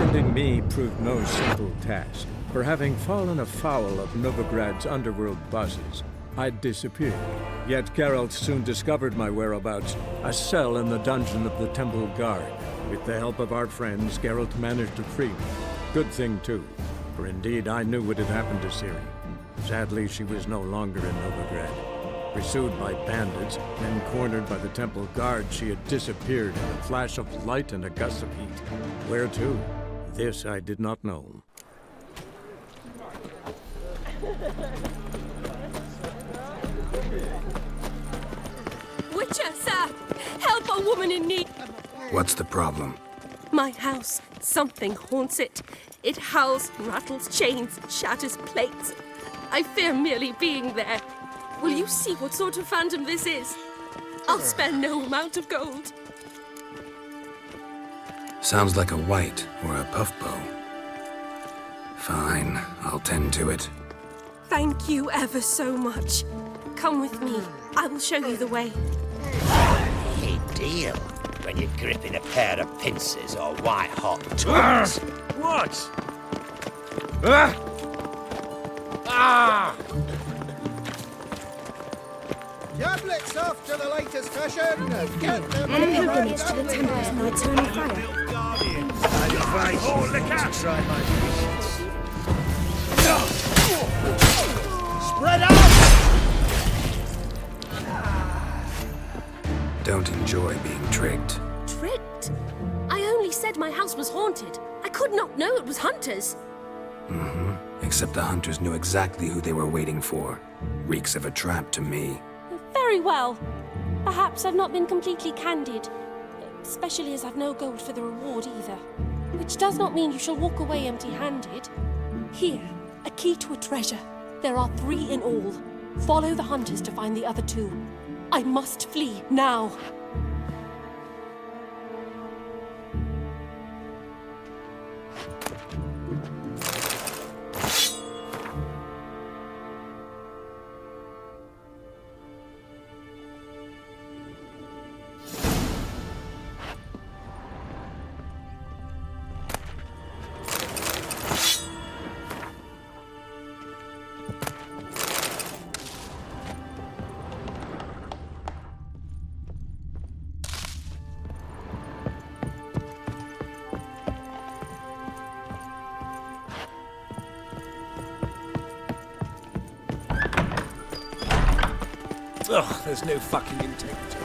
Finding me proved no simple task, for having fallen afoul of Novigrad's underworld bosses, I'd disappeared. Yet Geralt soon discovered my whereabouts, a cell in the dungeon of the Temple Guard. With the help of our friends, Geralt managed to free me. Good thing, too, for indeed I knew what had happened to Ciri. Sadly, she was no longer in Novigrad. Pursued by bandits, then cornered by the Temple Guard, she had disappeared in a flash of light and a gust of heat. Where to? This I did not know. Witcher, sir! Help a woman in need! What's the problem? My house. Something haunts it. It howls, rattles chains, shatters plates. I fear merely being there. Will you see what sort of phantom this is? I'll spare no amount of gold. Sounds like a white or a puffbow. Fine, I'll tend to it. Thank you ever so much. Come with me. I will show you the way. Hey, deal. When you're gripping a pair of pincers or white-hot tools. What? Tablets off to the latest fashion. Get them Any pilgrimage to the temples and eternal fire. Oh, look out! Try my patience. Spread out! Don't enjoy being tricked. Tricked? I only said my house was haunted. I could not know it was hunters. Except the hunters knew exactly who they were waiting for. Reeks of a trap to me. Very well. Perhaps I've not been completely candid. Especially as I've no gold for the reward either. Which does not mean you shall walk away empty-handed. Here, a key to a treasure. There are 3 in all. Follow the hunters to find the other 2. I must flee now. Ugh, there's no fucking integrity.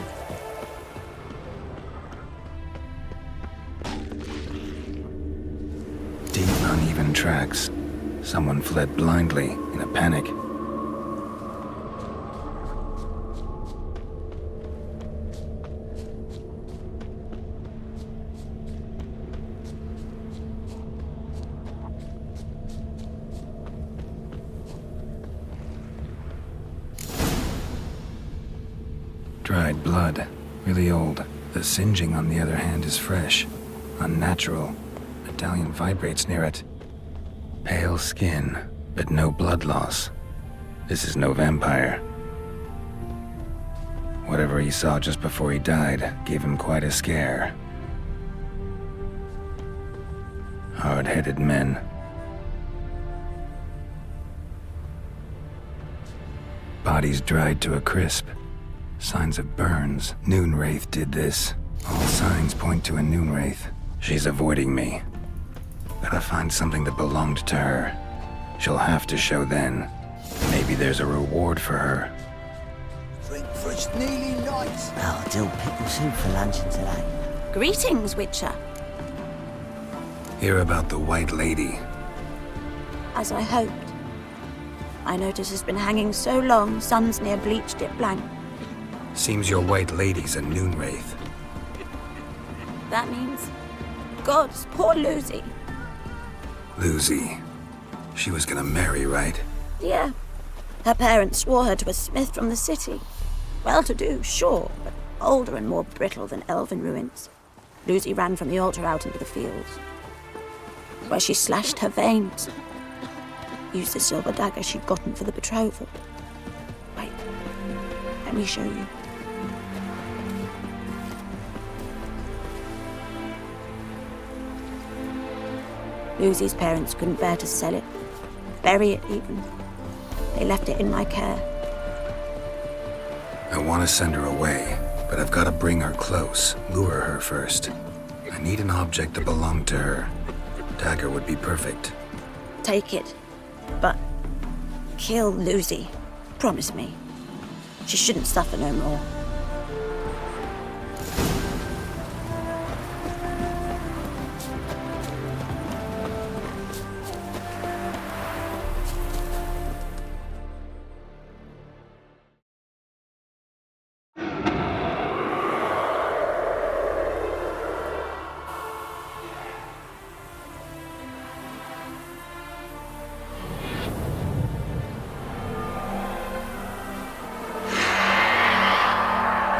Deep, uneven tracks. Someone fled blindly, in a panic. Dried blood. Really old. The singeing, on the other hand, is fresh. Unnatural. Medallion vibrates near it. Pale skin, but no blood loss. This is no vampire. Whatever he saw just before he died gave him quite a scare. Hard-headed men. Bodies dried to a crisp. Signs of burns. Noonwraith did this. All signs point to a Noonwraith. She's avoiding me. Gotta find something that belonged to her. She'll have to show then. Maybe there's a reward for her. Drink for it's nearly night. Oh, dill pickle soup for luncheon today. Greetings, Witcher. Hear about the White Lady. As I hoped. I notice it's been hanging so long, sun's near bleached it blank. Seems your White Lady's a Noonwraith. That means... Gods, poor Lucy. Lucy. She was gonna marry, right? Yeah. Her parents swore her to a smith from the city. Well-to-do, sure, but older and more brittle than elven ruins. Lucy ran from the altar out into the fields, where she slashed her veins. Used the silver dagger she'd gotten for the betrothal. Wait, let me show you. Lucy's parents couldn't bear to sell it, bury it even. They left it in my care. I want to send her away, but I've got to bring her close, lure her first. I need an object that belonged to her. Dagger would be perfect. Take it, but kill Lucy. Promise me. She shouldn't suffer no more.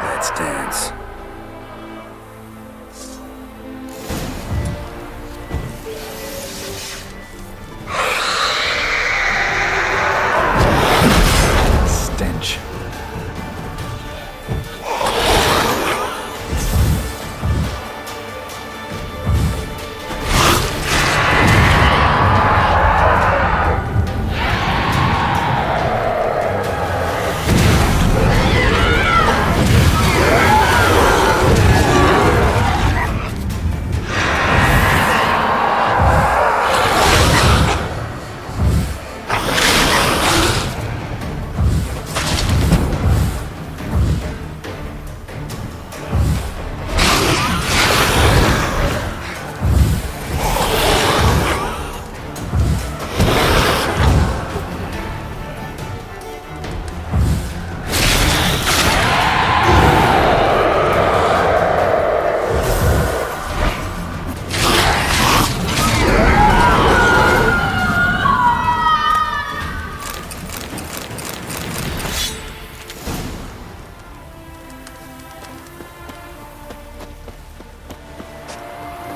Let's dance. Stench.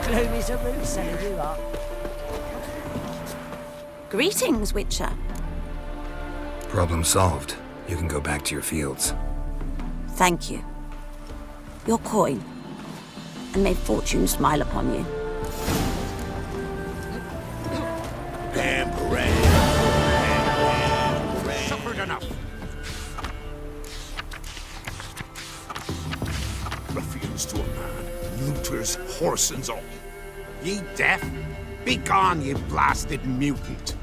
Gloomy as a root cellar, you are. Greetings, Witcher. Problem solved. You can go back to your fields. Thank you. Your coin. And may fortune smile upon you. Suffered enough. Ruffians to a man, looters, horse and all. Ye deaf? Begone, ye blasted mutant.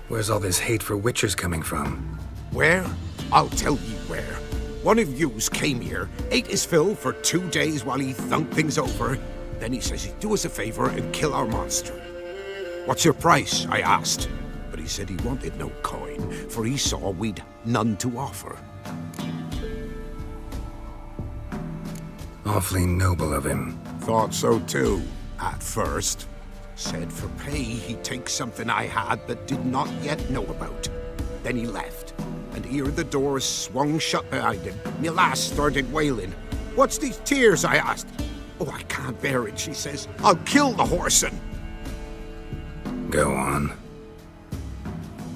Where's all this hate for witchers coming from? Where? I'll tell ye where. One of yous came here, ate his fill for 2 days while he thunked things over. Then he says he'd do us a favor and kill our monster. What's your price? I asked. But he said he wanted no coin, for he saw we'd none to offer. Awfully noble of him. Thought so too, at first. Said for pay he'd take something I had but did not yet know about. Then he left, and ere the doors swung shut behind him, me lass started wailing. What's these tears? I asked. Oh, I can't bear it, she says. I'll kill the whoreson. Go on.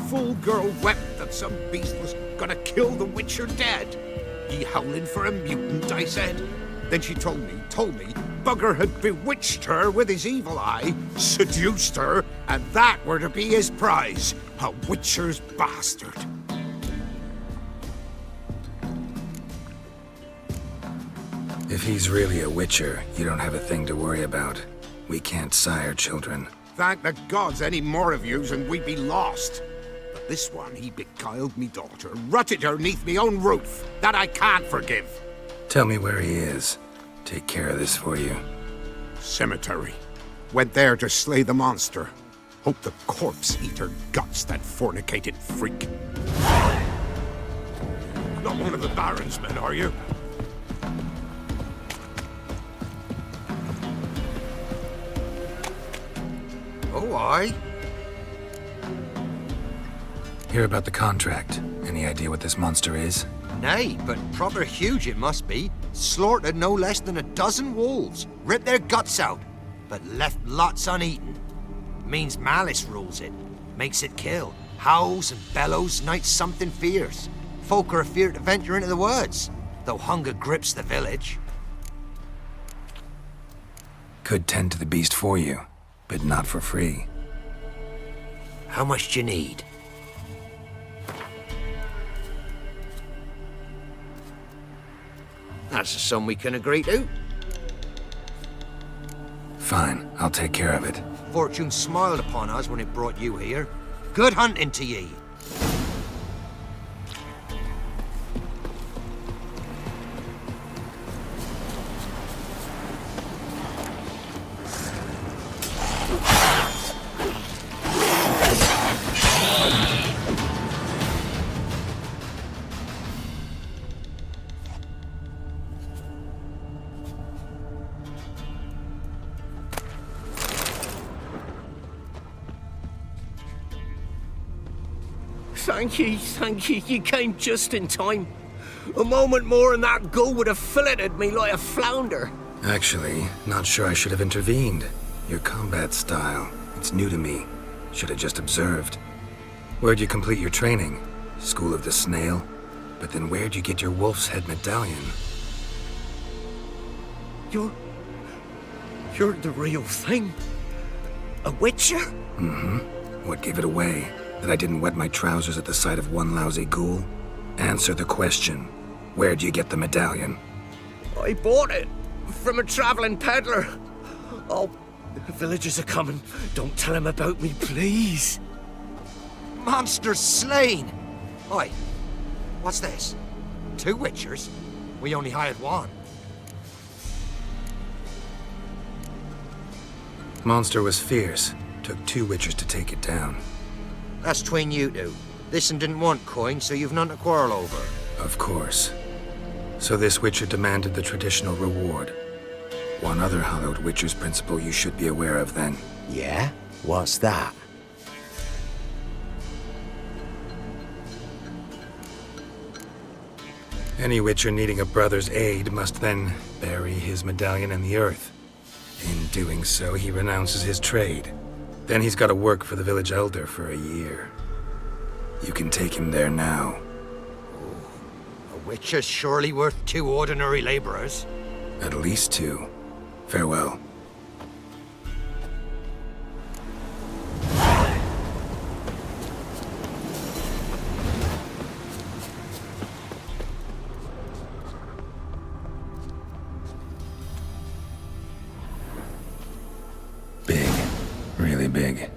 Full girl wept that some beast was gonna kill the Witcher dead. Ye howling for a mutant, I said. Then she told me, Bugger had bewitched her with his evil eye, seduced her, and that were to be his prize, a Witcher's bastard. If he's really a witcher, you don't have a thing to worry about. We can't sire children. Thank the gods any more of yous and we'd be lost. But this one, he beguiled me daughter, rutted her neath me own roof. That I can't forgive. Tell me where he is. Take care of this for you. Cemetery. Went there to slay the monster. Hope the corpse eat her guts, that fornicated freak. Not one of the Baron's men, are you? Oh, aye. Hear about the contract. Any idea what this monster is? Nay, but proper huge it must be. Slaughtered no less than 12 wolves. Ripped their guts out, but left lots uneaten. Means malice rules it. Makes it kill. Howls and bellows, nights something fierce. Folk are afeard to venture into the woods, though hunger grips the village. Could tend to the beast for you, but not for free. How much do you need? That's a sum we can agree to. Fine, I'll take care of it. Fortune smiled upon us when it brought you here. Good hunting to ye. Thank you, you came just in time. A moment more and that gull would have filleted me like a flounder. Actually, not sure I should have intervened. Your combat style, it's new to me. Should have just observed. Where'd you complete your training? School of the Snail? But then where'd you get your wolf's head medallion? You're the real thing. A witcher? Mm-hmm. What gave it away? That I didn't wet my trousers at the sight of one lousy ghoul? Answer the question. Where'd you get the medallion? I bought it from a traveling peddler. Oh, the villagers are coming. Don't tell them about me, please. Monster slain! Oi, what's this? 2 witchers? We only hired one. Monster was fierce. Took 2 witchers to take it down. That's between you two. This one didn't want coin, so you've none to quarrel over. Of course. So this witcher demanded the traditional reward. One other hallowed witcher's principle you should be aware of then. Yeah? What's that? Any witcher needing a brother's aid must then bury his medallion in the earth. In doing so, he renounces his trade. Then he's got to work for the village elder for a year. You can take him there now. A witcher's surely worth 2 ordinary laborers. At least 2. Farewell. Big. Really big.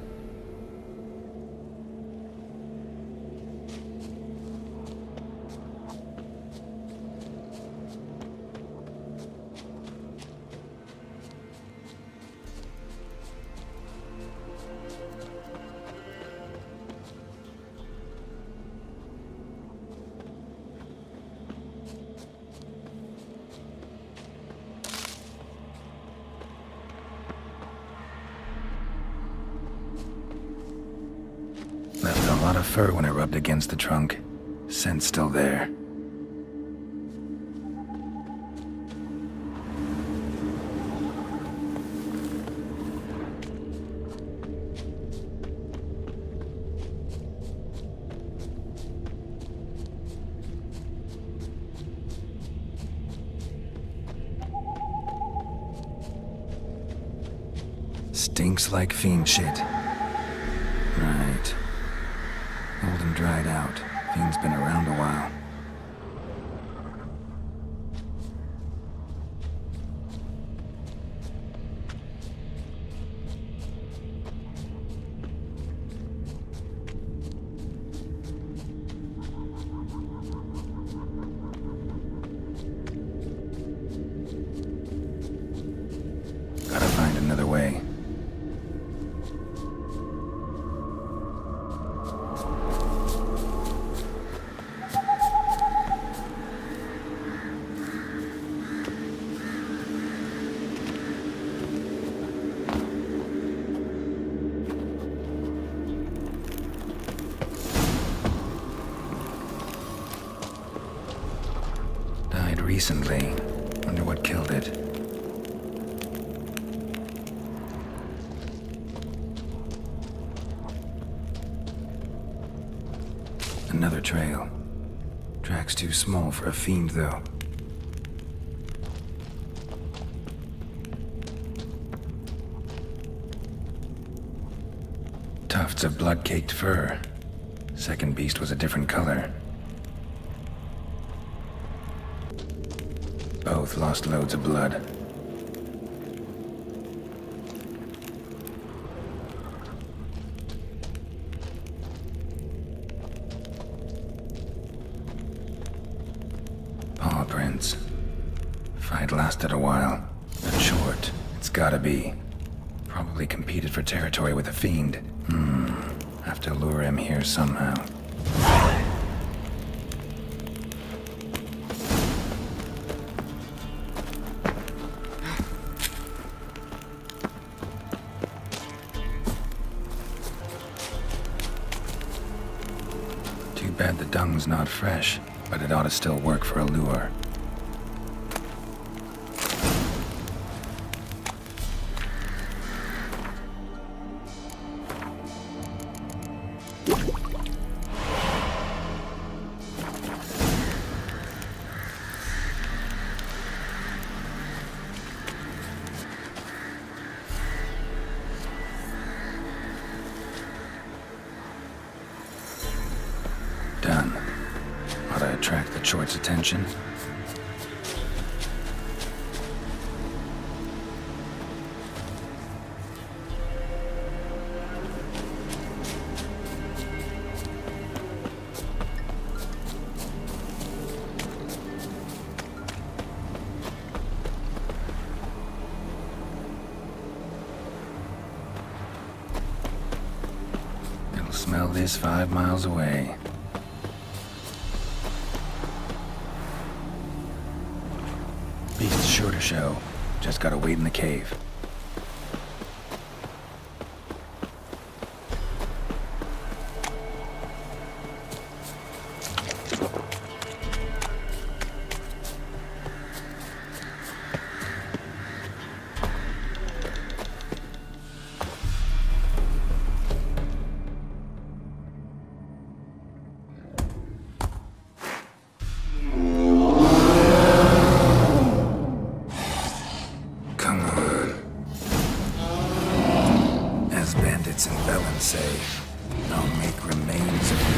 Left a lot of fur when I rubbed against the trunk. Scent's still there. Stinks like fiend shit. Right. Old and dried out. Fiend's been around a while. Gotta find another way. Died recently. Wonder what killed it. Another trail. Track's too small for a fiend, though. Tufts of blood-caked fur. Second beast was a different color. Both lost loads of blood. Paw prints. Fight lasted a while. But short. It's gotta be. Probably competed for territory with a fiend. Have to lure him here somehow. Too bad the dung's not fresh, but it ought to still work for a lure. Done. Ought to attract the Chort's attention. It'll smell this 5 miles away. Beast's sure to show. Just gotta wait in the cave. Bandits and Velen say, I'll make remains of you.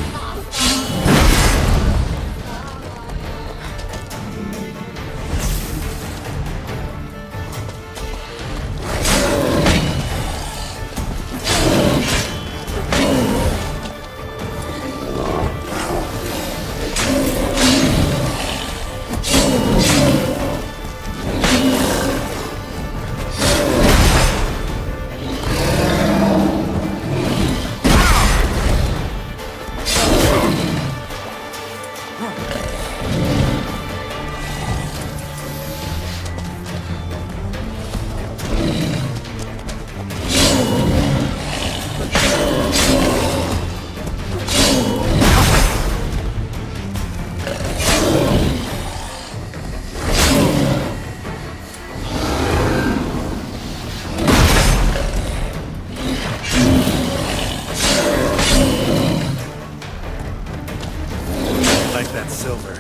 Like that silver.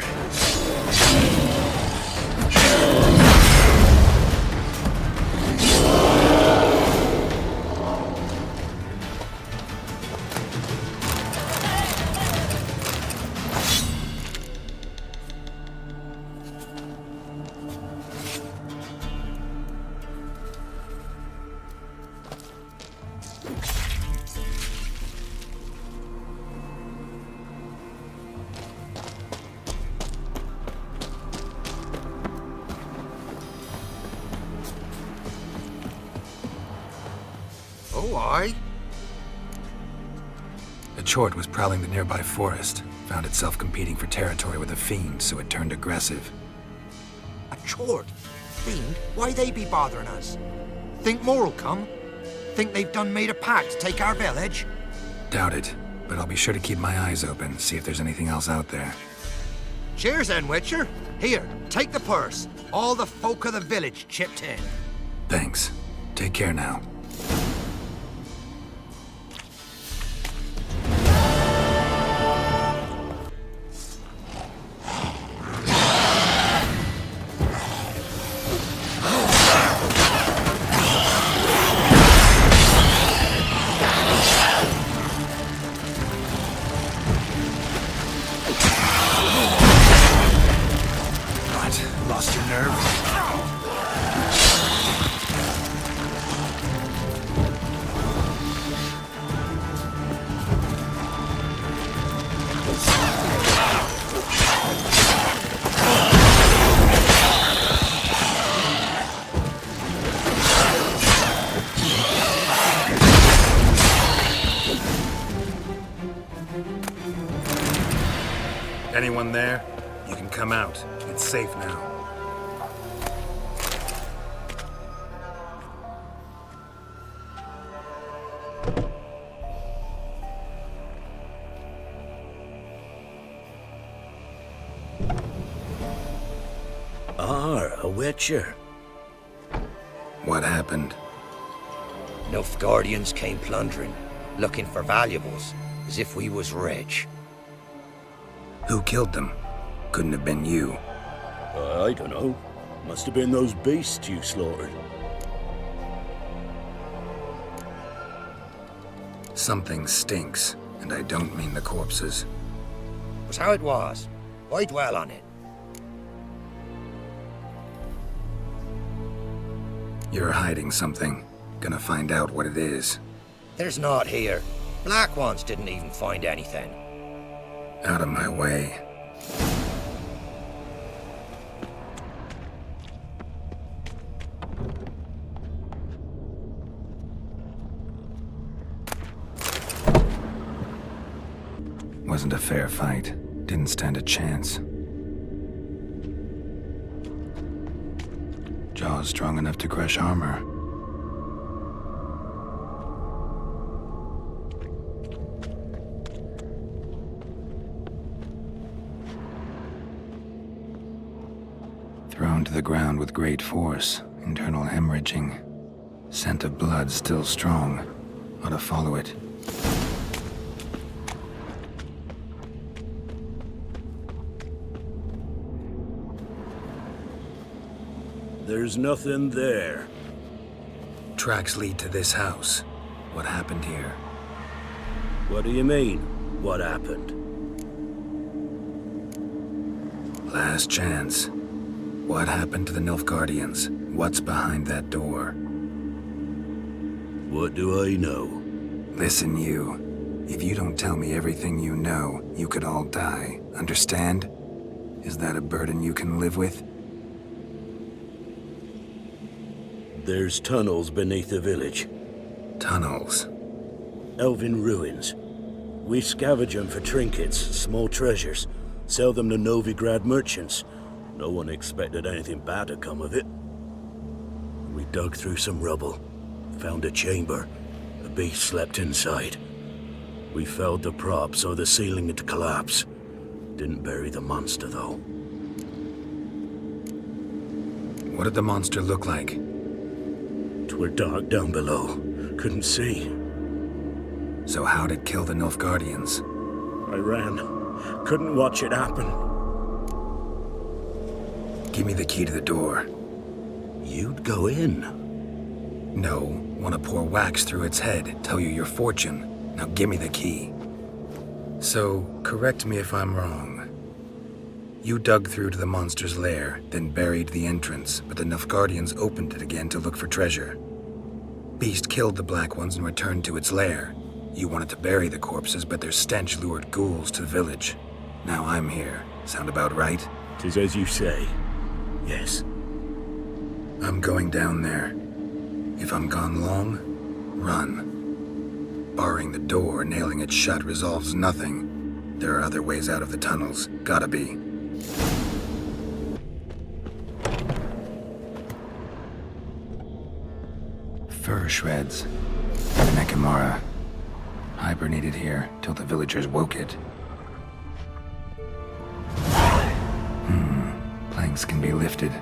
Oh, aye. The Chort was prowling the nearby forest. Found itself competing for territory with a fiend, so it turned aggressive. A Chort? Fiend? Why they be bothering us? Think more'll come? Think they've done made a pact to take our village? Doubt it, but I'll be sure to keep my eyes open, see if there's anything else out there. Cheers then, Witcher. Here, take the purse. All the folk of the village chipped in. Thanks. Take care now. Anyone there? You can come out. It's safe now. A witcher. What happened? Nilfgaardians came plundering, looking for valuables, as if we was rich. Who killed them? Couldn't have been you. I don't know. Must have been those beasts you slaughtered. Something stinks, and I don't mean the corpses. Was how it was. Why dwell on it? You're hiding something. Gonna find out what it is. There's naught here. Black ones didn't even find anything. Out of my way. Wasn't a fair fight. Didn't stand a chance. Jaws strong enough to crush armor. Thrown to the ground with great force, internal hemorrhaging. Scent of blood still strong. Ought to follow it. There's nothing there. Tracks lead to this house. What happened here? What do you mean? What happened? Last chance. What happened to the Nilfgaardians? What's behind that door? What do I know? Listen, you. If you don't tell me everything you know, you could all die. Understand? Is that a burden you can live with? There's tunnels beneath the village. Tunnels? Elven ruins. We scavenge them for trinkets, small treasures. Sell them to Novigrad merchants. No one expected anything bad to come of it. We dug through some rubble. Found a chamber. A beast slept inside. We felled the prop so the ceiling had collapsed. Didn't bury the monster, though. What did the monster look like? 'Twere dark down below. Couldn't see. So how'd it kill the Nilfgaardians? I ran. Couldn't watch it happen. Give me the key to the door. You'd go in. No, want to pour wax through its head, tell you your fortune. Now give me the key. So, correct me if I'm wrong. You dug through to the monster's lair, then buried the entrance, but the Nilfgaardians opened it again to look for treasure. Beast killed the Black Ones and returned to its lair. You wanted to bury the corpses, but their stench lured ghouls to the village. Now I'm here. Sound about right? 'Tis as you say. Yes. I'm going down there. If I'm gone long, run. Barring the door, nailing it shut resolves nothing. There are other ways out of the tunnels. Gotta be. Fur shreds. Nekimara. Hibernated here till the villagers woke it. Planks can be lifted.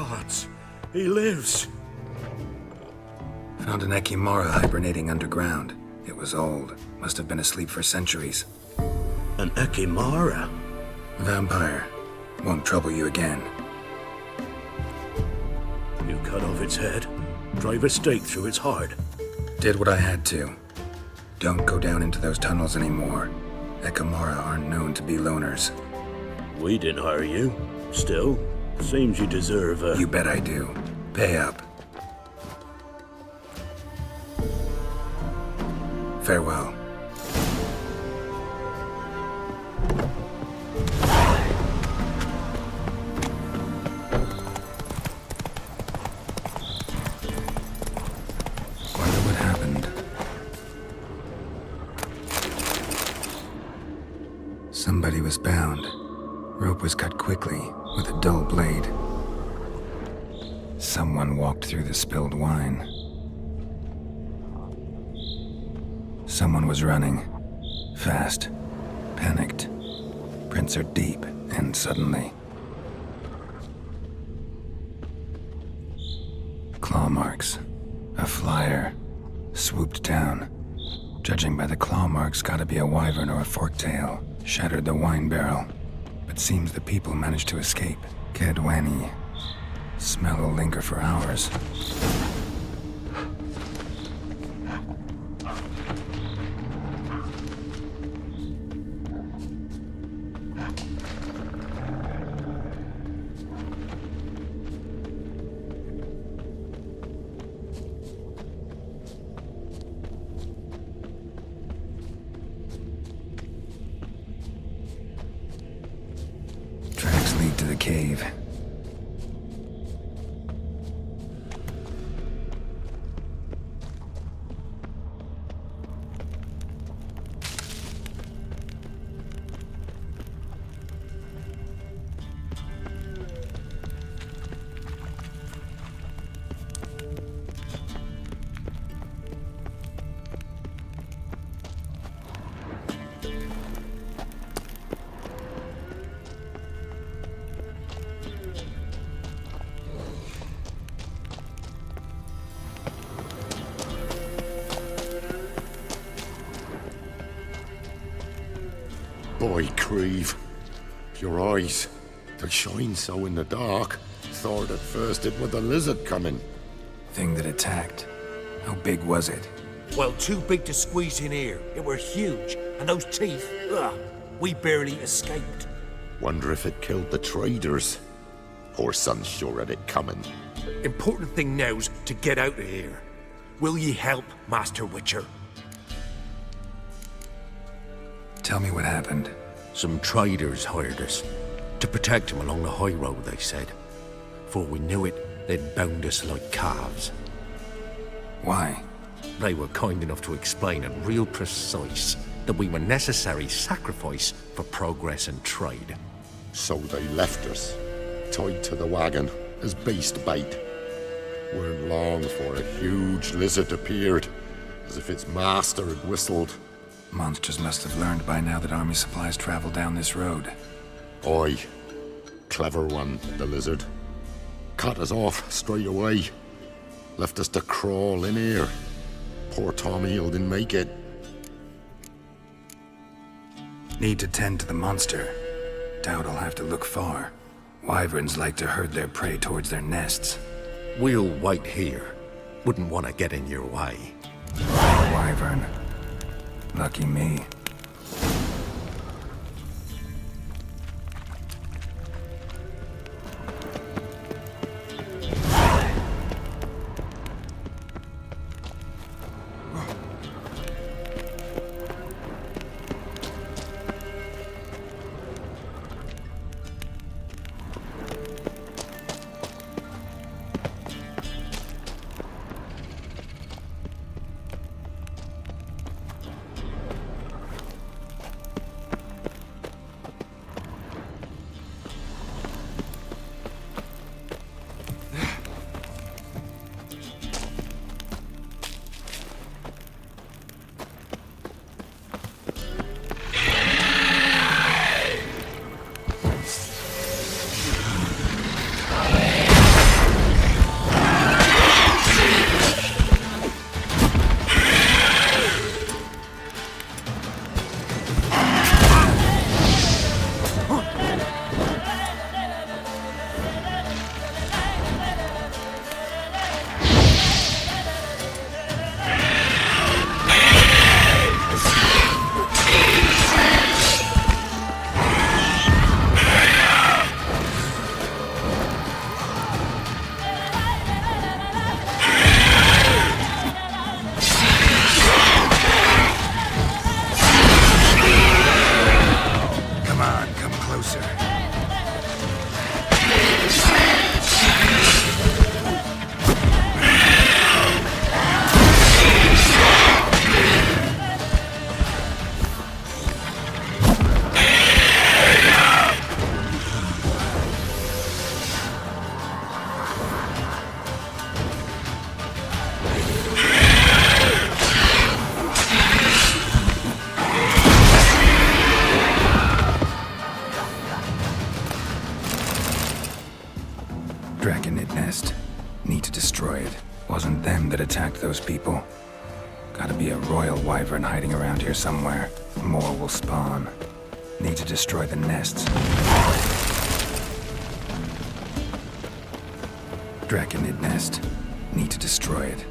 gods! He lives! Found an Ekimara hibernating underground. It was old. Must have been asleep for centuries. An Ekimara? Vampire. Won't trouble you again. You cut off its head, drive a stake through its heart. Did what I had to. Don't go down into those tunnels anymore. Ekimara aren't known to be loners. We didn't hire you. Still, seems you deserve a... You bet I do. Pay up. Farewell. Wonder what happened. Somebody was bound. Rope was cut quickly, with a dull blade. Someone walked through the spilled wine. Someone was running. Fast. Panicked. Prints are deep, and suddenly... Claw marks. A flyer. Swooped down. Judging by the claw marks, gotta be a wyvern or a forktail. Shattered the wine barrel. But seems the people managed to escape. Kedwani. Smell will linger for hours. Tracks lead to the cave. Boy, Creve, your eyes, they shine so in the dark. Thought at first it was the lizard coming. Thing that attacked. How big was it? Well, too big to squeeze in here. It were huge. And those teeth, ugh, we barely escaped. Wonder if it killed the traders. Poor son's sure at it coming. Important thing now's to get out of here. Will ye help, Master Witcher? Tell me what happened. Some traders hired us. To protect him along the high road, they said. Before we knew it, they'd bound us like calves. Why? They were kind enough to explain it real precise that we were necessary sacrifice for progress and trade. So they left us, tied to the wagon, as beast bait. Weren't long before a huge lizard appeared, as if its master had whistled. Monsters must have learned by now that army supplies travel down this road. Oi. Clever one, the lizard. Cut us off straight away. Left us to crawl in here. Poor Tom Eel didn't make it. Need to tend to the monster. Doubt I'll have to look far. Wyverns like to herd their prey towards their nests. We'll wait here. Wouldn't want to get in your way. Wyvern. Lucky me. attacked those people. Gotta be a royal wyvern hiding around here somewhere. More will spawn. Need to destroy the nests. Draconid nest. Need to destroy it.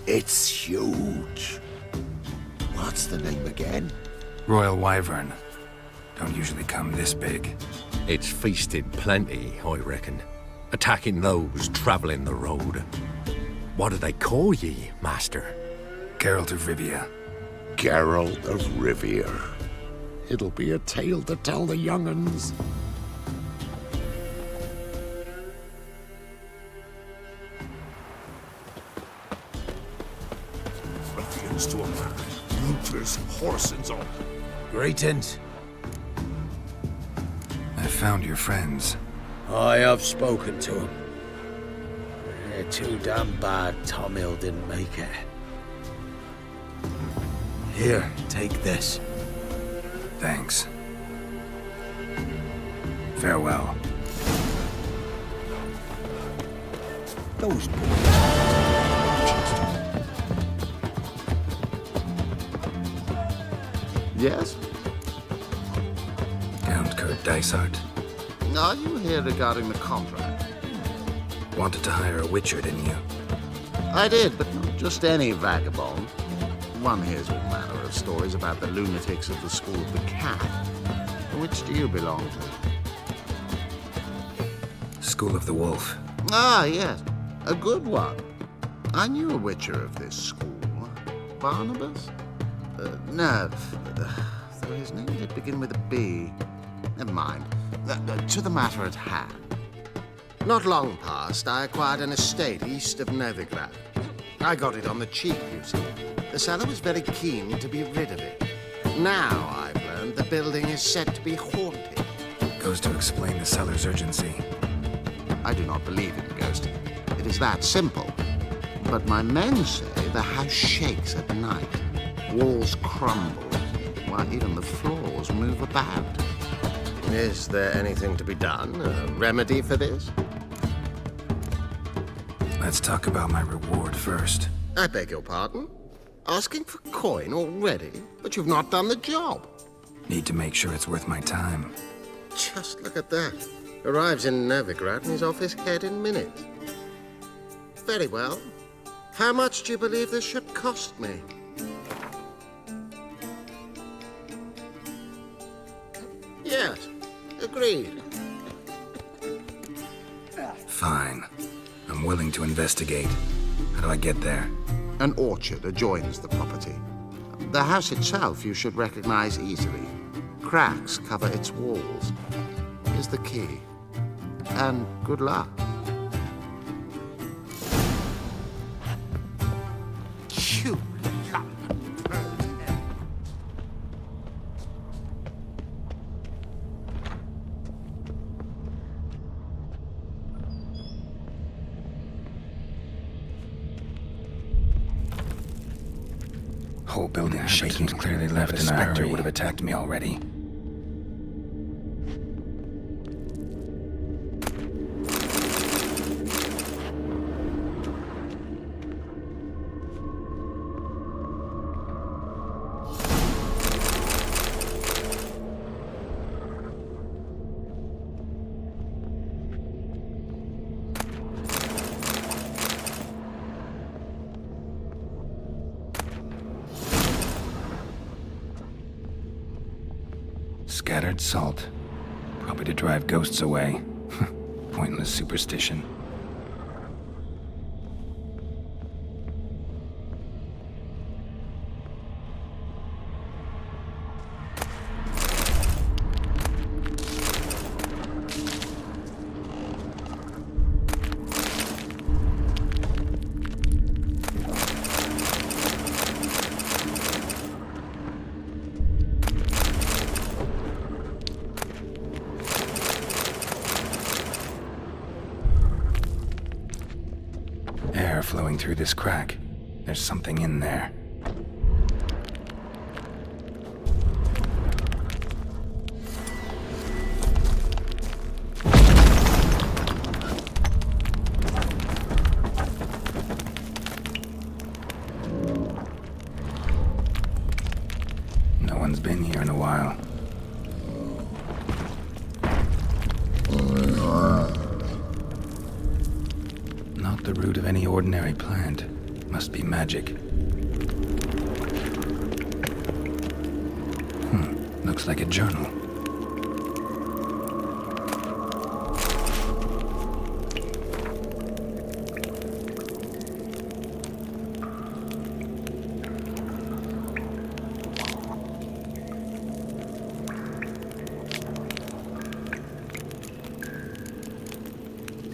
It's huge. What's the name again? Royal wyvern. Don't usually come this big. It's feasted plenty, I reckon. Attacking those travelling the road. What do they call ye, master? Geralt of Rivia. Geralt of Rivia. It'll be a tale to tell the young'uns. Ruffians to a man. Looters, horses all. Greetings. I found your friends. I have spoken to them. They're too damn bad Tom Hill didn't make it. Here, take this. Thanks. Farewell. Those boys. Yes? Count Kurt Dysart. Are you here regarding the contract? Wanted to hire a witcher, didn't you? I did, but not just any vagabond. One hears all manner of stories about the lunatics of the School of the Cat. Which do you belong to? School of the Wolf. Ah, yes. A good one. I knew a witcher of this school. Barnabas? No. Though his name did begin with a B. Never mind. To the matter at hand. Not long past, I acquired an estate east of Novigrad. I got it on the cheap, you see. The seller was very keen to be rid of it. Now, I've learned the building is said to be haunted. Goes to explain the seller's urgency. I do not believe in ghosts. It is that simple. But my men say the house shakes at night. Walls crumble, while even the floors move about. Is there anything to be done? A remedy for this? Let's talk about my reward first. I beg your pardon? Asking for coin already? But you've not done the job. Need to make sure it's worth my time. Just look at that. Arrives in Novigrad and he's off his head in minutes. Very well. How much do you believe this should cost me? Yes, agreed. Fine. I'm willing to investigate. How do I get there? An orchard adjoins the property. The house itself you should recognize easily. Cracks cover its walls. Here's the key. And good luck. You Whole building shaking. Clearly left in a specter would have attacked me already. Scattered salt. Probably to drive ghosts away. Pointless superstition. Air flowing through this crack. There's something in there. No one's been here in a while. Not the root of any ordinary plant. Must be magic. Looks like a journal.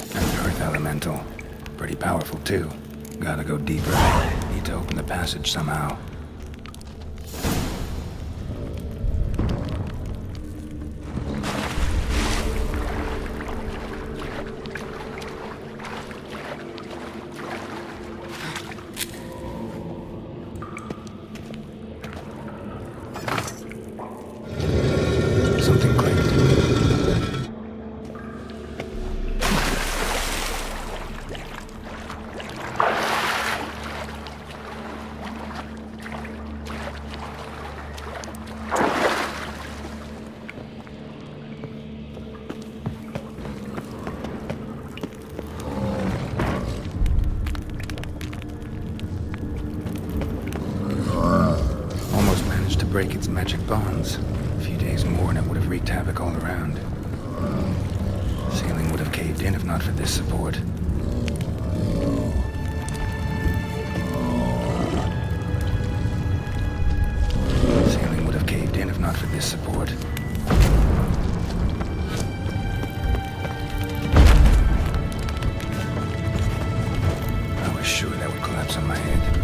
An earth elemental. Pretty powerful, too. Gotta go deeper. Need to open the passage somehow. Something clicked. Almost managed to break its magic bonds. A few days more and it would have wreaked havoc all around. Ceiling would have caved in if not for this support. Ceiling would have caved in if not for this support. I was sure that would collapse on my head.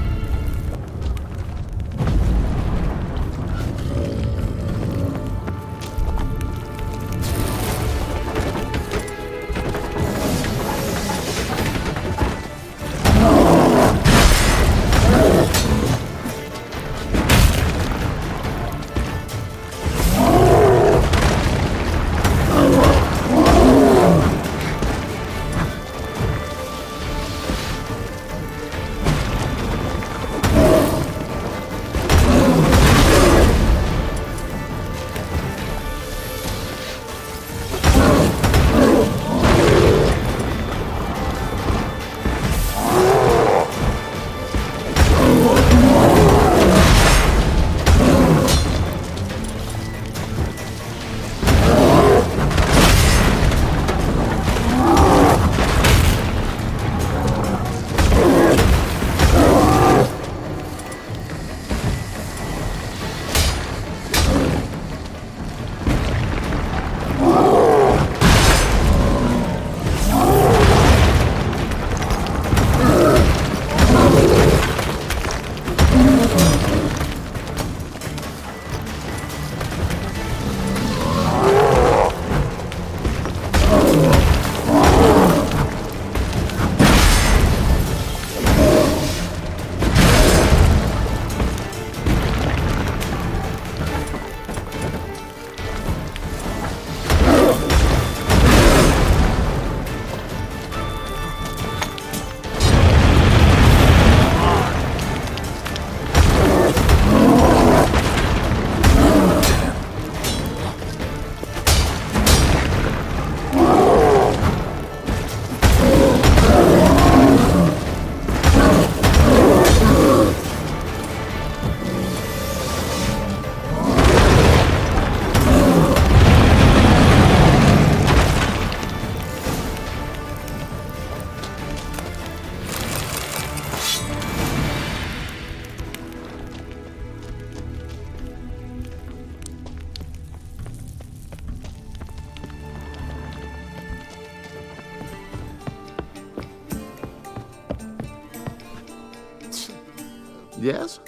Yes?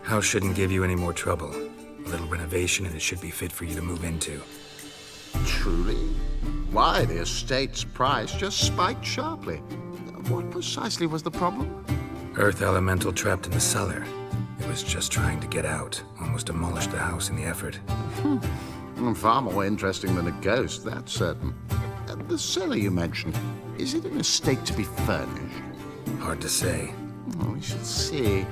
House shouldn't give you any more trouble. A little renovation and it should be fit for you to move into. Truly? Why, the estate's price just spiked sharply. What precisely was the problem? Earth elemental trapped in the cellar. It was just trying to get out. Almost demolished the house in the effort. Far more interesting than a ghost, that's certain. The cellar you mentioned, is it in a state to be furnished? Hard to say. Oh, we shall see.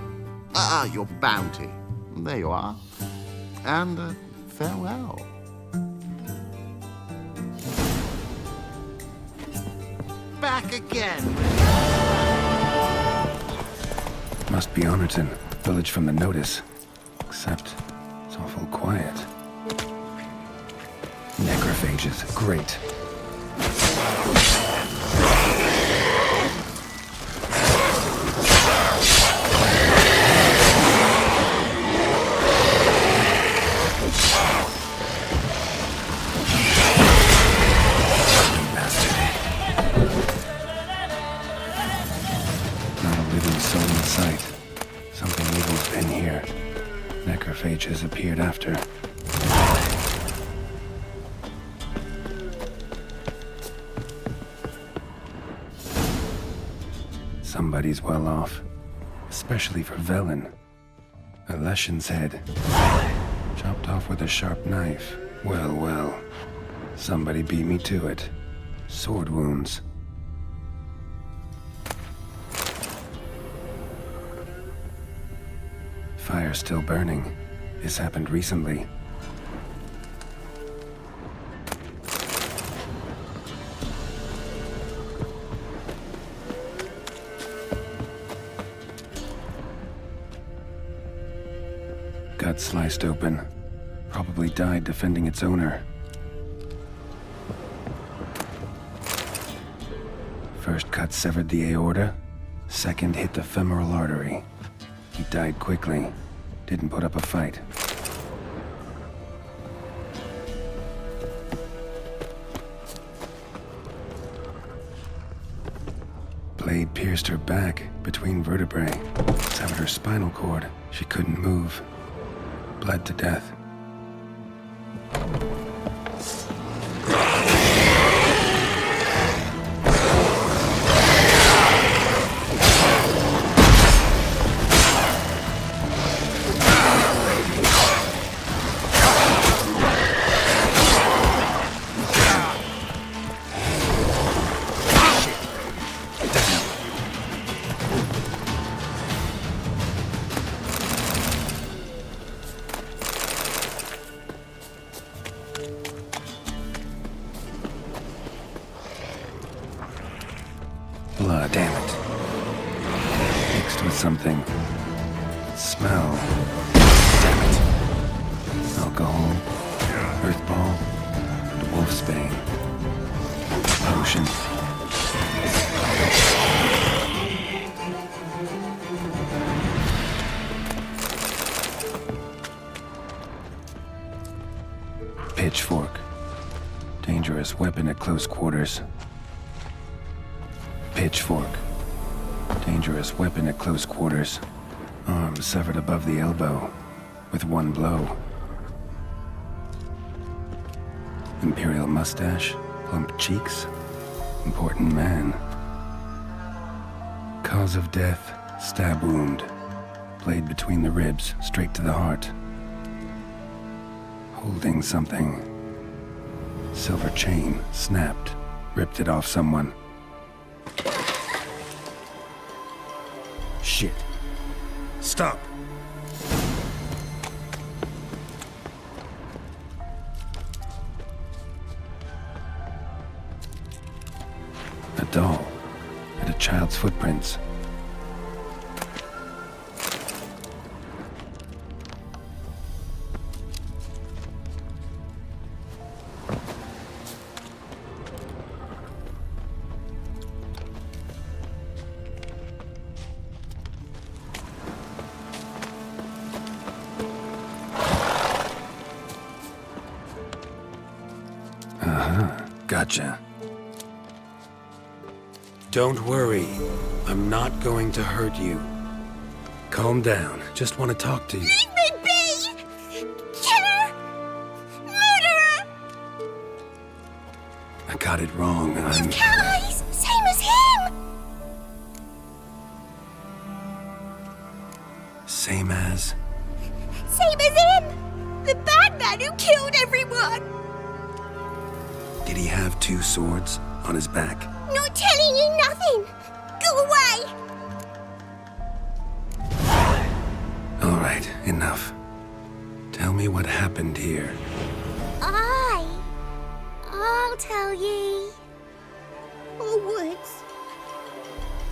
Your bounty. There you are. And farewell. Back again. Must be Honorton, village from the notice. Except, it's awful quiet. Necrophages, great. Necrophages appeared after. Somebody's well off, especially for Velen. A Leshen's head, chopped off with a sharp knife. Well, well. Somebody beat me to it. Sword wounds. Fire still burning. This happened recently. Gut sliced open. Probably died defending its owner. First cut severed the aorta. Second hit the femoral artery. He died quickly. Didn't put up a fight. Blade pierced her back between vertebrae. Severed her spinal cord. She couldn't move. Bled to death. Blood, damn it. Mixed with something. Smell. Damn it. Alcohol. Earthball. Wolfsbane. Potion. Pitchfork. Dangerous weapon at close quarters. Pitchfork. Dangerous weapon at close quarters. Arm severed above the elbow, with one blow. Imperial mustache, plump cheeks. Important man. Cause of death, stab wound. Blade between the ribs, straight to the heart. Holding something. Silver chain, snapped. Ripped it off someone. Shit. Stop. A doll. And a child's footprints. Gotcha. Don't worry. I'm not going to hurt you. Calm down. Just want to talk to you. Leave me be! Killer! Murderer! I got it wrong. I'm... Cat eyes! Same as him! Same as... Same as him! The bad man who killed everyone! Did he have 2 swords on his back? Not telling you nothing! Go away! All right, enough. Tell me what happened here. I'll tell ye. Our woods.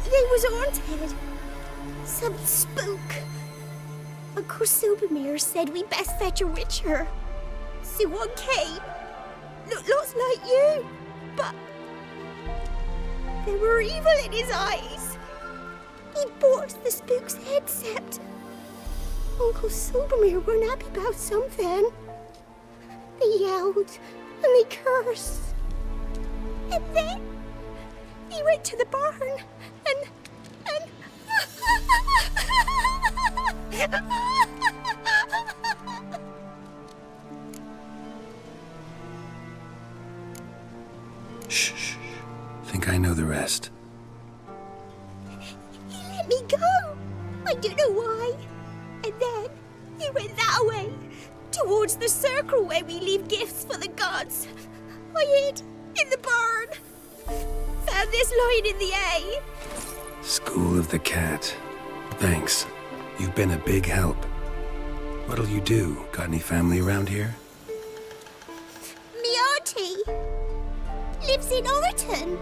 They was haunted. Some spook. Uncle Silvermere said we best fetch a witcher. So one came. Looked lots like you, but there were evil in his eyes. He bought the spook's head, except Uncle Silvermere weren't happy about something. They yelled and they cursed. And then he went to the barn and Shh, shh. Think I know the rest. He let me go. I don't know why. And then he went that way, towards the circle where we leave gifts for the gods. I hid in the barn. Found this line in the A. School of the Cat. Thanks. You've been a big help. What'll you do? Got any family around here? Me auntie lives in Orton.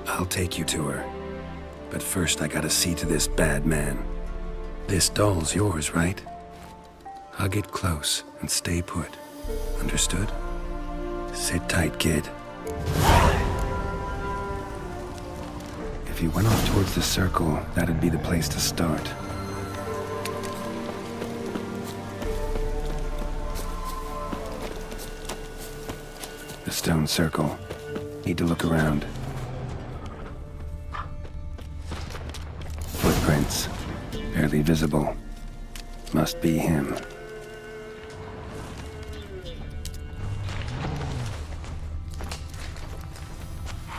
I'll take you to her. But first I gotta see to this bad man. This doll's yours, right? Hug it close and stay put. Understood? Sit tight, kid. If you went off towards the circle, that'd be the place to start. The stone circle. Need to look around. Footprints. Barely visible. Must be him.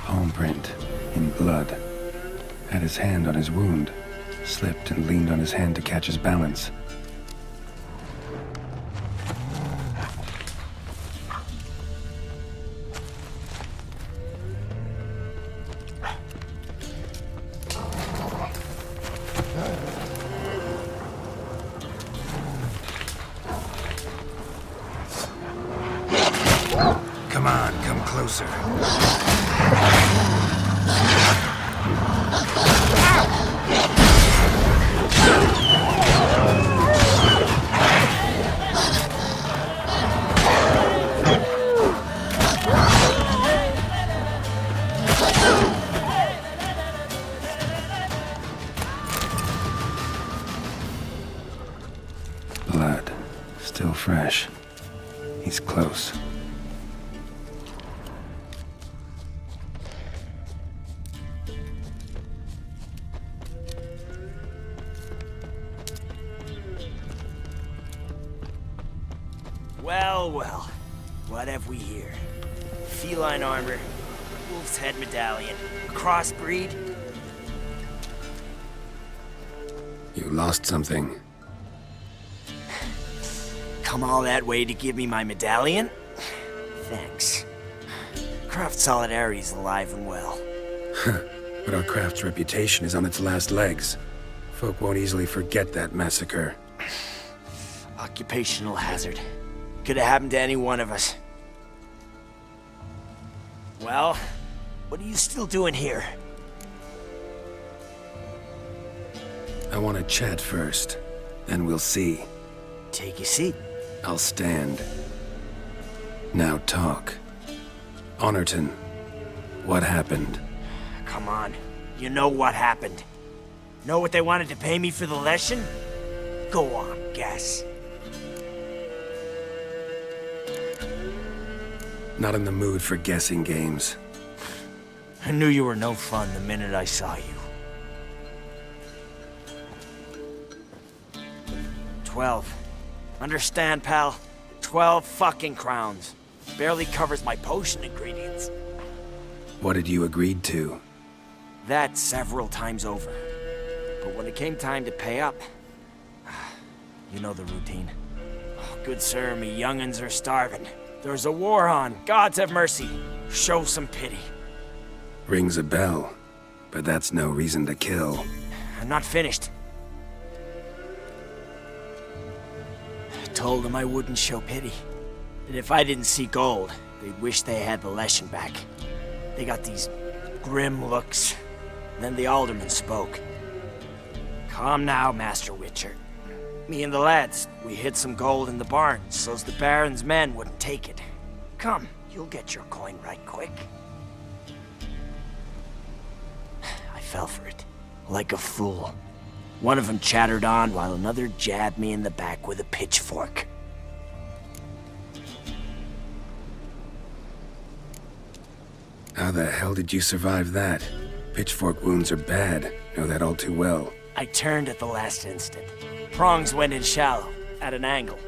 Palm print. In blood. Had his hand on his wound. Slipped and leaned on his hand to catch his balance. Come on, come closer. Blood. Still fresh. He's close. Well, well. What have we here? Feline armor, wolf's head medallion, a crossbreed. You lost something. Come all that way to give me my medallion? Thanks. Craft Solidarity's alive and well. But our craft's reputation is on its last legs. Folk won't easily forget that massacre. Occupational hazard. Could have happened to any one of us. Well, what are you still doing here? I want to chat first. Then we'll see. Take a seat. I'll stand. Now talk. Honorton, what happened? Come on. You know what happened. Know what they wanted to pay me for the lesson? Go on, guess. Not in the mood for guessing games. I knew you were no fun the minute I saw you. 12. Understand, pal? 12 fucking crowns. Barely covers my potion ingredients. What had you agreed to? That several times over. But when it came time to pay up, you know the routine. Oh, good sir, me young'uns are starving. There's a war on. Gods have mercy. Show some pity. Rings a bell, but that's no reason to kill. I'm not finished. I told them I wouldn't show pity. That if I didn't see gold, they'd wish they had the Leshen back. They got these grim looks. Then the alderman spoke. Calm now, Master Witcher. Me and the lads, we hid some gold in the barn, so's the Baron's men wouldn't take it. Come, you'll get your coin right quick. I fell for it, like a fool. One of them chattered on while another jabbed me in the back with a pitchfork. How the hell did you survive that? Pitchfork wounds are bad. Know that all too well. I turned at the last instant. Prongs went in shallow, at an angle.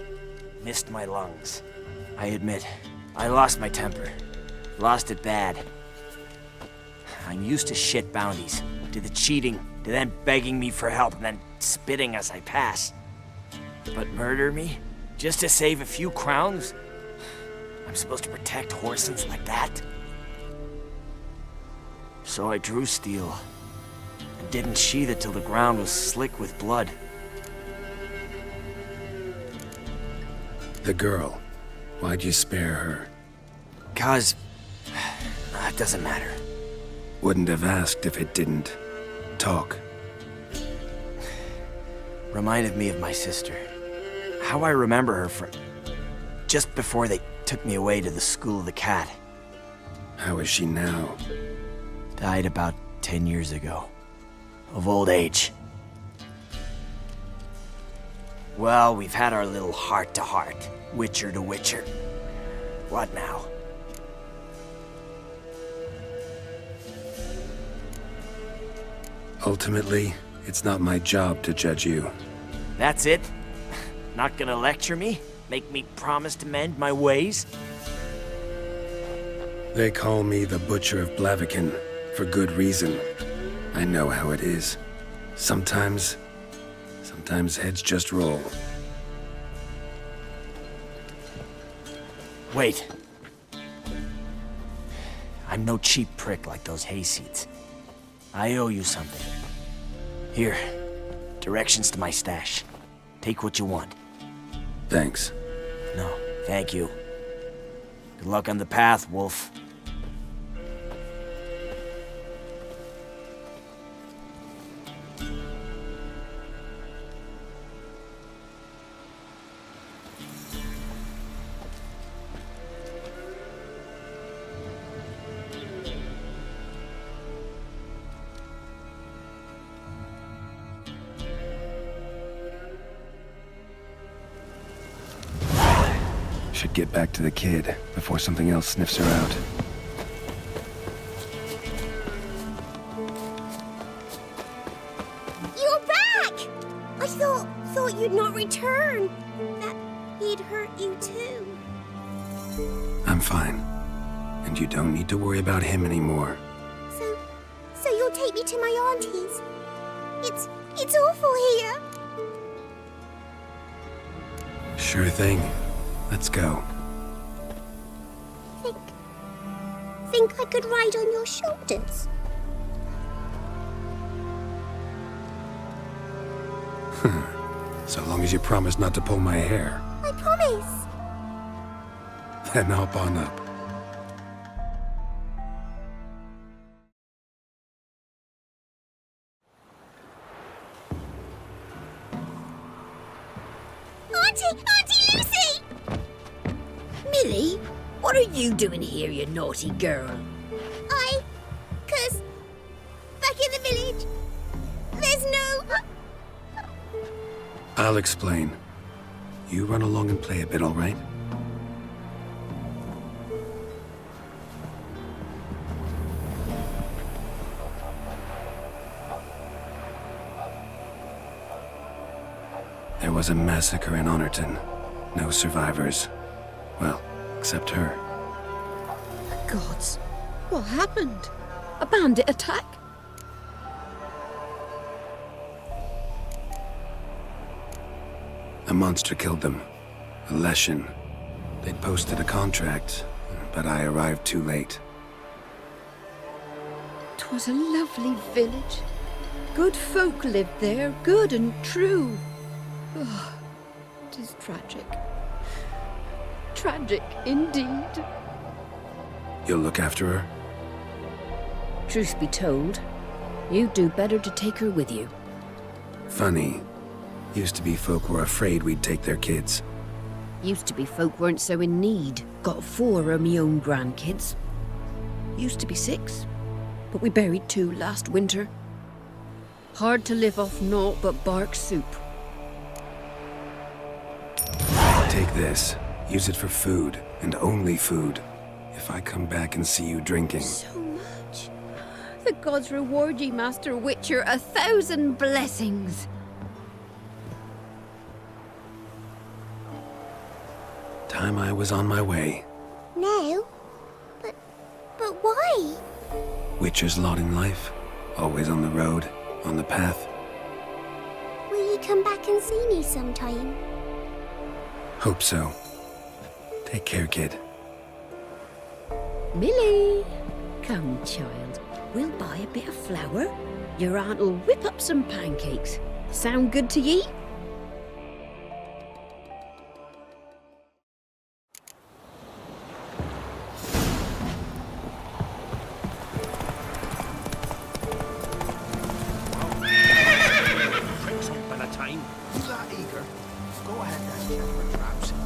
Missed my lungs. I admit, I lost my temper. Lost it bad. I'm used to shit bounties, to the cheating, to them begging me for help and then spitting as I pass. But murder me? Just to save a few crowns? I'm supposed to protect horsens like that? So I drew steel, and didn't sheathe it till the ground was slick with blood. The girl. Why'd you spare her? 'Cause... it doesn't matter. Wouldn't have asked if it didn't talk. Reminded me of my sister. How I remember her from... just before they took me away to the School of the Cat. How is she now? Died about 10 years ago. Of old age. Well, we've had our little heart-to-heart. Witcher to Witcher. What now? Ultimately, it's not my job to judge you. That's it? Not gonna lecture me? Make me promise to mend my ways? They call me the Butcher of Blaviken, for good reason. I know how it is. Sometimes heads just roll. Wait. I'm no cheap prick like those hayseeds. I owe you something. Here, directions to my stash. Take what you want. Thanks. No, thank you. Good luck on the path, Wolf. Should get back to the kid before something else sniffs her out. You're back! I thought you'd not return. That he'd hurt you too. I'm fine. And you don't need to worry about him anymore. So you'll take me to my auntie's. It's awful here. Sure thing. Let's go. Think I could ride on your shoulders? So long as you promise not to pull my hair. I promise. Then hop on up. Auntie Lucy! Millie, what are you doing here, you naughty girl? 'Cause back in the village, there's no... I'll explain. You run along and play a bit, all right? There was a massacre in Honorton. No survivors. Well, except her. Gods, what happened? A bandit attack? A monster killed them. A Leshen. They'd posted a contract, but I arrived too late. 'Twas a lovely village. Good folk lived there, good and true. Oh, 'tis tragic. Tragic indeed. You'll look after her? Truth be told, you'd do better to take her with you. Funny. Used to be folk were afraid we'd take their kids. Used to be folk weren't so in need. Got 4 of me own grandkids. Used to be 6, but we buried 2 last winter. Hard to live off naught but bark soup. Take this. Use it for food, and only food. If I come back and see you drinking... So much. The gods reward ye, Master Witcher, 1,000 blessings. Time I was on my way. No. But why? Witcher's lot in life. Always on the road, on the path. Will you come back and see me sometime? Hope so. Take care, kid. Millie! Come, child. We'll buy a bit of flour. Your aunt'll whip up some pancakes. Sound good to ye?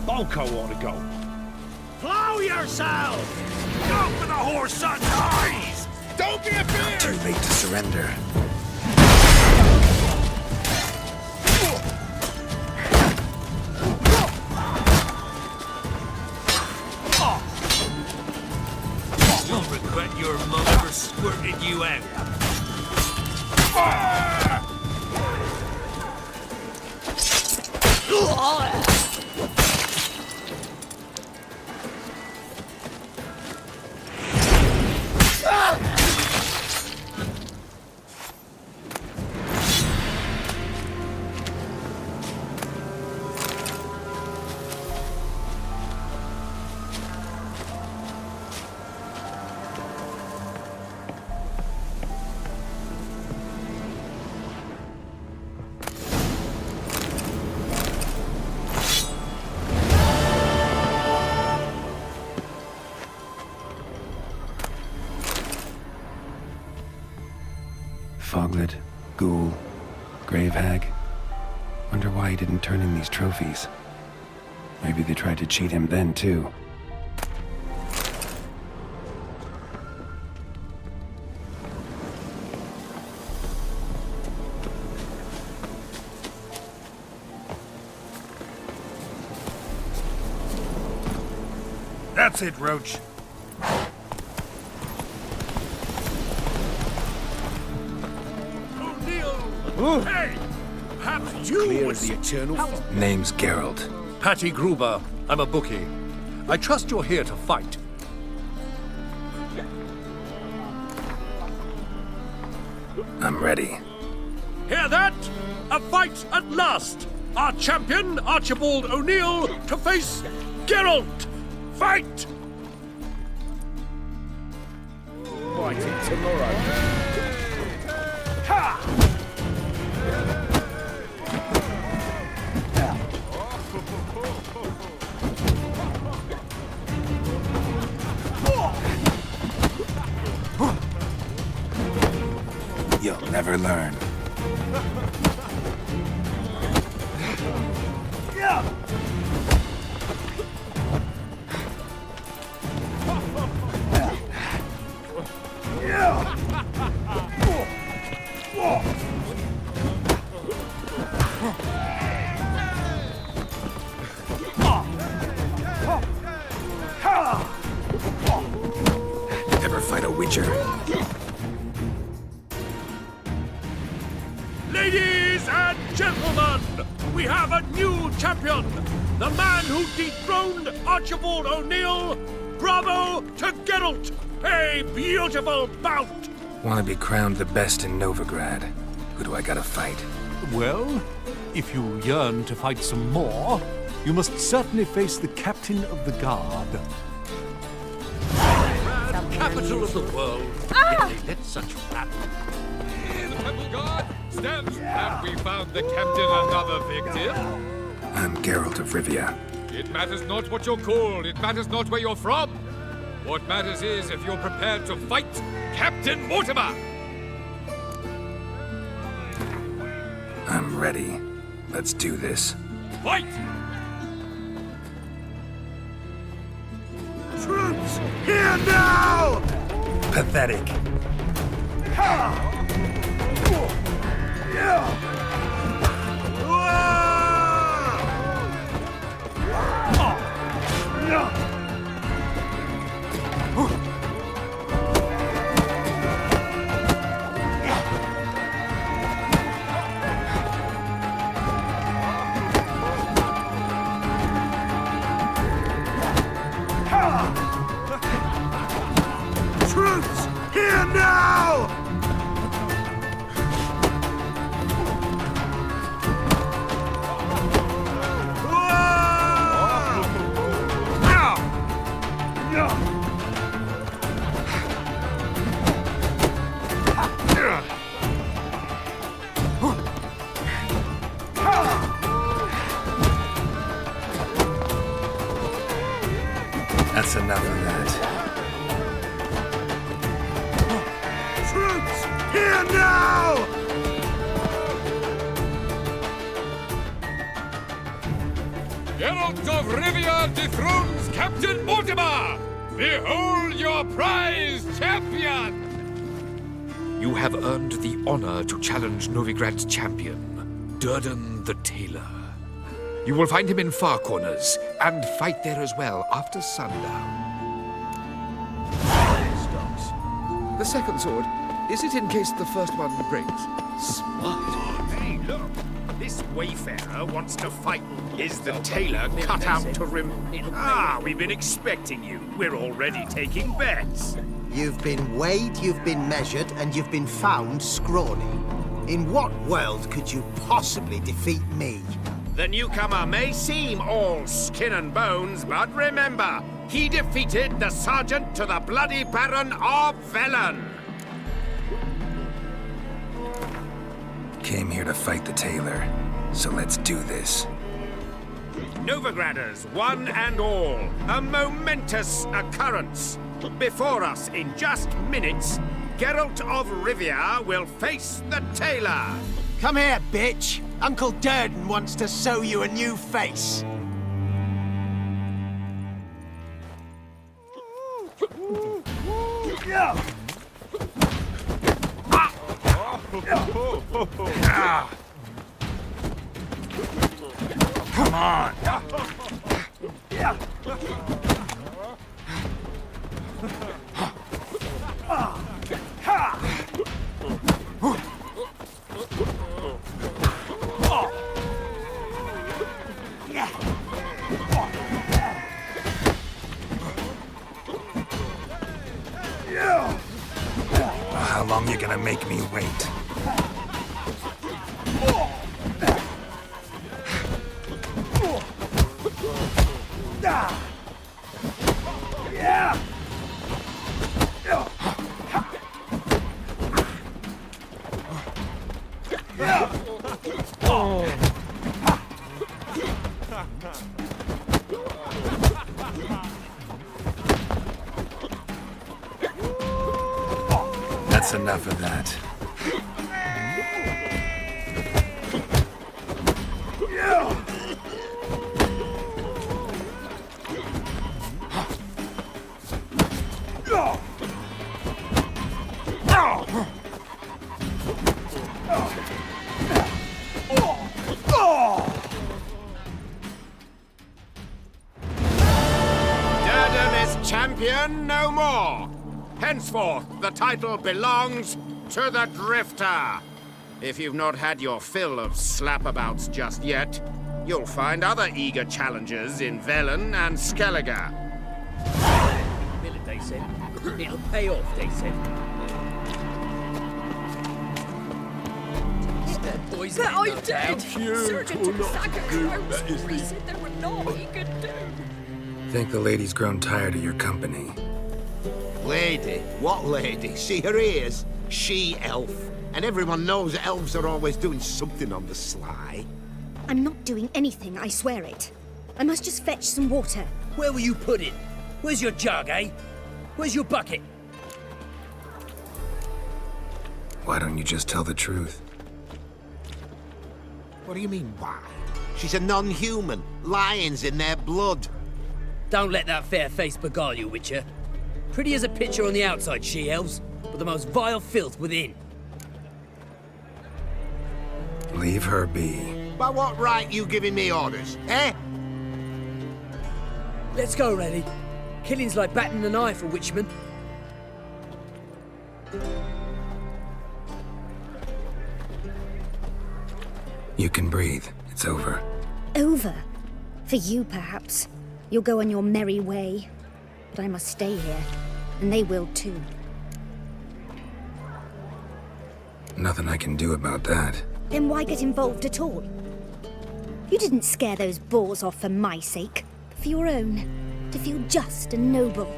Bonko ought to go. Plow yourself! Go for the horse son's eyes! Don't be a bear! Too late to surrender. You'll regret your mum ever squirted you out. Foglet, Ghoul, Grave Hag. Wonder why he didn't turn in these trophies. Maybe they tried to cheat him then, too. That's it, Roach. Hey! Perhaps you was the eternal... Name's Geralt. Patty Gruber. I'm a bookie. I trust you're here to fight. I'm ready. Hear that? A fight at last! Our champion, Archibald O'Neill, to face Geralt! Fight! Fighting tomorrow. Ha! You'll never learn. Ever fight a Witcher? Ladies and gentlemen, We have a new champion! The man who dethroned Archibald O'Neill! Bravo to Geralt! A beautiful bout! Want to be crowned the best in Novigrad? Who do I gotta fight? Well, if you yearn to fight some more, you must certainly face the captain of the guard. Capital of the world. Ah! Yet they let such fat. The Temple Guard, stand! Have we found the captain another victim? I'm Geralt of Rivia. It matters not what you're called. It matters not where you're from. What matters is if you're prepared to fight Captain Mortimer. I'm ready. Let's do this. Fight! Troops, here now! Pathetic. Troops, here now! That's enough of that. Troops, here now! Geralt of Rivia dethrones Captain Mortimer! Behold your prized champion! You have earned the honor to challenge Novigrad's champion, Durden the Tailor. You will find him in Far Corners, and fight there as well after sundown. The second sword, is it in case the first one breaks? Smart. Hey, look! This wayfarer wants to fight. Is the tailor cut out to we've been expecting you. We're already taking bets. You've been weighed, you've been measured, and you've been found scrawny. In what world could you possibly defeat me? The newcomer may seem all skin and bones, but remember, he defeated the sergeant to the bloody Baron of Velen. Came here to fight the tailor, so let's do this. Novigraders, one and all, a momentous occurrence. Before us, in just minutes, Geralt of Rivia will face the tailor. Come here, bitch! Uncle Durden wants to sew you a new face. Come on! How long you gonna make me wait? That's enough of that. Durden is champion no more. Henceforth, the title belongs to the Drifter. If you've not had your fill of slapabouts just yet, you'll find other eager challengers in Velen and Skellige. They said. It'll pay off, they said. But I did! Surgeon took a sack of clothes. He said there were naught he could do. Think the lady's grown tired of your company. Lady? What lady? See her ears? She-elf. And everyone knows elves are always doing something on the sly. I'm not doing anything, I swear it. I must just fetch some water. Where will you put it? Where's your jug, eh? Where's your bucket? Why don't you just tell the truth? What do you mean, why? She's a non-human. Lions in their blood. Don't let that fair face beguile you, Witcher. Pretty as a picture on the outside, she-elves, but the most vile filth within. Leave her be. By what right you giving me orders, eh? Let's go, Rennie. Killing's like batting an eye for witchmen. You can breathe. It's over. Over? For you, perhaps. You'll go on your merry way. But I must stay here, and they will too. Nothing I can do about that. Then why get involved at all? You didn't scare those boars off for my sake, but for your own. To feel just and noble.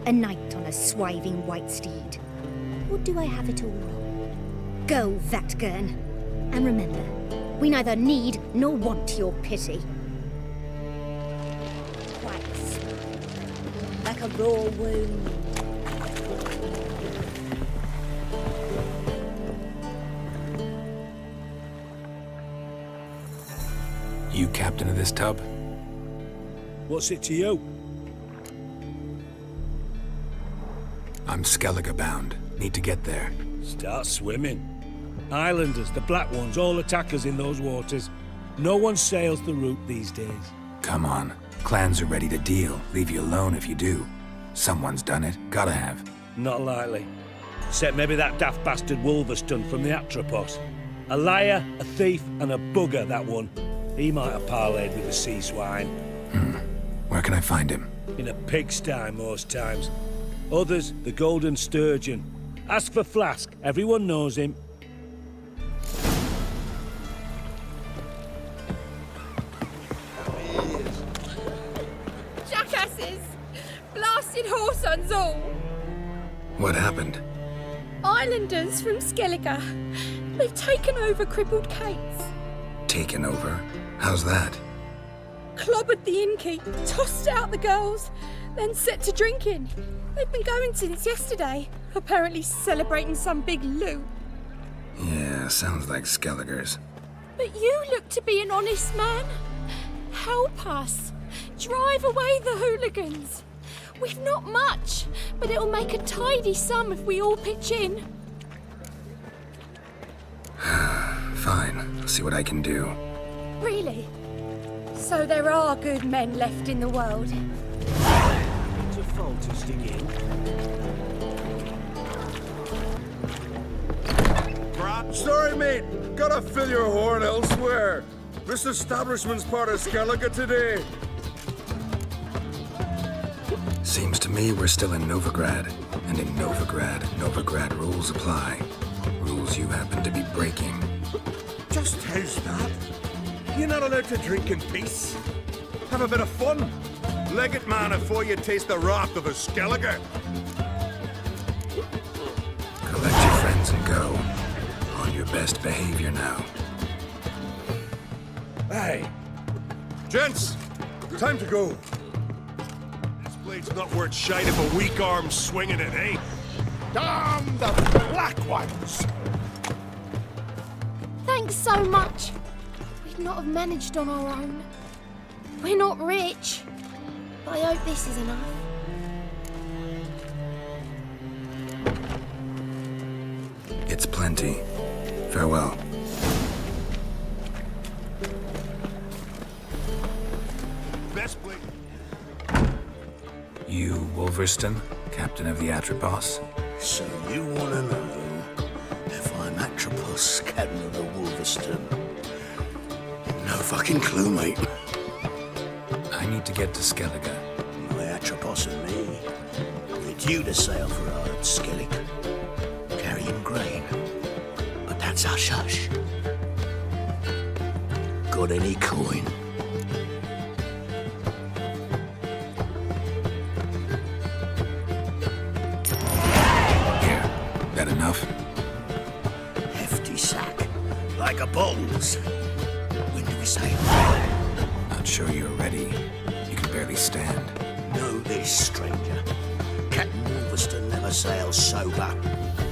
A knight on a swiving white steed. Or do I have it all wrong? Go, Vatgern. And remember, we neither need nor want your pity. Quite small, like a raw wound. You captain of this tub? What's it to you? I'm Skellige bound. Need to get there. Start swimming. Islanders, the Black Ones, all attackers in those waters. No one sails the route these days. Come on. Clans are ready to deal. Leave you alone if you do. Someone's done it. Gotta have. Not likely. Except maybe that daft bastard Wolverston from the Atropos. A liar, a thief, and a bugger, that one. He might have parlayed with the sea swine. Where can I find him? In a pigsty most times. Others, the Golden Sturgeon. As for Flask, everyone knows him. Jackasses! Blasted whoresons all! What happened? Islanders from Skellige. They've taken over crippled Kate's. Taken over? How's that? Clobbered the innkeep, tossed out the girls, then set to drinking. They've been going since yesterday, apparently celebrating some big loot. Yeah, sounds like Skelligers. But you look to be an honest man. Help us. Drive away the hooligans. We've not much, but it'll make a tidy sum if we all pitch in. Fine, I'll see what I can do. Really? So there are good men left in the world. It's a fault to stick in. Sorry, mate. Gotta fill your horn elsewhere. This establishment's part of Skellige today. Seems to me we're still in Novigrad. And in Novigrad rules apply. Rules you happen to be breaking. Just how's that? You're not allowed to drink in peace. Have a bit of fun. Leg it, man, before you taste the wrath of a Skellige. Collect your friends and go. On your best behavior now. Hey. Gents, time to go. This blade's not worth shite if a weak arm's swinging it, eh? Damn the Black Ones! Thanks so much. We'd not have managed on our own. We're not rich, but I hope this is enough. It's plenty. Farewell. Best blade. You, Wolverston, captain of the Atropos? So you want to know if I'm Atropos scatting of the Wolverston? No fucking clue, mate. I need to get to Skellige. My Atropos and me. We're due to sail for our Skellig, carrying grain. But that's hush-hush. Got any coin? Here, that enough? Hefty sack, like a bull's. When do we sail? Not sure you're ready. You can barely stand. Know this, stranger. Captain Wolverston never sails sober.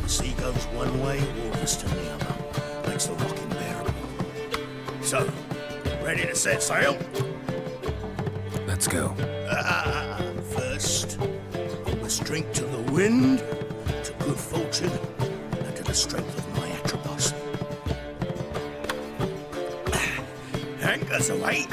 The sea goes one way, Wolverston the other. Makes the rocking bearable. So, ready to set sail? Let's go. First, I must drink to the wind, to good fortune, and to the strength of my Atropos. Anchors away.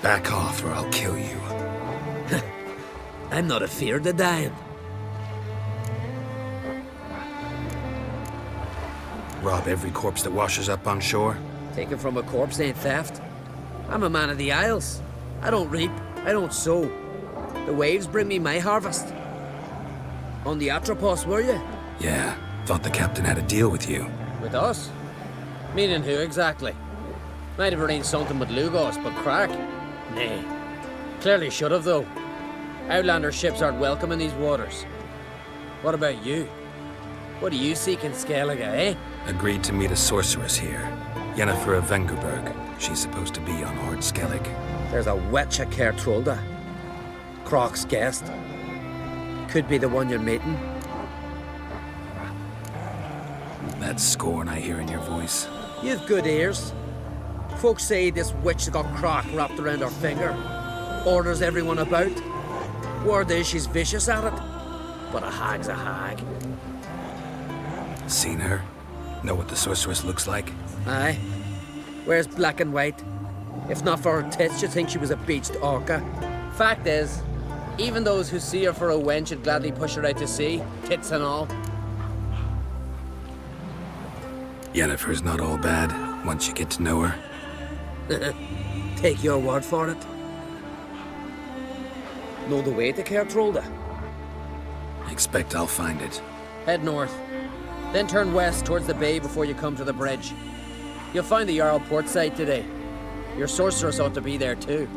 Back off or I'll kill you. I'm not afeard of dying. Rob every corpse that washes up on shore? Taken from a corpse ain't theft. I'm a man of the Isles. I don't reap, I don't sow. The waves bring me my harvest. On the Atropos, were you? Yeah, thought the captain had a deal with you. With us? Meaning who exactly? Might have arranged something with Lugos, but crack? Nay. Clearly should have, though. Outlander ships aren't welcome in these waters. What about you? What do you seek in Skellige, eh? Agreed to meet a sorceress here. Yennefer of Vengerberg. She's supposed to be on Ord Skellig. There's a witcher Kertrolda. Croc's guest. Could be the one you're meeting. That scorn I hear in your voice. You've good ears. Folks say this witch got Croc wrapped around her finger. Orders everyone about. Word is she's vicious at it. But a hag's a hag. Seen her? Know what the sorceress looks like? Aye. Wears black and white. If not for her tits, you'd think she was a beached orca. Fact is, even those who see her for a wench would gladly push her out to sea, tits and all. Yennefer's not all bad, once you get to know her. Take your word for it. Know the way to Caer Trolda? Expect I'll find it. Head north. Then turn west towards the bay before you come to the bridge. You'll find the Jarl port side today. Your sorceress ought to be there too.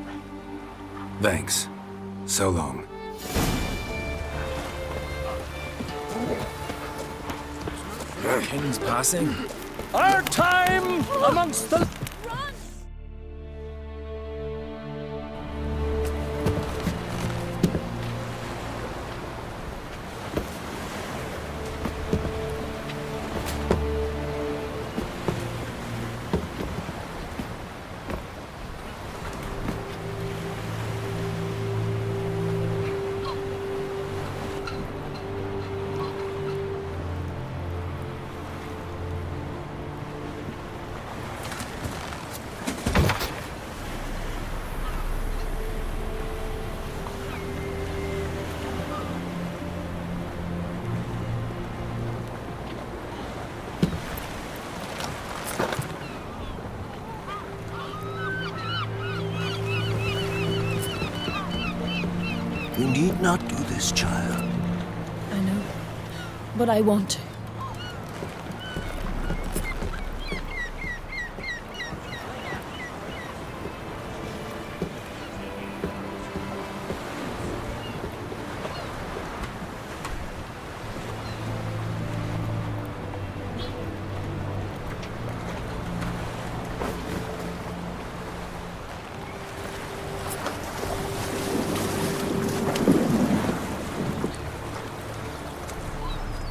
Thanks. So long. King's passing. Our time amongst the... You need not do this, child. I know, but I want to.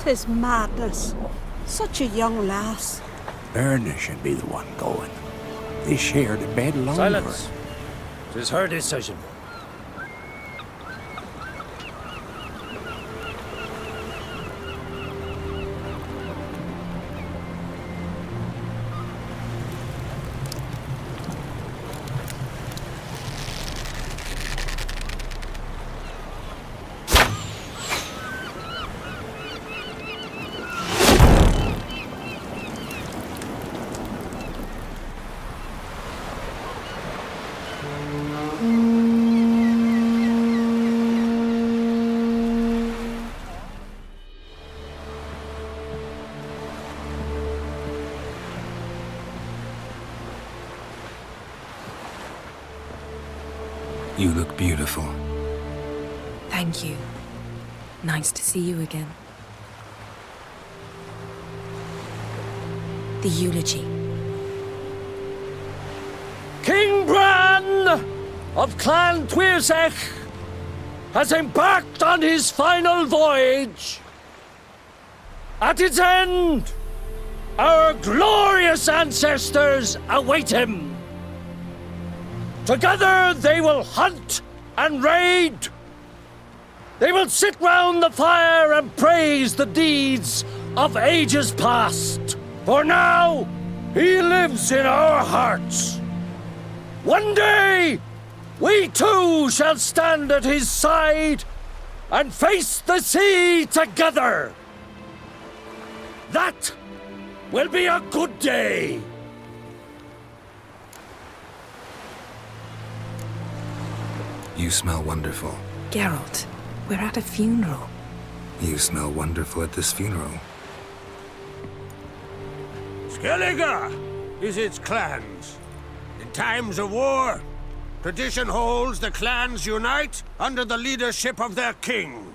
Tis madness. Such a young lass. Erna should be the one going. They shared a bed longer. Silence. 'Tis her decision. You look beautiful. Thank you. Nice to see you again. The eulogy. King Bran of Clan Tuirsech has embarked on his final voyage. At its end, our glorious ancestors await him. Together they will hunt and raid. They will sit round the fire and praise the deeds of ages past. For now, he lives in our hearts. One day, we too shall stand at his side and face the sea together. That will be a good day. You smell wonderful. Geralt, we're at a funeral. You smell wonderful at this funeral. Skellige is its clans. In times of war, tradition holds the clans unite under the leadership of their king.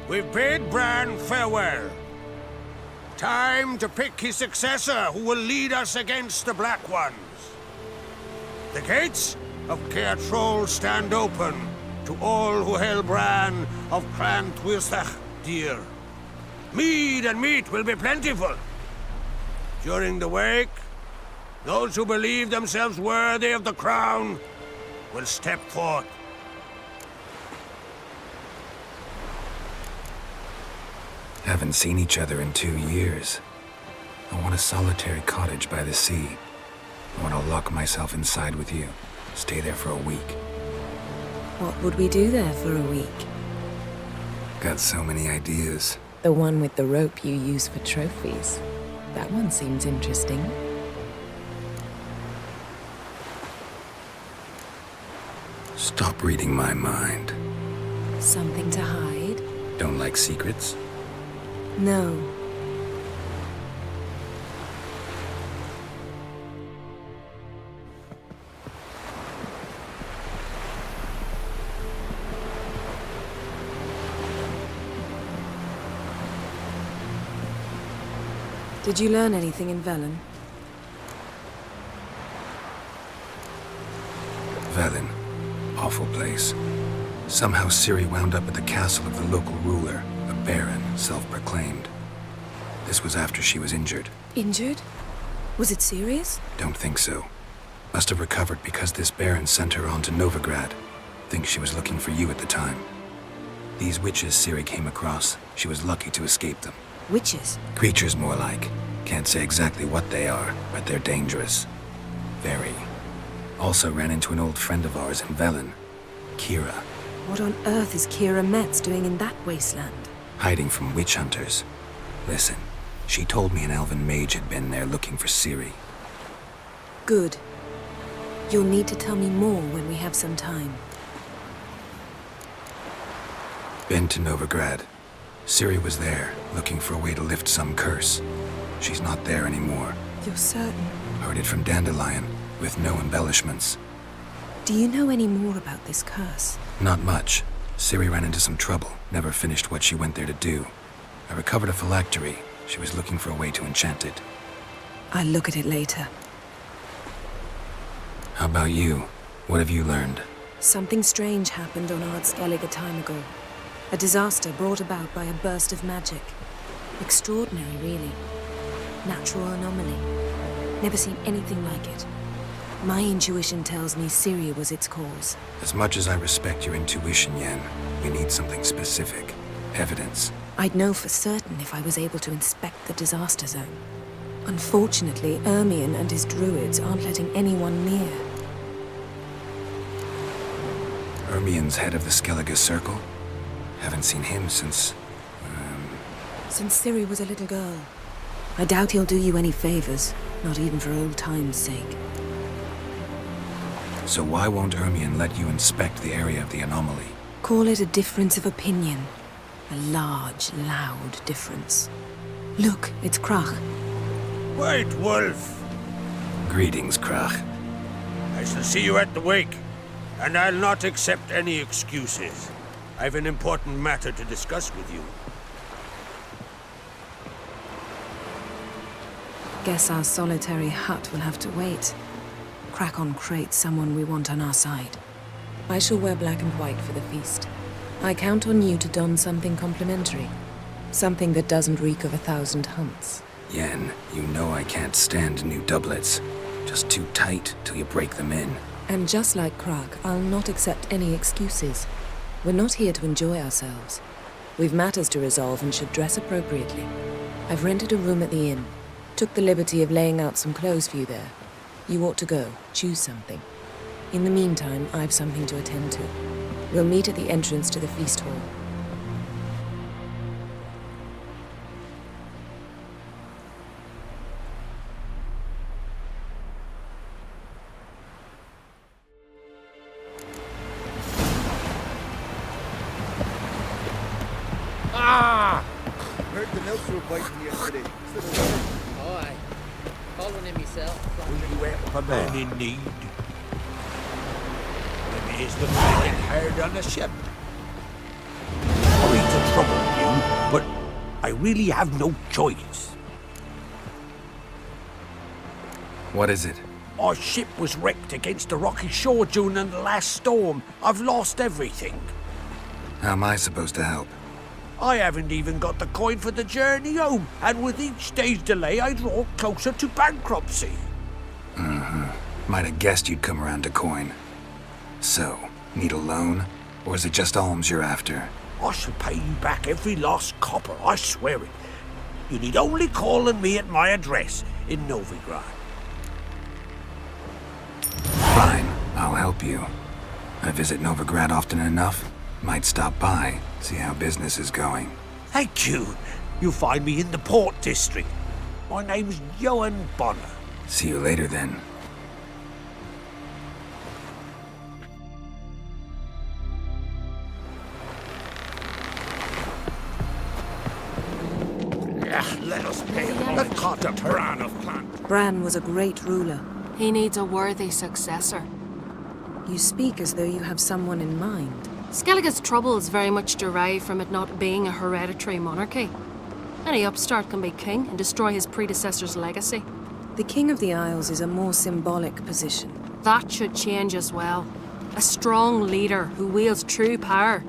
We've bid Bran farewell. Time to pick his successor who will lead us against the Black Ones. The gates of Caer Troll stand open to all who hail Bran of Clan Tuirsech dear. Mead and meat will be plentiful. During the wake, those who believe themselves worthy of the crown will step forth. Haven't seen each other in 2 years. I want a solitary cottage by the sea. I want to lock myself inside with you. Stay there for a week. What would we do there for a week? Got so many ideas. The one with the rope you use for trophies. That one seems interesting. Stop reading my mind. Something to hide? Don't like secrets? No. Did you learn anything in Velen? Velen. Awful place. Somehow Ciri wound up at the castle of the local ruler, a baron, self-proclaimed. This was after she was injured. Injured? Was it serious? Don't think so. Must have recovered because this baron sent her on to Novigrad. Think she was looking for you at the time. These witches Ciri came across, she was lucky to escape them. Witches? Creatures, more like. Can't say exactly what they are, but they're dangerous. Very. Also ran into an old friend of ours in Velen, Kira. What on earth is Kira Metz doing in that wasteland? Hiding from witch hunters. Listen, she told me an elven mage had been there looking for Ciri. Good. You'll need to tell me more when we have some time. Been to Novigrad. Ciri was there, looking for a way to lift some curse. She's not there anymore. You're certain? Heard it from Dandelion, with no embellishments. Do you know any more about this curse? Not much. Ciri ran into some trouble, never finished what she went there to do. I recovered a phylactery. She was looking for a way to enchant it. I'll look at it later. How about you? What have you learned? Something strange happened on Ardskellig a time ago. A disaster brought about by a burst of magic. Extraordinary, really. Natural anomaly. Never seen anything like it. My intuition tells me Ciri was its cause. As much as I respect your intuition, Yen, we need something specific. Evidence. I'd know for certain if I was able to inspect the disaster zone. Unfortunately, Ermion and his druids aren't letting anyone near. Ermion's head of the Skellige Circle? Haven't seen him since... Since Ciri was a little girl. I doubt he'll do you any favors, not even for old time's sake. So why won't Ermion let you inspect the area of the anomaly? Call it a difference of opinion. A large, loud difference. Look, it's Krach. White Wolf! Greetings, Krach. I shall see you at the wake, and I'll not accept any excuses. I've an important matter to discuss with you. Guess our solitary hut will have to wait. Crack on Crate's someone we want on our side. I shall wear black and white for the feast. I count on you to don something complimentary. Something that doesn't reek of 1,000 hunts. Yen, you know I can't stand new doublets. Just too tight till you break them in. And just like Krag, I'll not accept any excuses. We're not here to enjoy ourselves. We've matters to resolve and should dress appropriately. I've rented a room at the inn. Took the liberty of laying out some clothes for you there. You ought to go. Choose something. In the meantime, I've something to attend to. We'll meet at the entrance to the feast hall. Ah! Heard the nurse were biting yesterday. Aye. Calling him myself. Will you help a man in need? Maybe he's the man getting hired on the ship. Sorry to trouble you, but I really have no choice. What is it? Our ship was wrecked against the rocky shore during the last storm. I've lost everything. How am I supposed to help? I haven't even got the coin for the journey home, and with each day's delay, I draw closer to bankruptcy. Might have guessed you'd come around to coin. So, need a loan? Or is it just alms you're after? I shall pay you back every lost copper, I swear it. You need only call on me at my address in Novigrad. help you. I visit Novigrad often enough. Might stop by, see how business is going. Thank you. You'll find me in the Port District. My name's Johan Bonner. See you later then. Let us pay the cut of Bran of Clan. Bran was a great ruler. He needs a worthy successor. You speak as though you have someone in mind. Skellige's troubles very much derive from it not being a hereditary monarchy. Any upstart can be king and destroy his predecessor's legacy. The King of the Isles is a more symbolic position. That should change as well. A strong leader who wields true power.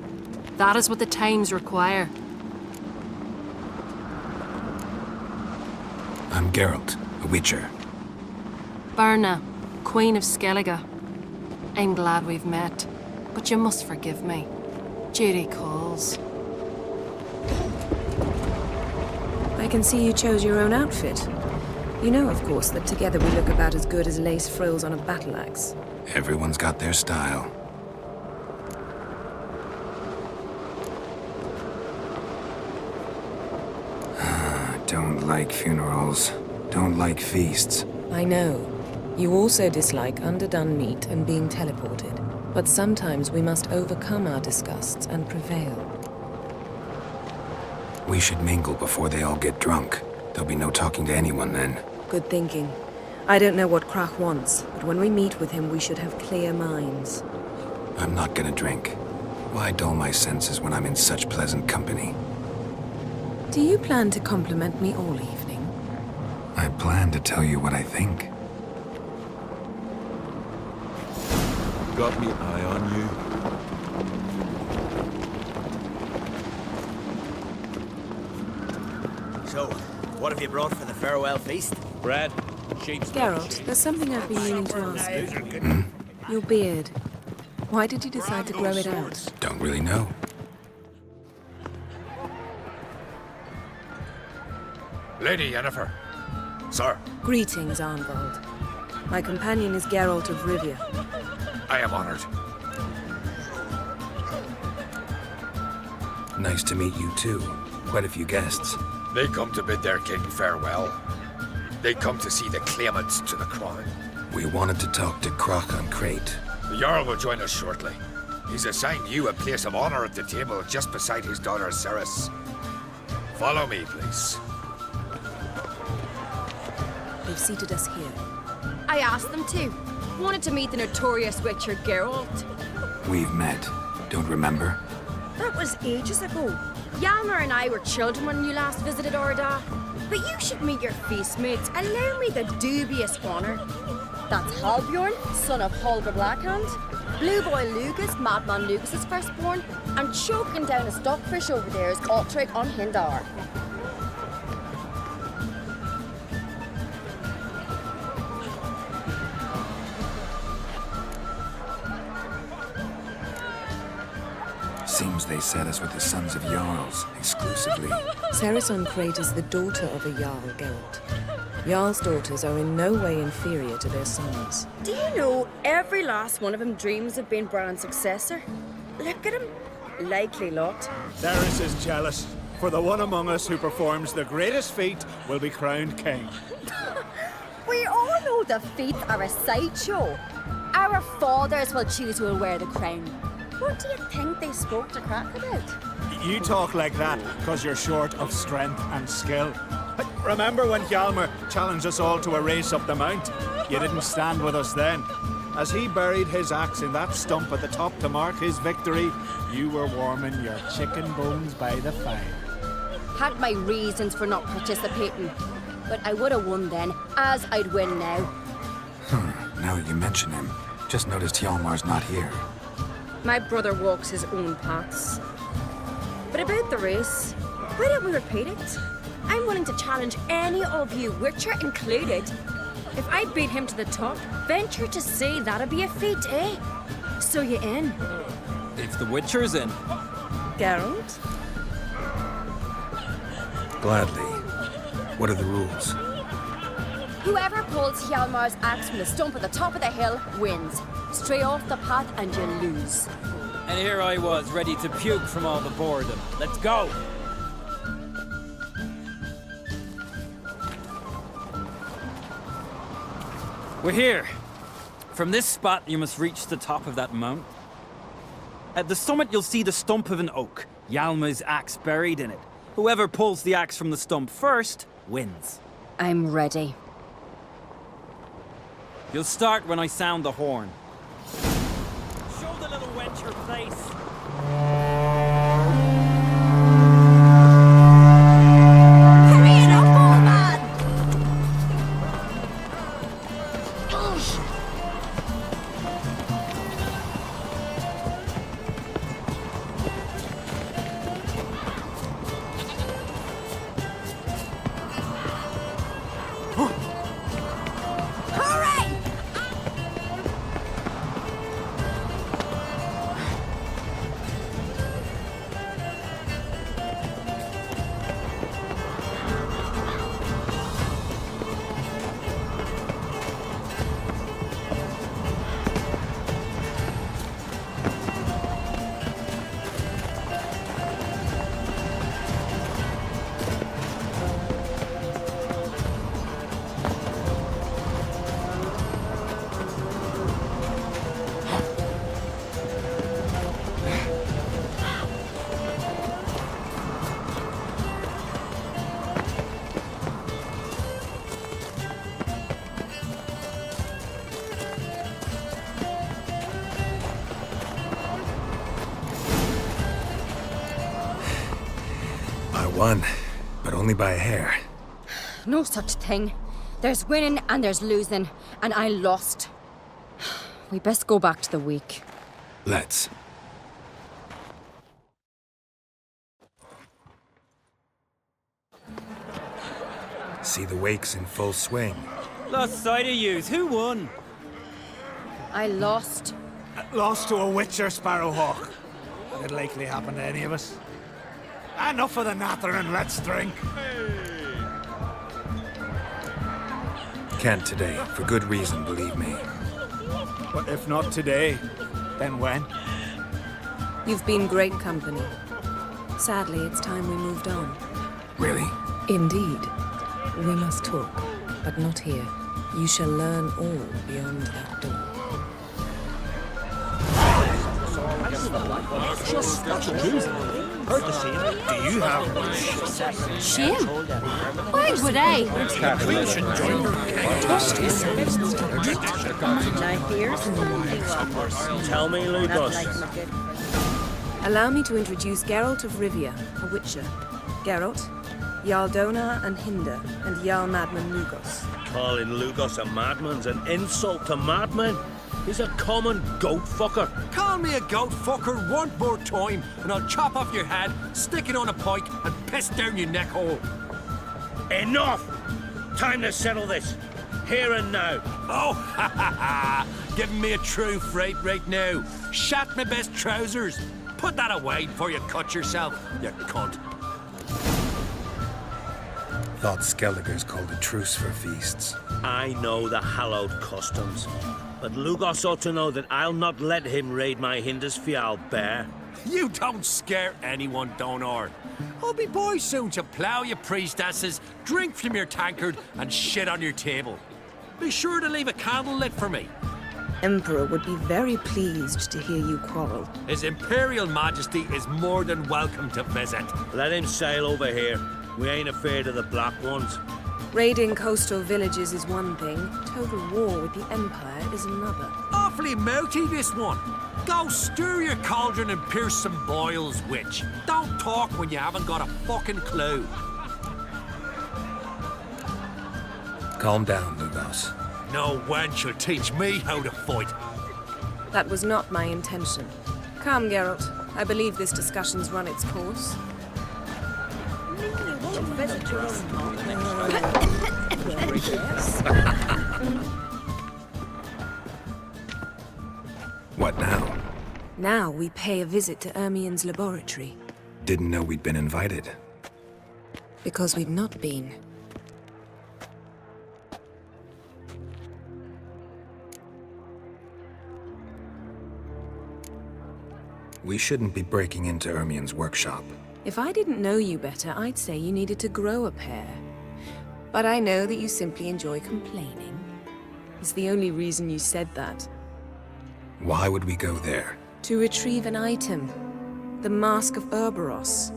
That is what the times require. I'm Geralt, a witcher. Birna, Queen of Skellige. I'm glad we've met, but you must forgive me. Duty calls. I can see you chose your own outfit. You know, of course, that together we look about as good as lace frills on a battle axe. Everyone's got their style. Don't like funerals. Don't like feasts. I know. You also dislike underdone meat and being teleported. But sometimes we must overcome our disgusts and prevail. We should mingle before they all get drunk. There'll be no talking to anyone then. Good thinking. I don't know what Krach wants, but when we meet with him, we should have clear minds. I'm not gonna drink. Why dull my senses when I'm in such pleasant company? Do you plan to compliment me all evening? I plan to tell you what I think. Got me eye on you. So, what have you brought for the farewell feast? Bread, sheep's Geralt, there's something I've been meaning to ask you. Your beard. Why did you decide to grow it out? Don't really know. Lady Yennefer. Sir. Greetings, Arnvald. My companion is Geralt of Rivia. I am honored. Nice to meet you too. Quite a few guests. They come to bid their king farewell. They come to see the claimants to the crown. We wanted to talk to Krach on Crate. The Jarl will join us shortly. He's assigned you a place of honor at the table just beside his daughter Ceres. Follow me, please. They've seated us here. I asked them to. Wanted to meet the notorious witcher Geralt. We've met. Don't remember? That was ages ago. Hjalmar and I were children when you last visited Orda. But you should meet your feast mates. Allow me the dubious honor. That's Halbjorn, son of Holger Blackhand, Blue Boy Lugas, Madman Lugas' firstborn, and choking down a stockfish over there is Altric on Hindar. Seems they set us with the sons of Jarls, exclusively. Ceres on Crate is the daughter of a Jarl, Geralt. Jarl's daughters are in no way inferior to their sons. Do you know every last one of them dreams of being Bran's successor? Look at him. Likely lot. Ceres is jealous, for the one among us who performs the greatest feat will be crowned king. We all know the feats are a sideshow. Our fathers will choose who will wear the crown. What do you think they spoke to Krach about? You talk like that because you're short of strength and skill. Remember when Hjalmar challenged us all to a race up the mount? You didn't stand with us then. As he buried his axe in that stump at the top to mark his victory, you were warming your chicken bones by the fire. Had my reasons for not participating, but I would have won then, as I'd win now. Now that you mention him, just noticed Hjalmar's not here. My brother walks his own paths. But about the race, why don't we repeat it? I'm willing to challenge any of you, Witcher included. If I beat him to the top, venture to say that'd be a feat, eh? So you in? If the Witcher's in. Geralt? Gladly. What are the rules? Whoever pulls Hjalmar's axe from the stump at the top of the hill wins. Stray off the path and you lose. And here I was, ready to puke from all the boredom. Let's go! We're here. From this spot, you must reach the top of that mountain. At the summit, you'll see the stump of an oak. Yalma's axe buried in it. Whoever pulls the axe from the stump first, wins. I'm ready. You'll start when I sound the horn. Show the little wench her place. Hurry it up, old man! Won, but only by a hair. No such thing. There's winning and there's losing, and I lost. We best go back to the week. Let's. See the wakes in full swing. Lost sight of yous. Who won? I lost. Lost to a witcher, Sparrowhawk. That'd likely happen to any of us. Enough of the natter and let's drink. Can't today, for good reason, believe me. But if not today, then when? You've been great company. Sadly, it's time we moved on. Really? Indeed. We must talk, but not here. You shall learn all beyond that door. Do you have Shame? Why would I? Tell me, Lugos. Allow me to introduce Geralt of Rivia, a witcher. Geralt, Jarl Dona and Hinder, and Jarl Madman Lugos. Calling Lugos a madman's an insult to madmen. He's a common goat fucker. Call me a goat fucker one more time, and I'll chop off your head, stick it on a pike, and piss down your neck hole. Enough! Time to settle this. Here and now. Oh, ha ha ha! Giving me a true fright right now. Shat my best trousers. Put that away before you cut yourself, you cunt. Thought Skelliger's called a truce for feasts. I know the hallowed customs. But Lugos ought to know that I'll not let him raid my Hindisfial bear. You don't scare anyone, Donar. I'll be boys soon to plough your priestesses, drink from your tankard, and shit on your table. Be sure to leave a candle lit for me. Emperor would be very pleased to hear you quarrel. His Imperial Majesty is more than welcome to visit. Let him sail over here. We ain't afraid of the Black Ones. Raiding coastal villages is one thing. Total war with the Empire is another. Awfully mouty, this one. Go stir your cauldron and pierce some boils, witch. Don't talk when you haven't got a fucking clue. Calm down, Lugos. No wench will teach me how to fight. That was not my intention. Come, Geralt. I believe this discussion's run its course. What now? Now we pay a visit to Ermien's laboratory. Didn't know we'd been invited. Because we've not been. We shouldn't be breaking into Ermion's workshop. If I didn't know you better, I'd say you needed to grow a pair. But I know that you simply enjoy complaining. It's the only reason you said that. Why would we go there? To retrieve an item. The Mask of Urboros.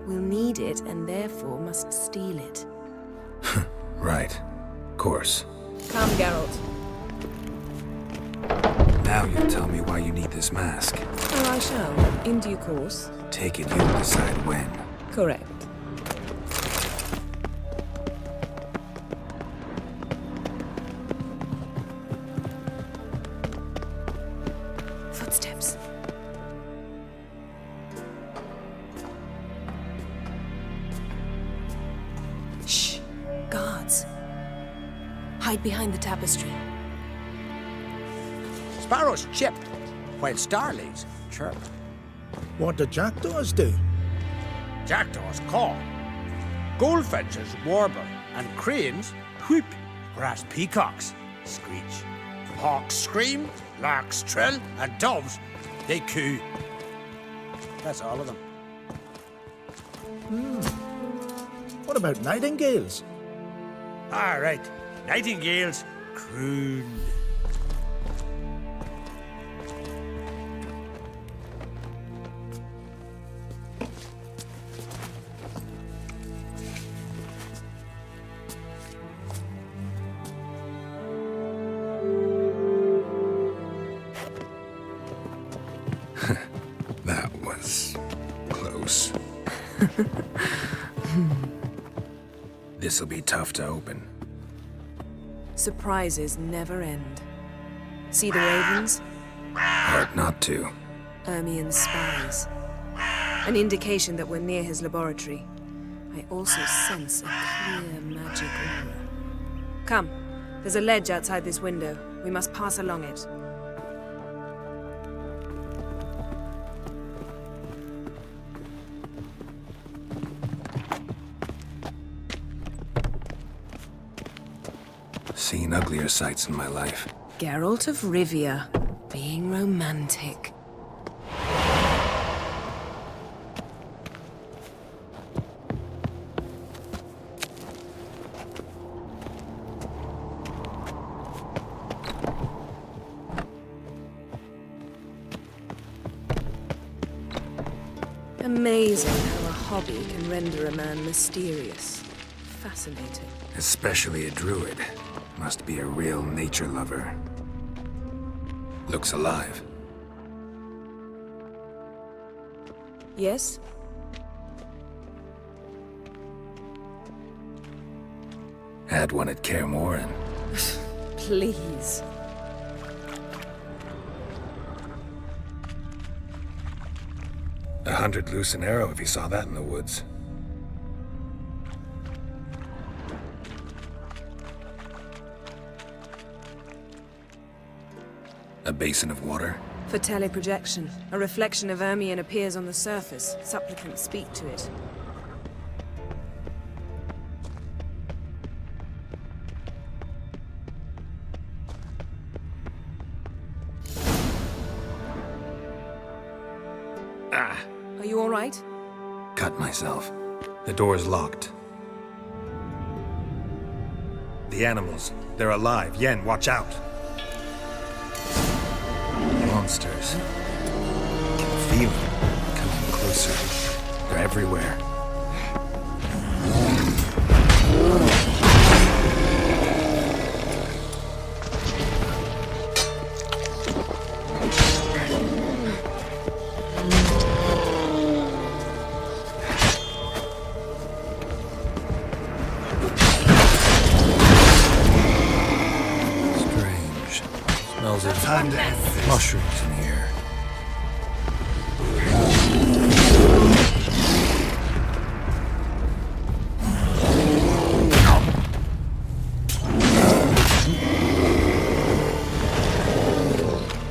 We'll need it and therefore must steal it. Right. Course. Come, Geralt. Now you'll tell me why you need this mask. Oh, I shall. In due course. Take it you'll decide when. Correct. Footsteps. Shh. Guards. Hide behind the tapestry. Sparrows chip, while starlings chirp. What do jackdaws do? Jackdaws caw. Goldfinches warble, and cranes whoop, whereas peacocks screech. Hawks scream, larks trill, and doves, they coo. That's all of them. What about nightingales? All right, nightingales croon. That was close. This'll be tough to open. Surprises never end. See the ravens? Hard not to. Ermion's spies. An indication that we're near his laboratory. I also sense a clear magic aura. Come, there's a ledge outside this window. We must pass along it. Seen uglier sights in my life. Geralt of Rivia, being romantic. Amazing how a hobby can render a man mysterious. Fascinating. Especially a druid. Must be a real nature lover. Looks alive. Yes? Had one at Kaer Morhen. Please. $100 loose an arrow if he saw that in the woods. A basin of water? For teleprojection. A reflection of Ermion appears on the surface. Supplicants speak to it. Ah! Are you all right? Cut myself. The door's locked. The animals. They're alive. Yen, watch out! Monsters. Feel them coming closer. They're everywhere. Strange. Smells of mushrooms in here.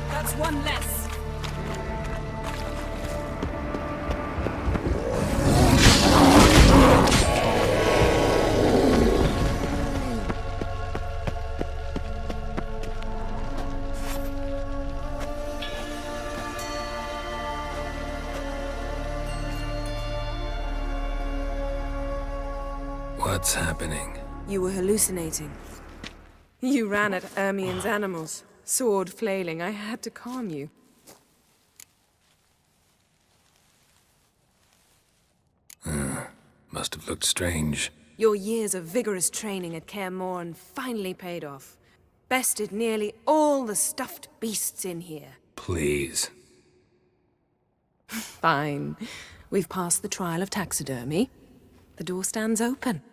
That's one less. What's happening? You were hallucinating. You ran at Ermien's animals, sword flailing. I had to calm you. Must have looked strange. Your years of vigorous training at Kaer Morhen finally paid off. Bested nearly all the stuffed beasts in here. Please. Fine. We've passed the trial of taxidermy. The door stands open.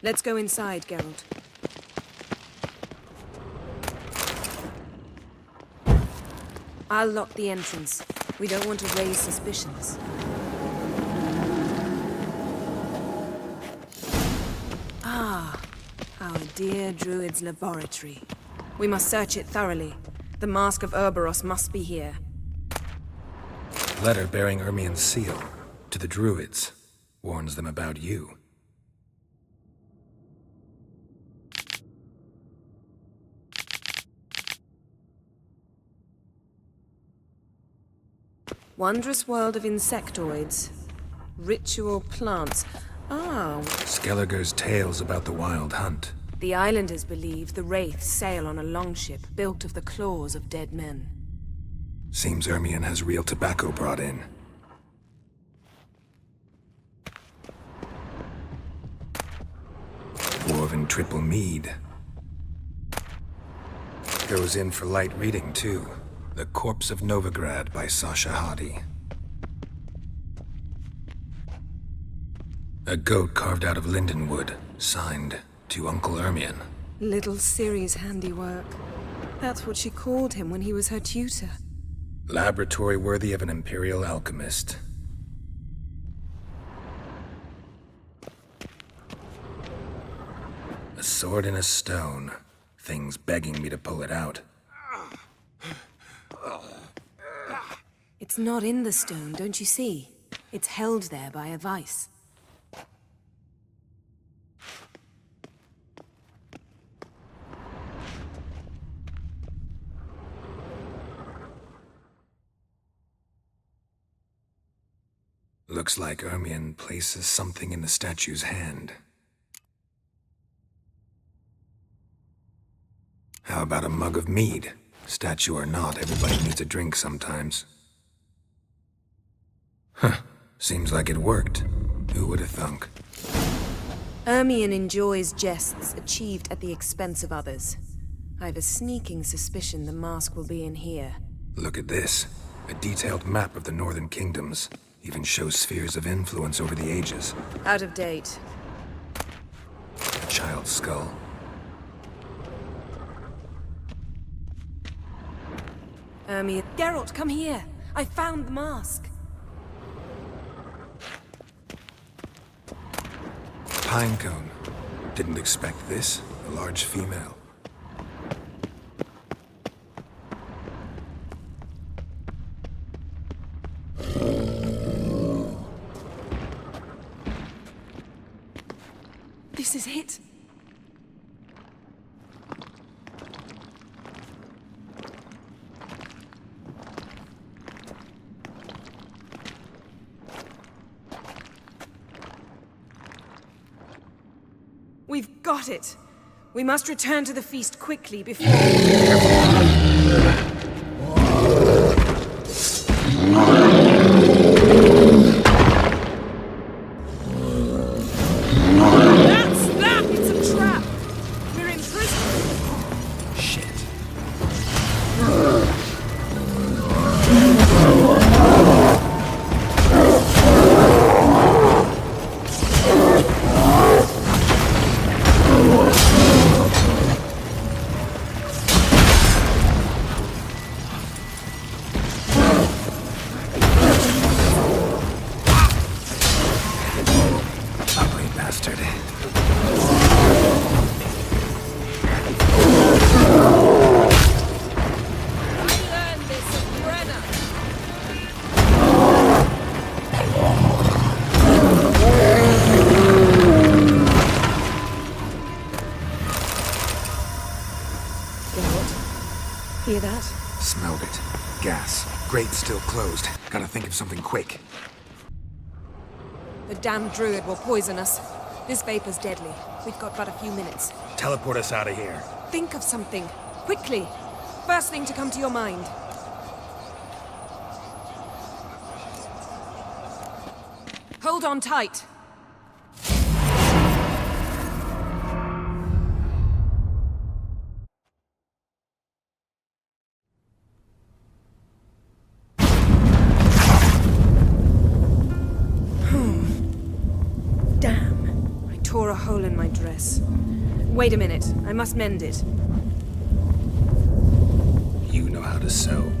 Let's go inside, Geralt. I'll lock the entrance. We don't want to raise suspicions. Ah, our dear Druid's laboratory. We must search it thoroughly. The Mask of Ouroboros must be here. Letter bearing Ermien's seal to the Druids. Warns them about you. Wondrous world of insectoids. Ritual plants. Ah. Skelliger's tales about the wild hunt. The islanders believe the wraiths sail on a longship built of the claws of dead men. Seems Ermien has real tobacco brought in. Dwarven triple mead. Goes in for light reading, too. The Corpse of Novigrad by Sasha Hadi. A goat carved out of lindenwood, signed to Uncle Ermien. Little Ciri's handiwork. That's what she called him when he was her tutor. Laboratory worthy of an imperial alchemist. A sword in a stone. Things begging me to pull it out. It's not in the stone, don't you see? It's held there by a vice. Looks like Ermien places something in the statue's hand. How about a mug of mead? Statue or not, everybody needs a drink sometimes. Huh. Seems like it worked. Who would have thunk? Ermien enjoys jests achieved at the expense of others. I've a sneaking suspicion the mask will be in here. Look at this. A detailed map of the northern kingdoms. Even shows spheres of influence over the ages. Out of date. A child's skull. Ermien... Geralt, come here! I found the mask! Pinecone. Didn't expect this. A large female. This is it. We've got it. We must return to the feast quickly before... Hear that? Smelled it. Gas. Grate still closed. Gotta think of something quick. The damned druid will poison us. This vapor's deadly. We've got but a few minutes. Teleport us out of here. Think of something. Quickly. First thing to come to your mind. Hold on tight. Damn. I tore a hole in my dress. Wait a minute. I must mend it. You know how to sew.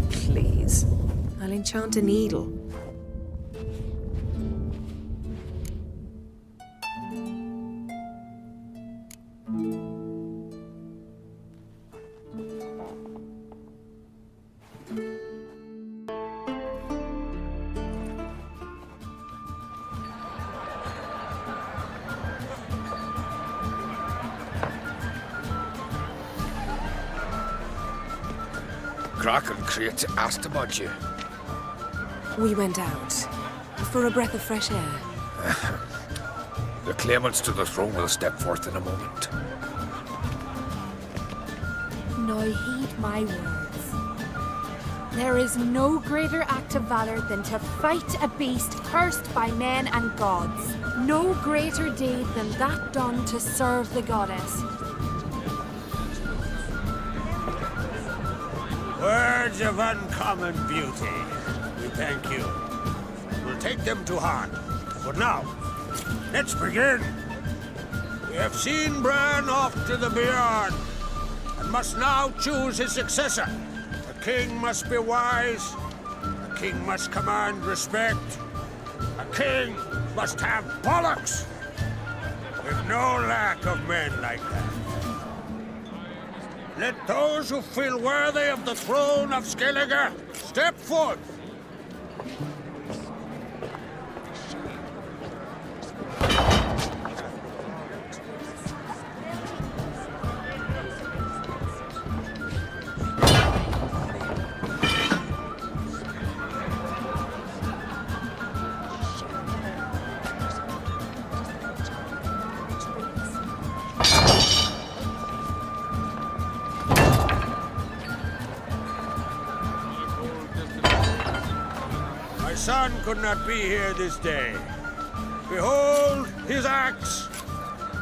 Please. I'll enchant a needle. Croc and Crate asked about you. We went out. For a breath of fresh air. The claimants to the throne will step forth in a moment. Now heed my words. There is no greater act of valor than to fight a beast cursed by men and gods. No greater deed than that done to serve the goddess. Words of uncommon beauty. We thank you. We'll take them to heart. But now, let's begin. We have seen Bran off to the beyond, and must now choose his successor. The king must be wise. The king must command respect. A king must have bollocks. We've no lack of men like that. Let those who feel worthy of the throne of Skellige step forth. My son could not be here this day. Behold his axe.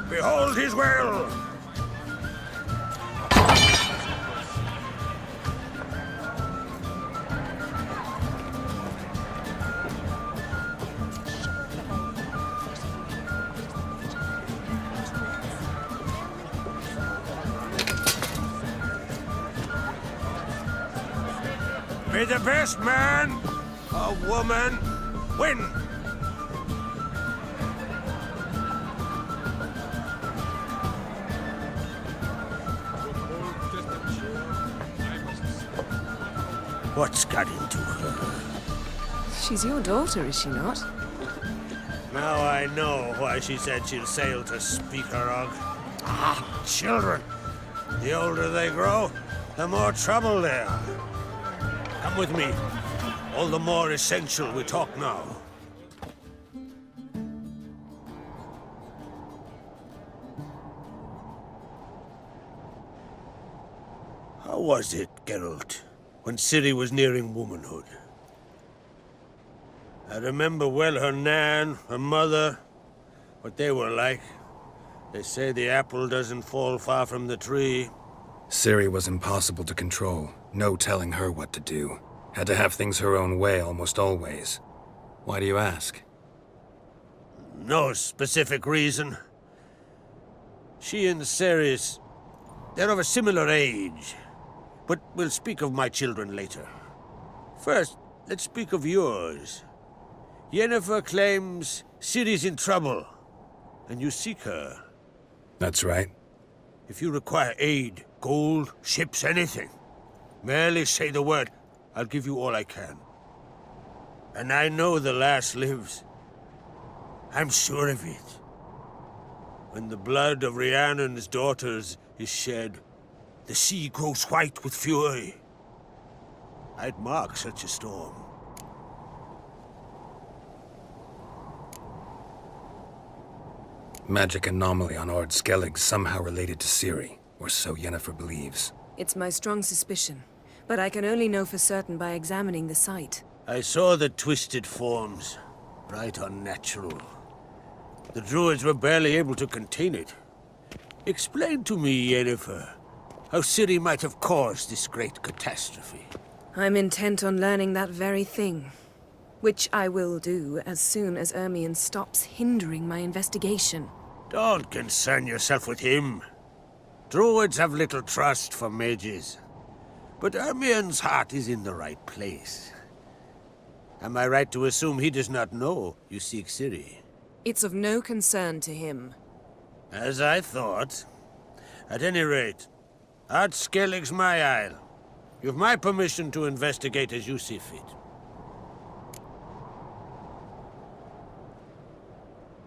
Behold his will. May the best man or woman win. What's got into her? She's your daughter, is she not? Now I know why she said she'll sail to Speakerog. Ah, children. The older they grow, the more trouble they are. Come with me. All the more essential we talk now. How was it, Geralt, when Ciri was nearing womanhood? I remember well her nan, her mother, what they were like. They say the apple doesn't fall far from the tree. Ciri was impossible to control. No telling her what to do. Had to have things her own way almost always. Why do you ask? No specific reason. She and Ceres, they're of a similar age. But we'll speak of my children later. First, let's speak of yours. Yennefer claims Ciri's in trouble, and you seek her. That's right. If you require aid, gold, ships, anything, merely say the word. I'll give you all I can. And I know the lass lives. I'm sure of it. When the blood of Rhiannon's daughters is shed, the sea grows white with fury. I'd mark such a storm. Magic anomaly on Ard Skellig somehow related to Ciri, or so Yennefer believes. It's my strong suspicion, but I can only know for certain by examining the site. I saw the twisted forms. Right unnatural. The druids were barely able to contain it. Explain to me, Yennefer, how Ciri might have caused this great catastrophe. I'm intent on learning that very thing, which I will do as soon as Ermion stops hindering my investigation. Don't concern yourself with him. Druids have little trust for mages. But Ermion's heart is in the right place. Am I right to assume he does not know you seek Ciri? It's of no concern to him. As I thought. At any rate, Ard Skellig's my isle. You've my permission to investigate as you see fit.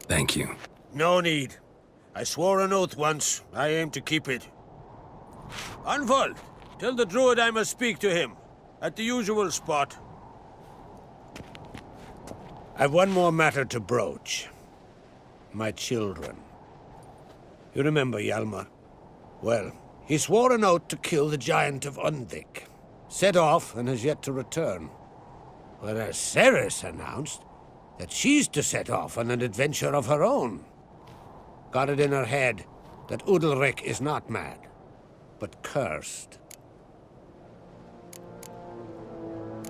Thank you. No need. I swore an oath once. I aim to keep it. Unfold! Tell the druid I must speak to him. At the usual spot. I've one more matter to broach. My children. You remember Hjalmar? Well, he swore an oath to kill the Giant of Undvik. Set off and has yet to return. Whereas Ceres announced that she's to set off on an adventure of her own. Got it in her head that Udalric is not mad, but cursed.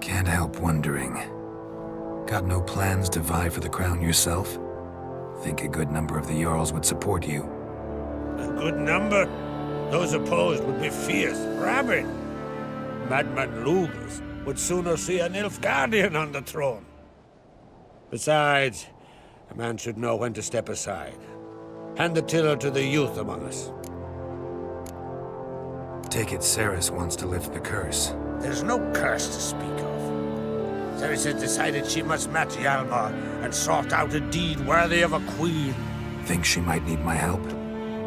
Can't help wondering. Got no plans to vie for the crown yourself? Think a good number of the Jarls would support you. A good number? Those opposed would be fierce, rabid. Madman Lugus would sooner see an Nilfgaardian on the throne. Besides, a man should know when to step aside. Hand the tiller to the youth among us. Take it Ceres wants to lift the curse. There's no curse to speak of. Ceres has decided she must match Hjalmar and sought out a deed worthy of a queen. Think she might need my help?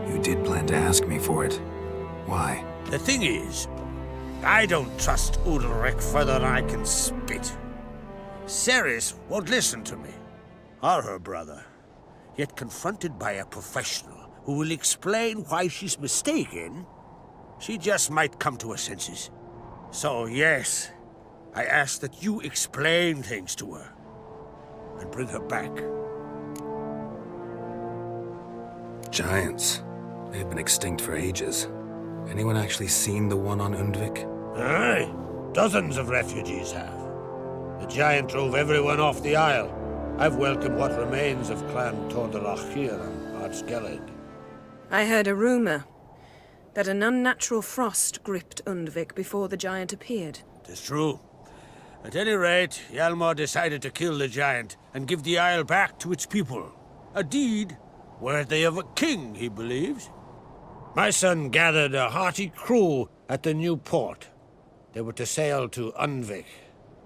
You did plan to ask me for it. Why? The thing is, I don't trust Udalric further than I can spit. Ceres won't listen to me, or her brother. Yet confronted by a professional who will explain why she's mistaken, she just might come to her senses. So yes, I ask that you explain things to her and bring her back. Giants. They've been extinct for ages. Anyone actually seen the one on Undvik? Aye, dozens of refugees have. The giant drove everyone off the isle. I've welcomed what remains of Clan Tordalachir and Ard Skellig. I heard a rumor that an unnatural frost gripped Undvik before the giant appeared. 'Tis true. At any rate, Hjalmar decided to kill the giant and give the isle back to its people. A deed worthy of a king, he believes. My son gathered a hearty crew at the new port. They were to sail to Undvik,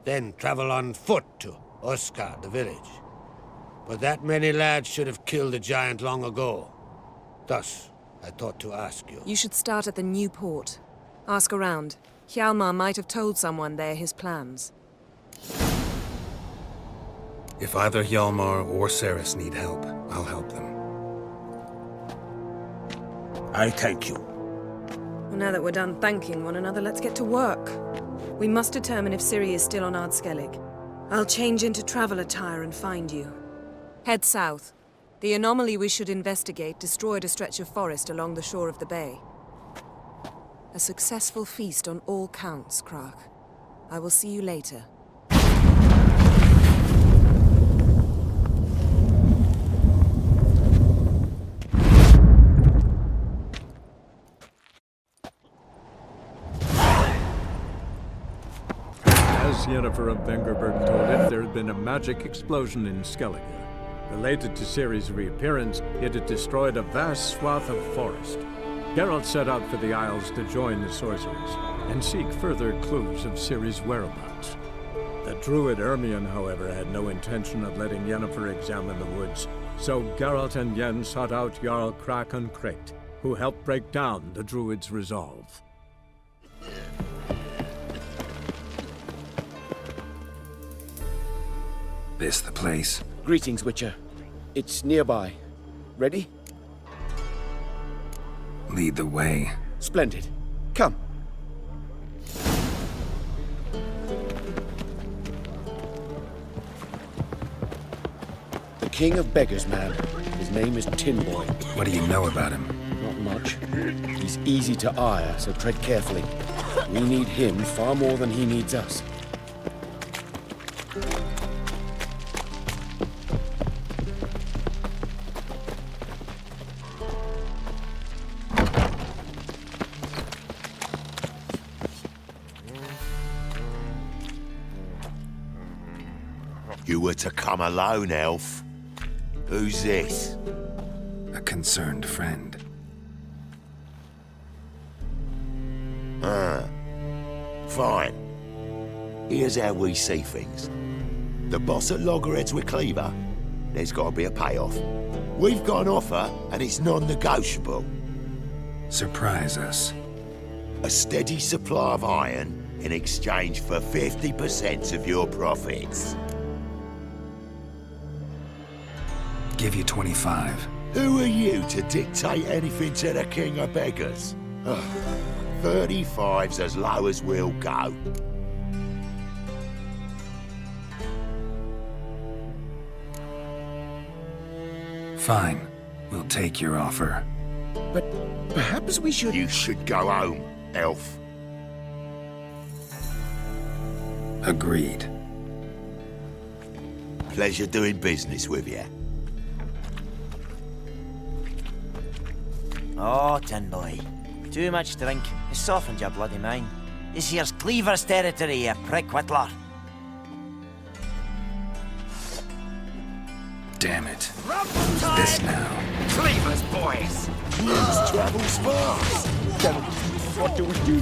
then travel on foot to Oskar, the village. But that many lads should have killed the giant long ago. Thus, I thought to ask you. You should start at the new port. Ask around. Hjalmar might have told someone there his plans. If either Hjalmar or Ceres need help, I'll help them. I thank you. Well, now that we're done thanking one another, let's get to work. We must determine if Ciri is still on Ard Skellig. I'll change into travel attire and find you. Head south. The anomaly we should investigate destroyed a stretch of forest along the shore of the bay. A successful feast on all counts, Krak. I will see you later. As Yennefer of Vengerberg told it, there had been a magic explosion in Skellige. Related to Ciri's reappearance, it had destroyed a vast swath of forest. Geralt set out for the Isles to join the sorcerers and seek further clues of Ciri's whereabouts. The druid Ermion, however, had no intention of letting Yennefer examine the woods, so Geralt and Yen sought out Jarl Krakon Kricht, who helped break down the druid's resolve. This the place? Greetings, Witcher. It's nearby. Ready? Lead the way. Splendid. Come. The King of Beggars, man. His name is Tin Boy. What do you know about him? Not much. He's easy to ire, so tread carefully. We need him far more than he needs us. You were to come alone, elf. Who's this? A concerned friend. Ah. Fine. Here's how we see things. The boss at Loggerheads with Cleaver, there's got to be a payoff. We've got an offer, and it's non-negotiable. Surprise us. A steady supply of iron in exchange for 50% of your profits. Give you 25. Who are you to dictate anything to the King of Beggars? 35's as low as we'll go. Fine. We'll take your offer. But perhaps we should... You should go home, elf. Agreed. Pleasure doing business with you. Oh, Tin Boy. Too much drink. It's softened your bloody mind. This here's Cleaver's territory, you prick whittler. Damn it. Who's this now? Cleaver's boys! News travels fast! What do we do?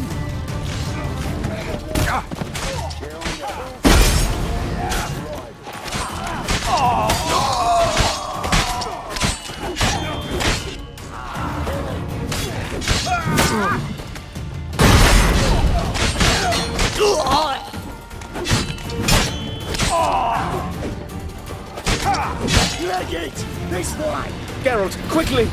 Leg it! This way! Geralt, quickly!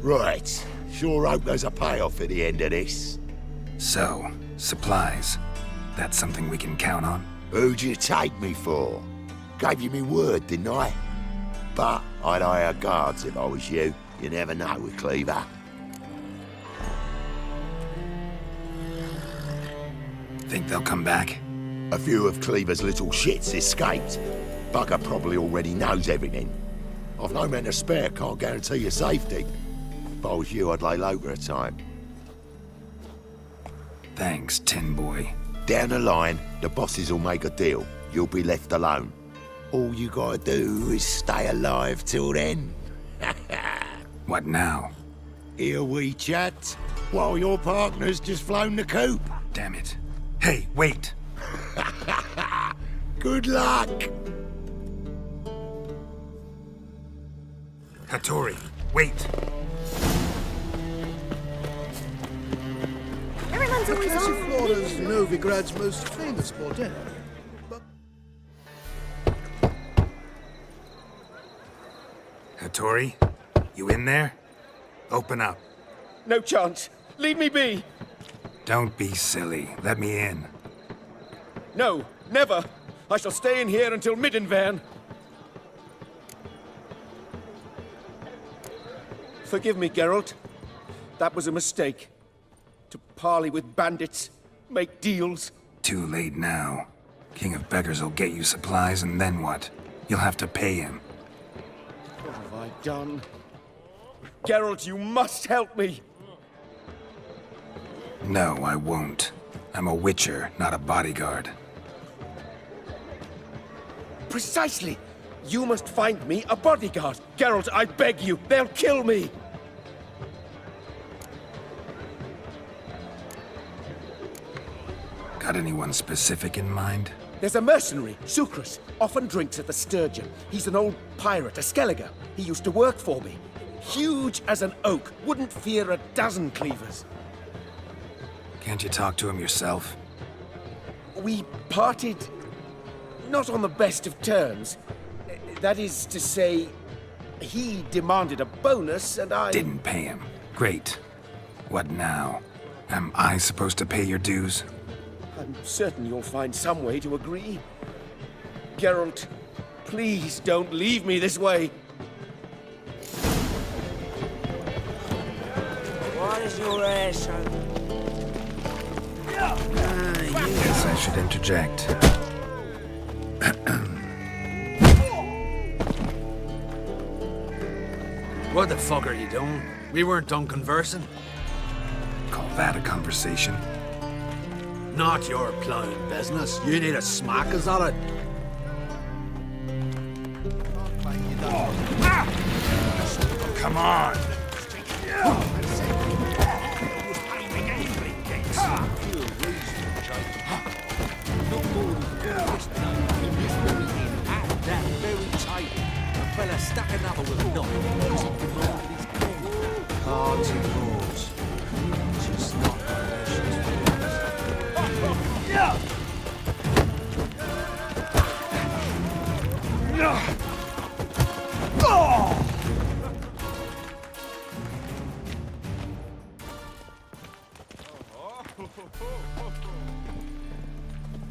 Right. Sure hope there's a payoff at the end of this. So, supplies. That's something we can count on? Who'd you take me for? Gave you me word, didn't I? But I'd hire guards if I was you. You never know with Cleaver. Think they'll come back? A few of Cleaver's little shits escaped. Bugger probably already knows everything. I've no men to spare, can't guarantee your safety. If I was you, I'd lay low for a time. Thanks, Tin Boy. Down the line, the bosses will make a deal. You'll be left alone. All you gotta do is stay alive till then. What now? Here we chat, while your partner's just flown the coop. Damn it. Hey, wait! Good luck! Hattori, wait! Everyone's The always on. Casiflora's Novigrad's most famous bordel. Hattori, you in there? Open up. No chance. Leave me be. Don't be silly. Let me in. No, never. I shall stay in here until Middenvern. Forgive me, Geralt. That was a mistake. To parley with bandits, make deals. Too late now. King of Beggars will get you supplies, and then what? You'll have to pay him. What have I done? Geralt, you must help me. No, I won't. I'm a witcher, not a bodyguard. Precisely. You must find me a bodyguard. Geralt, I beg you. They'll kill me. Got anyone specific in mind? There's a mercenary, Sucrus. Often drinks at the Sturgeon. He's an old pirate, a Skelliger. He used to work for me. Huge as an oak. Wouldn't fear a dozen cleavers. Can't you talk to him yourself? We parted not on the best of terms. That is to say, he demanded a bonus and I... Didn't pay him. Great. What now? Am I supposed to pay your dues? I'm certain you'll find some way to agree. Geralt, please don't leave me this way. What is your ass? Yes, I should interject. What the fuck are you doing? We weren't done conversing. Call that a conversation? Not your plowing business. You need a smack us at it. Come on! Stuck another with a knot. Cards and rules. Just not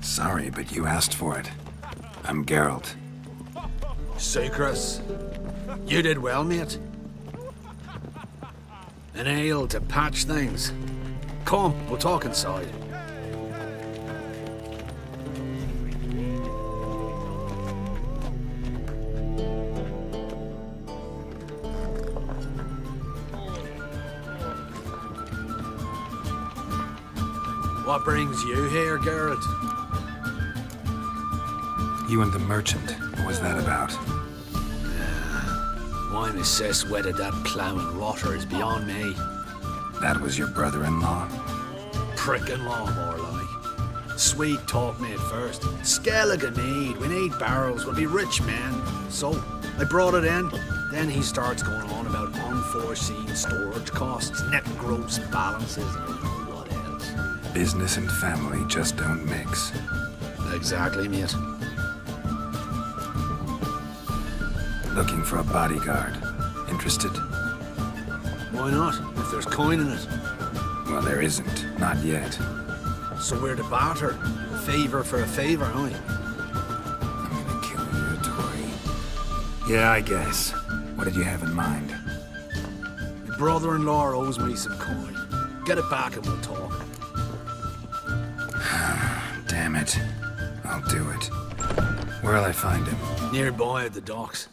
Sorry, but you asked for it. I'm Geralt. Sucrus, you did well, mate. An ale to patch things. Come, we'll talk inside. What brings you here, Geralt? You and the merchant. What was that about? Why my sis wedded that ploughing rotter is beyond me. That was your brother-in-law? Prick-in-law, more like. Sweet talk me at first. Skellige need. We need barrels. We'll be rich men. So, I brought it in. Then he starts going on about unforeseen storage costs, net gross balances, and I don't know what else. Business and family just don't mix. Exactly, mate. Looking for a bodyguard. Interested? Why not, if there's coin in it? Well, there isn't. Not yet. So we're to barter. A favour for a favour, aren't we? I'm gonna kill you, Tori. Yeah, I guess. What did you have in mind? My brother-in-law owes me some coin. Get it back and we'll talk. Damn it. I'll do it. Where'll I find him? Nearby at the docks.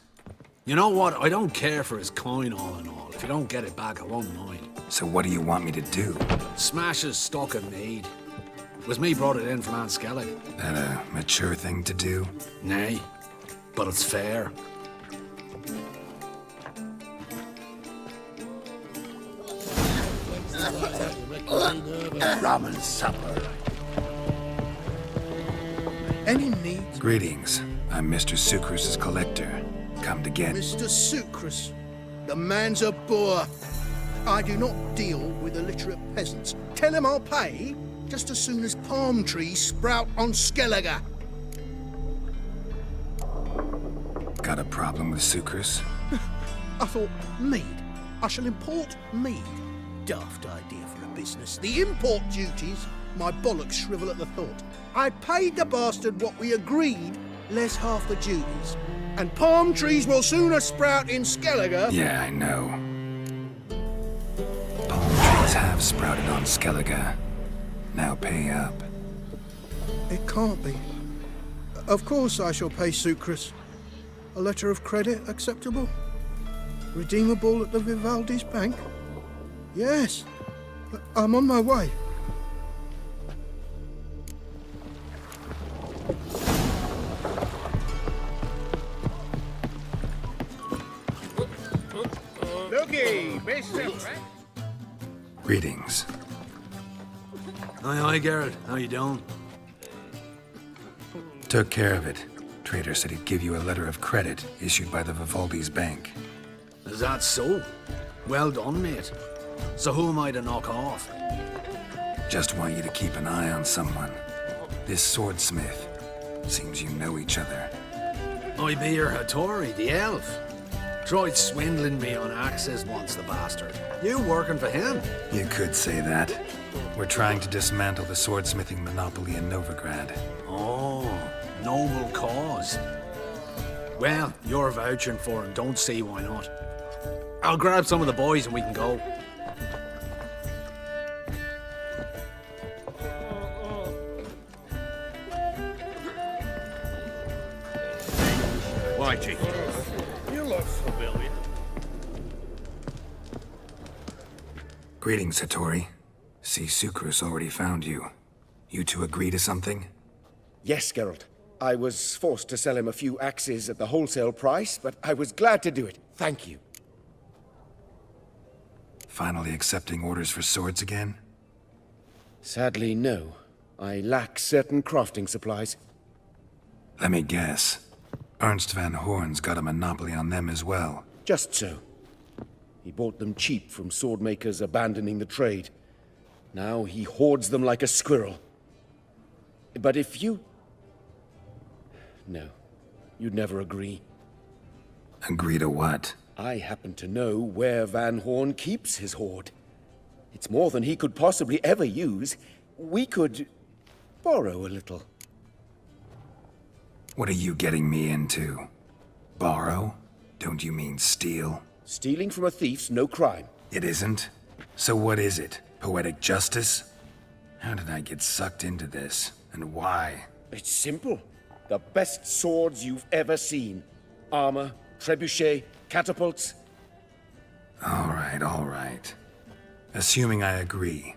You know what? I don't care for his coin all in all. If you don't get it back, I won't mind. So what do you want me to do? Smash his stock of mead. It was me brought it in from Aunt Skellig. That a mature thing to do? Nay, but it's fair. Rum and supper. Any needs? Greetings. I'm Mr. Sucrus's collector. Come to get... Mr. Sucrus, the man's a boor. I do not deal with illiterate peasants. Tell him I'll pay just as soon as palm trees sprout on Skellige. Got a problem with Sucrus? I thought, mead. I shall import mead. Daft idea for a business. The import duties, my bollocks shrivel at the thought. I paid the bastard what we agreed, less half the duties. And palm trees will sooner sprout in Skellige. Yeah, I know. Palm trees have sprouted on Skellige. Now pay up. It can't be. Of course I shall pay Sucrus. A letter of credit acceptable? Redeemable at the Vivaldi's bank? Yes. I'm on my way. Looky, Mr. Frank. Greetings. Aye, Geralt. How you doing? Took care of it. Trader said he'd give you a letter of credit issued by the Vivaldi's bank. Is that so? Well done, mate. So who am I to knock off? Just want you to keep an eye on someone. This swordsmith. Seems you know each other. I be your Hattori, the elf. Tried swindling me on axes once, the bastard. You working for him? You could say that. We're trying to dismantle the swordsmithing monopoly in Novigrad. Oh, noble cause. Well, you're vouching for him, don't see why not. I'll grab some of the boys and we can go. Why, Chief? You look familiar. Greetings, Hattori. See, Sukrus already found you. You two agree to something? Yes, Geralt. I was forced to sell him a few axes at the wholesale price, but I was glad to do it. Thank you. Finally accepting orders for swords again? Sadly, no. I lack certain crafting supplies. Let me guess. Ernst van Horn's got a monopoly on them as well. Just so. He bought them cheap from swordmakers abandoning the trade. Now he hoards them like a squirrel. But if you... No, you'd never agree. Agree to what? I happen to know where Van Horn keeps his hoard. It's more than he could possibly ever use. We could borrow a little. What are you getting me into? Borrow? Don't you mean steal? Stealing from a thief's no crime. It isn't? So what is it? Poetic justice? How did I get sucked into this? And why? It's simple. The best swords you've ever seen. Armor, trebuchet, catapults. All right. Assuming I agree,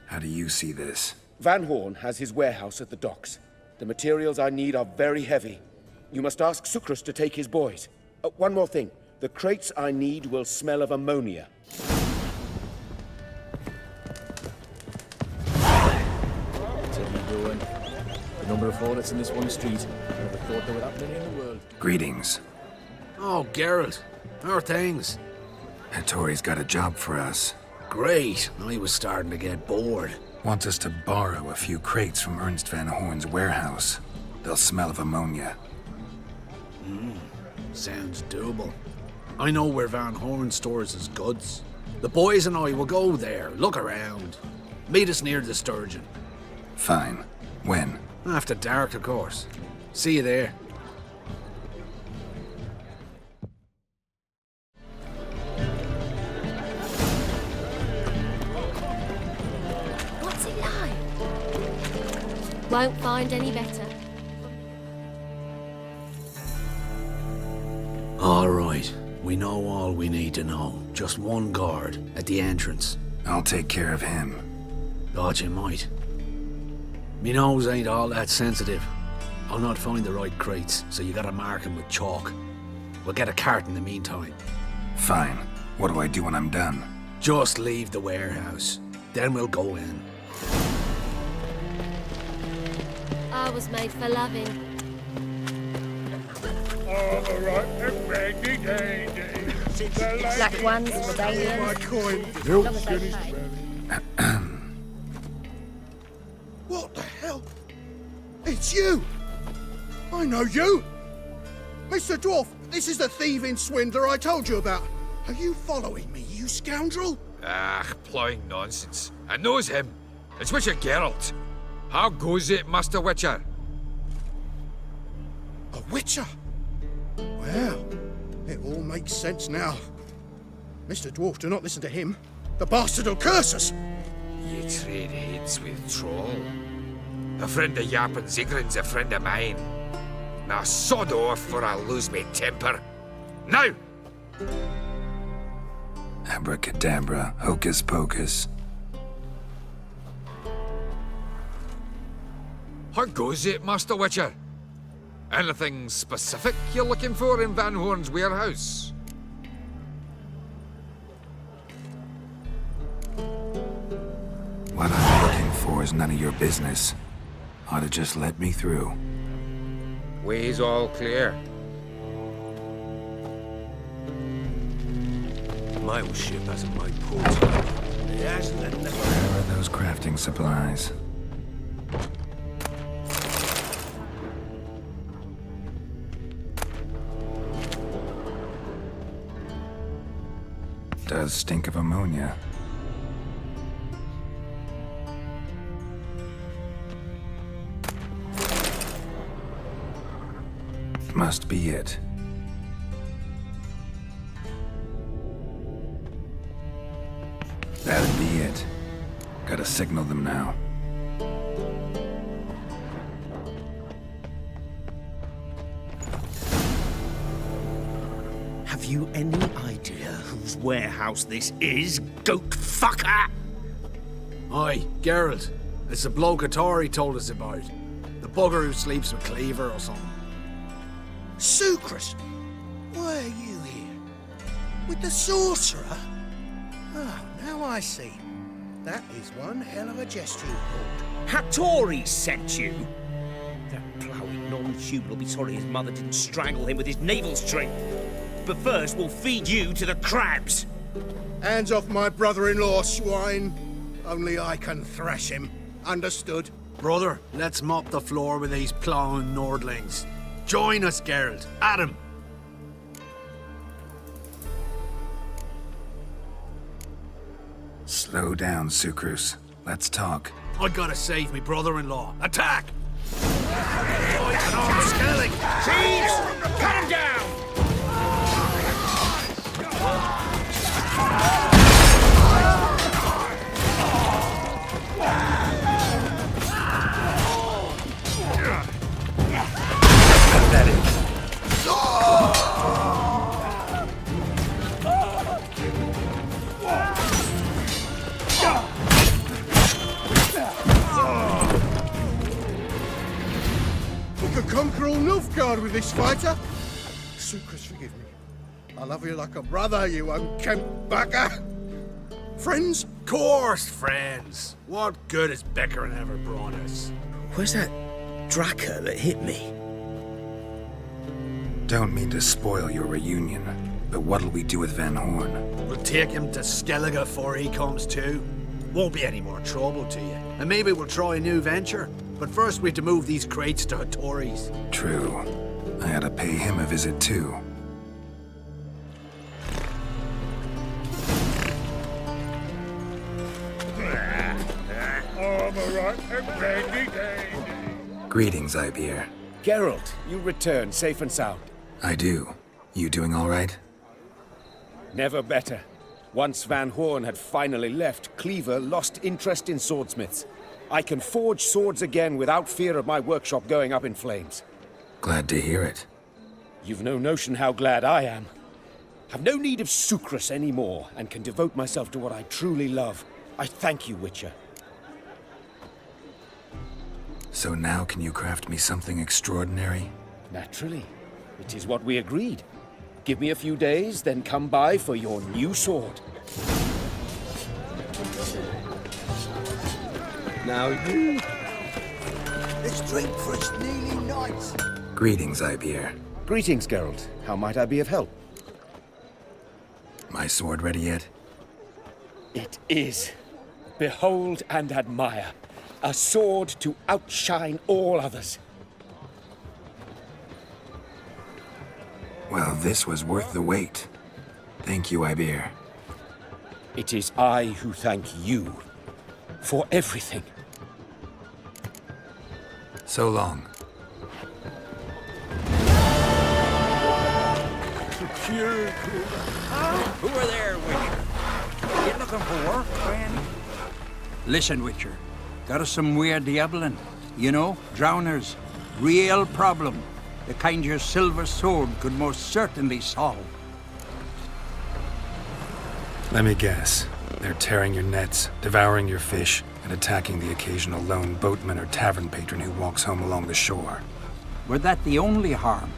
how do you see this? Van Horn has his warehouse at the docks. The materials I need are very heavy. You must ask Sukrus to take his boys. One more thing. The crates I need will smell of ammonia. What's it you doing? The number of hornets in this one street. I never thought there were that many in the world. Greetings. Oh, Geralt. How are things? Hattori's got a job for us. Great. I was starting to get bored. Wants us to borrow a few crates from Ernst van Horn's warehouse. They'll smell of ammonia. Sounds doable. I know where Van Horn stores his goods. The boys and I will go there, look around. Meet us near the Sturgeon. Fine. When? After dark, of course. See you there. What's it like? Won't find any better. All right. We know all we need to know. Just one guard at the entrance. I'll take care of him. Thought you might. Me nose ain't all that sensitive. I'll not find the right crates, so you gotta mark them with chalk. We'll get a cart in the meantime. Fine. What do I do when I'm done? Just leave the warehouse. Then we'll go in. I was made for loving. All right, magny dandy. Black ones, medallions. What the hell? It's you! I know you! Mr. Dwarf, this is the thieving swindler I told you about. Are you following me, you scoundrel? Ah, ploughing nonsense. I knows him. It's Witcher Geralt. How goes it, Master Witcher? A witcher? Well, it all makes sense now. Mr. Dwarf, do not listen to him. The bastard will curse us. You trade heads with Troll. A friend of Yap and Zigrin's a friend of mine. Now sod off or I'll lose my temper. Now! Abracadabra, hocus pocus. How goes it, Master Witcher? Anything specific you're looking for in Van Horn's warehouse? What I'm looking for is none of your business. Ought to just let me through. Way's all clear. My old ship hasn't my port. Where are those crafting supplies? Does stink of ammonia. Must be it. That'd be it. Gotta signal them now. Have you any idea whose warehouse this is, goat fucker? Aye, Geralt. It's the bloke Atari told us about. The bugger who sleeps with Cleaver or something. Sucrus, why are you here? With the sorcerer? Ah, now I see. That is one hell of a gesture you pulled. Hattori sent you? That ploughing non-human will be sorry his mother didn't strangle him with his navel string. But first, we'll feed you to the crabs. Hands off my brother-in-law, swine. Only I can thrash him. Understood? Brother, let's mop the floor with these ploughing Nordlings. Join us, Geralt. Adam. Slow down, Sucrus. Let's talk. I gotta save me brother-in-law. Attack! Skellig! Thieves! Cut him down! We could conquer all Nilfgaard with this fighter. Sucrus, forgive me. I love you like a brother, you unkempt bugger. Friends? Course, friends. What good has Beckerin ever brought us? Where's that Draka that hit me? Don't mean to spoil your reunion, but what'll we do with Van Horn? We'll take him to Skellige before he comes to. Won't be any more trouble to you. And maybe we'll try a new venture. But first we have to move these crates to Hattori's. True. I ought to pay him a visit too. Greetings, Ibeer. Geralt, you return safe and sound. I do. You doing all right? Never better. Once Van Horn had finally left, Cleaver lost interest in swordsmiths. I can forge swords again without fear of my workshop going up in flames. Glad to hear it. You've no notion how glad I am. I've no need of Sucrus anymore, and can devote myself to what I truly love. I thank you, Witcher. So now can you craft me something extraordinary? Naturally. It is what we agreed. Give me a few days, then come by for your new sword. Now you... Let's drink for it's nearly night. Greetings, Ibeer. Greetings, Geralt. How might I be of help? My sword ready yet? It is. Behold and admire. A sword to outshine all others. Well, this was worth the wait. Thank you, Ibeer. It is I who thank you for everything. So long. Who are there, Witcher? You looking for work, friend? Listen, Witcher. Got us some weird diabling. You know, drowners. Real problem. The kind your silver sword could most certainly solve. Let me guess. They're tearing your nets, devouring your fish, and attacking the occasional lone boatman or tavern patron who walks home along the shore. Were that the only harm?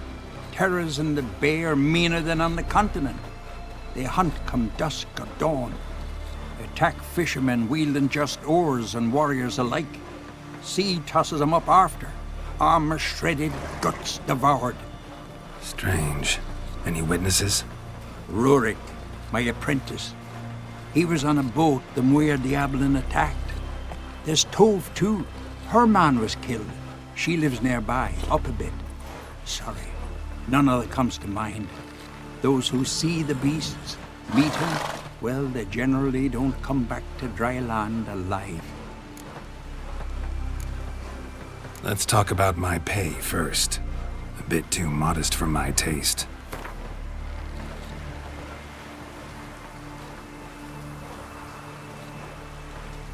Terrors in the bay are meaner than on the continent. They hunt come dusk or dawn. Attack fishermen wielding just oars and warriors alike. Sea tosses them up after. Armor shredded, guts devoured. Strange. Any witnesses? Rurik, my apprentice. He was on a boat the Muir Diablin attacked. There's Tove, too. Her man was killed. She lives nearby, up a bit. Sorry, none other comes to mind. Those who see the beasts, meet him, well, they generally don't come back to dry land alive. Let's talk about my pay first. A bit too modest for my taste.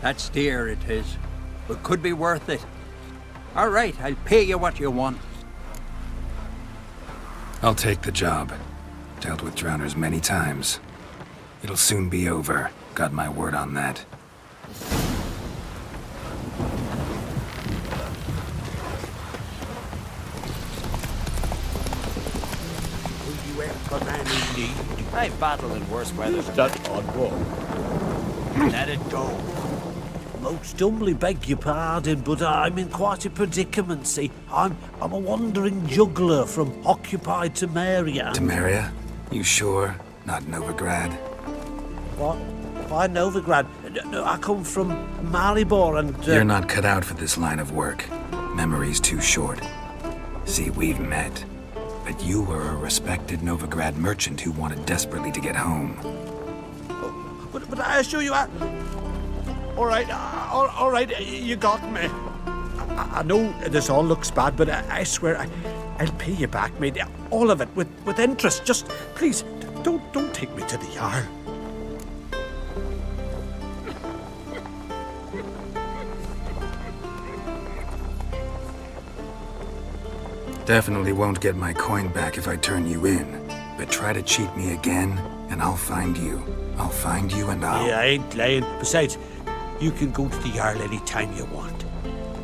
That's dear, it is, but could be worth it. All right, I'll pay you what you want. I'll take the job. Dealt with drowners many times. It'll soon be over. Got my word on that. I've battled in worse weather. That on board. Let it go. Most humbly beg your pardon, but I'm in quite a predicament, see. I'm a wandering juggler from occupied Temeria. Temeria? You sure? Not Novigrad? What? Why Novigrad? No, I come from Maribor and... You're not cut out for this line of work. Memory's too short. See, we've met. But you were a respected Novigrad merchant who wanted desperately to get home. But I assure you, all right, you got me. I know this all looks bad, but I swear I'll pay you back, mate. All of it, with interest. Just, please, don't take me to the Jarl. Definitely won't get my coin back if I turn you in. But try to cheat me again, and I'll find you. I'll find you and I'll... Yeah, I ain't lying. Besides, you can go to the Jarl any time you want.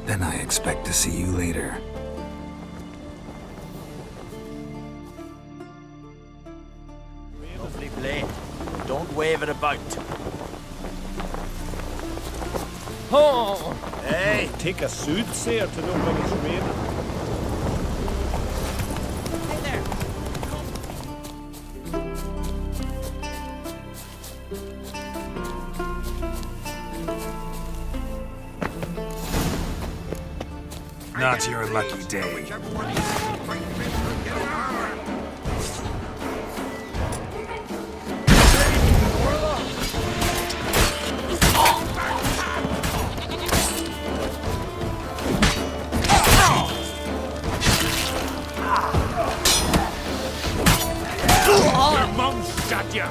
Then I expect to see you later. Lovely blade. Don't wave it about. Oh! Hey, take a soothsayer to know when it's raining. Not your lucky day. Your mum's got you.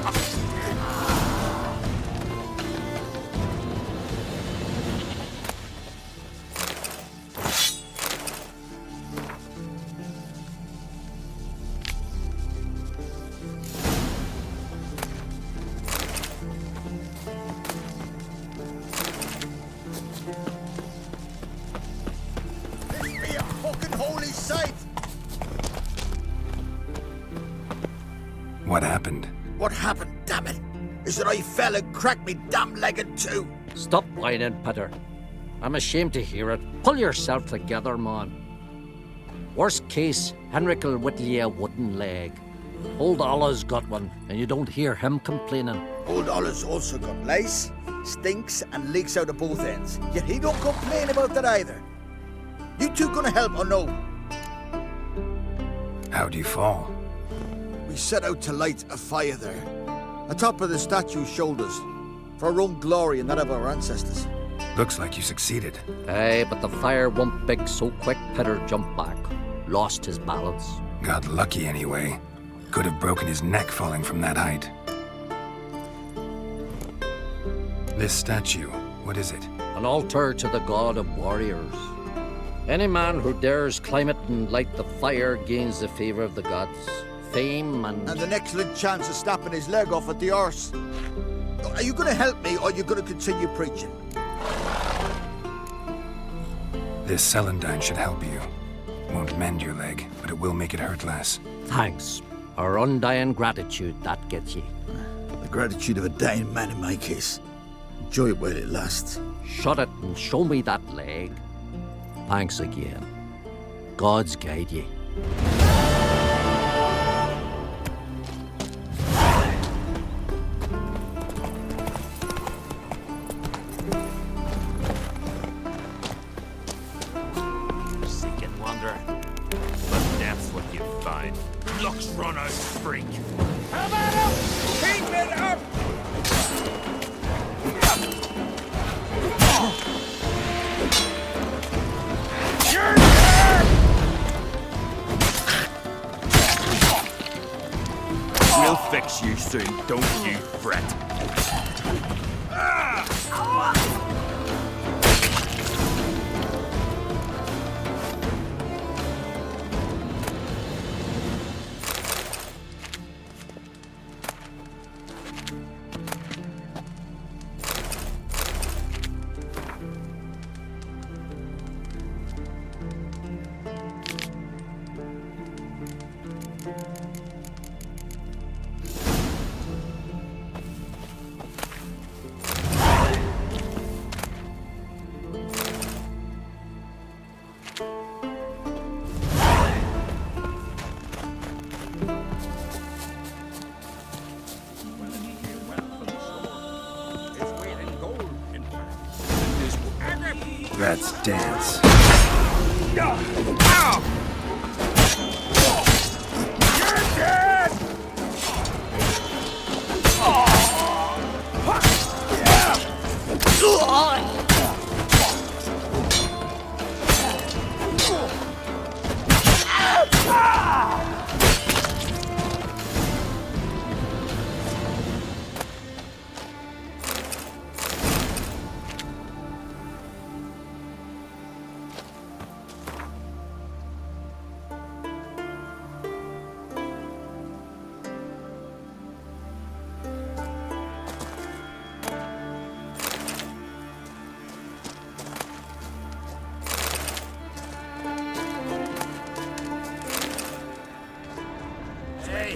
What happened? What happened, damn it? Is that I fell and cracked me damn leg in two. Stop whining, Peter. I'm ashamed to hear it. Pull yourself together, man. Worst case, Henrik'll whittle you a wooden leg. Old Ollah's got one, and you don't hear him complaining. Old Ollah's also got lice, stinks, and leaks out of both ends. Yet he don't complain about that either. You two gonna help or no? How'd you fall? We set out to light a fire there, atop of the statue's shoulders, for our own glory and that of our ancestors. Looks like you succeeded. Aye, but the fire went big so quick Peter jumped back. Lost his balance. Got lucky anyway. Could have broken his neck falling from that height. This statue, what is it? An altar to the god of warriors. Any man who dares climb it and light the fire gains the favor of the gods. Fame and an excellent chance of snapping his leg off at the arse. Are you going to help me, or are you going to continue preaching? This celandine should help you. Won't mend your leg, but it will make it hurt less. Thanks. Our undying gratitude, that gets ye. The gratitude of a dying man in my case. Enjoy it while it lasts. Shut it and show me that leg. Thanks again. God's guide ye. axe runners, freak! How about him? Keep it up! You're dead! We'll fix you soon, don't you fret. Let's dance. You're dead!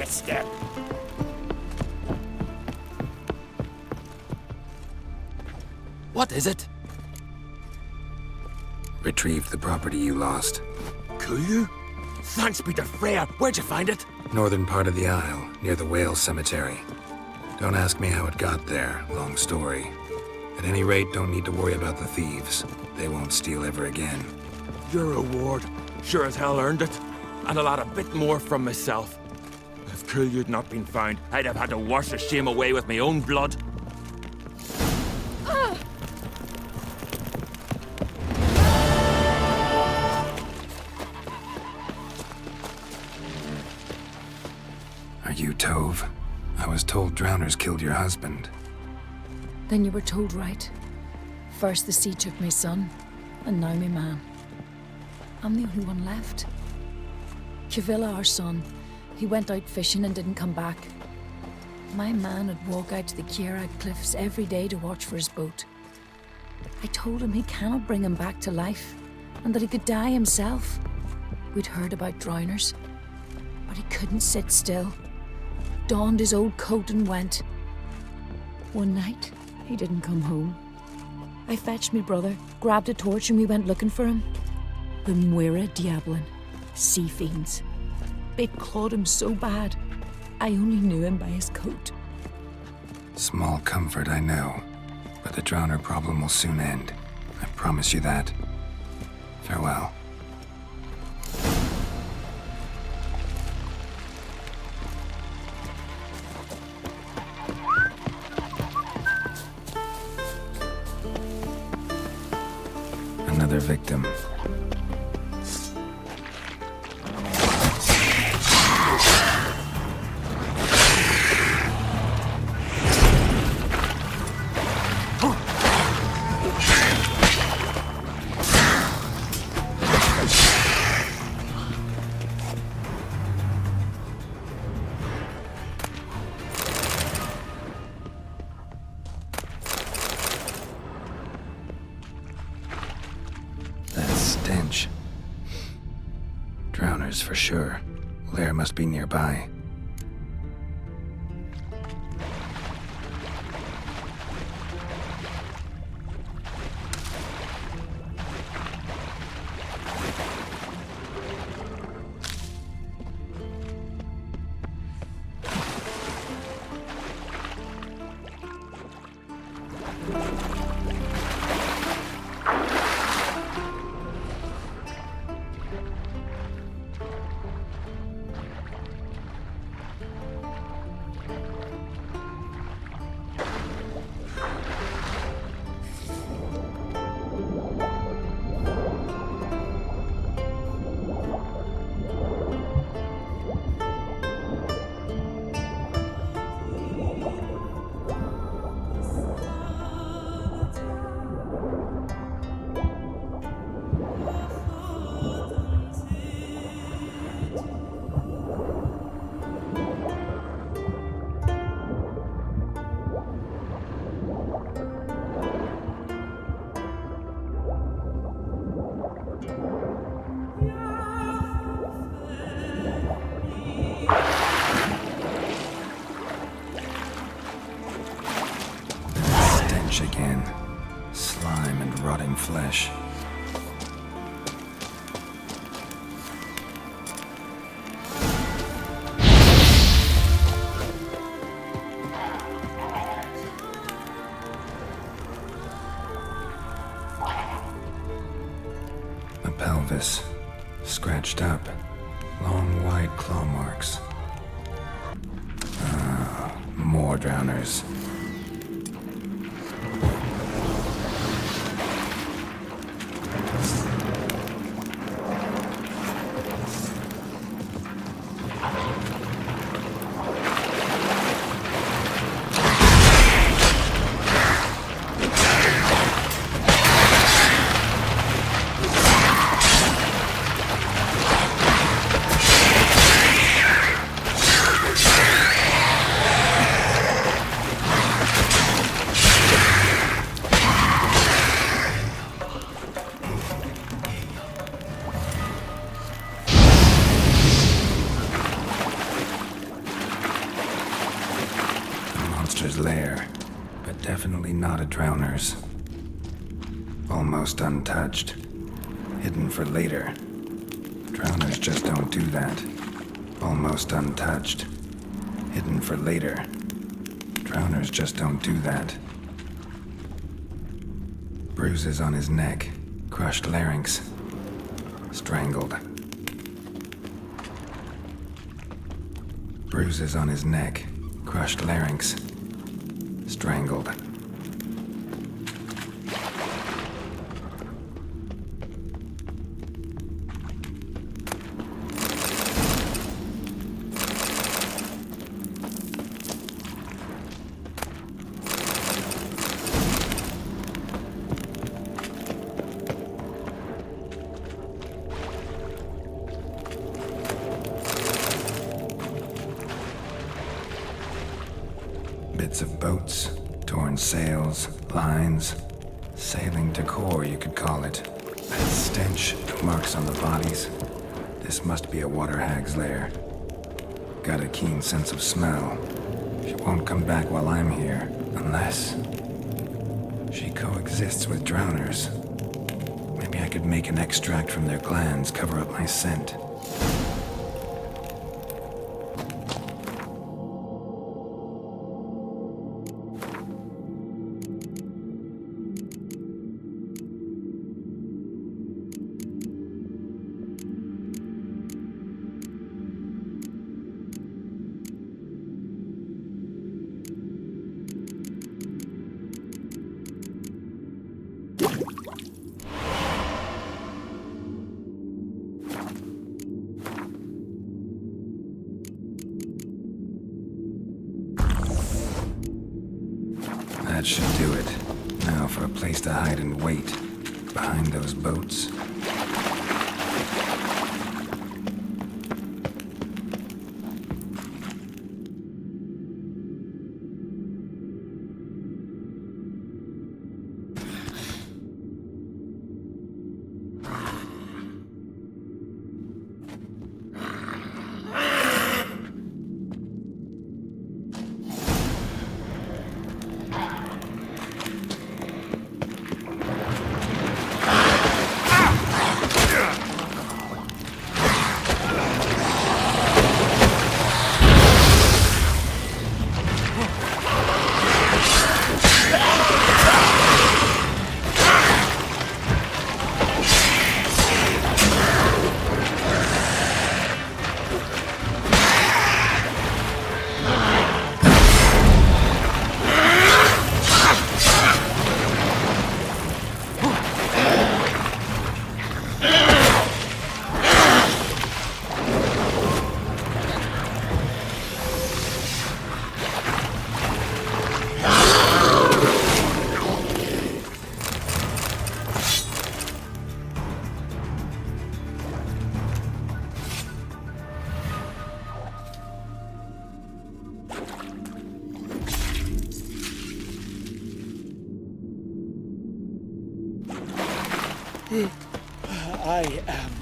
Step. What is it? Retrieved the property you lost. Could you? Thanks be to Freya. Where'd you find it? Northern part of the Isle, near the whale cemetery. Don't ask me how it got there, long story. At any rate, don't need to worry about the thieves. They won't steal ever again. Your reward sure as hell earned it. And I'll add a bit more from myself. If Killiud not been found, I'd have had to wash the shame away with my own blood. Are you Tove? I was told drowners killed your husband. Then you were told right. First the sea took my son, and now my man. I'm the only one left. Kavilla, our son, he went out fishing and didn't come back. My man would walk out to the Kierag cliffs every day to watch for his boat. I told him he cannot bring him back to life, and that he could die himself. We'd heard about drowners, but he couldn't sit still. Donned his old coat and went. One night, he didn't come home. I fetched me brother, grabbed a torch, and we went looking for him. The Muira Diablin, sea fiends. They'd clawed him so bad, I only knew him by his coat. Small comfort, I know. But the drowner problem will soon end. I promise you that. Farewell. Another victim. Stench. Drowners for sure. Lair must be nearby. flesh. The pelvis, scratched up, long wide claw marks. Ah, more drowners. Lair, but definitely not a drowner's. Almost untouched. Hidden for later. Drowners just don't do that. Almost untouched. Hidden for later. Drowners just don't do that. Bruises on his neck. Crushed larynx. Strangled. Bruises on his neck. Crushed larynx. Strangled. Bits of boats, torn sails, lines, sailing decor, you could call it. That stench, marks on the bodies. This must be a water hag's lair. Got a keen sense of smell. She won't come back while I'm here, unless she coexists with drowners. Maybe I could make an extract from their glands cover up my scent. That should do it. Now for a place to hide and wait. Behind those boats.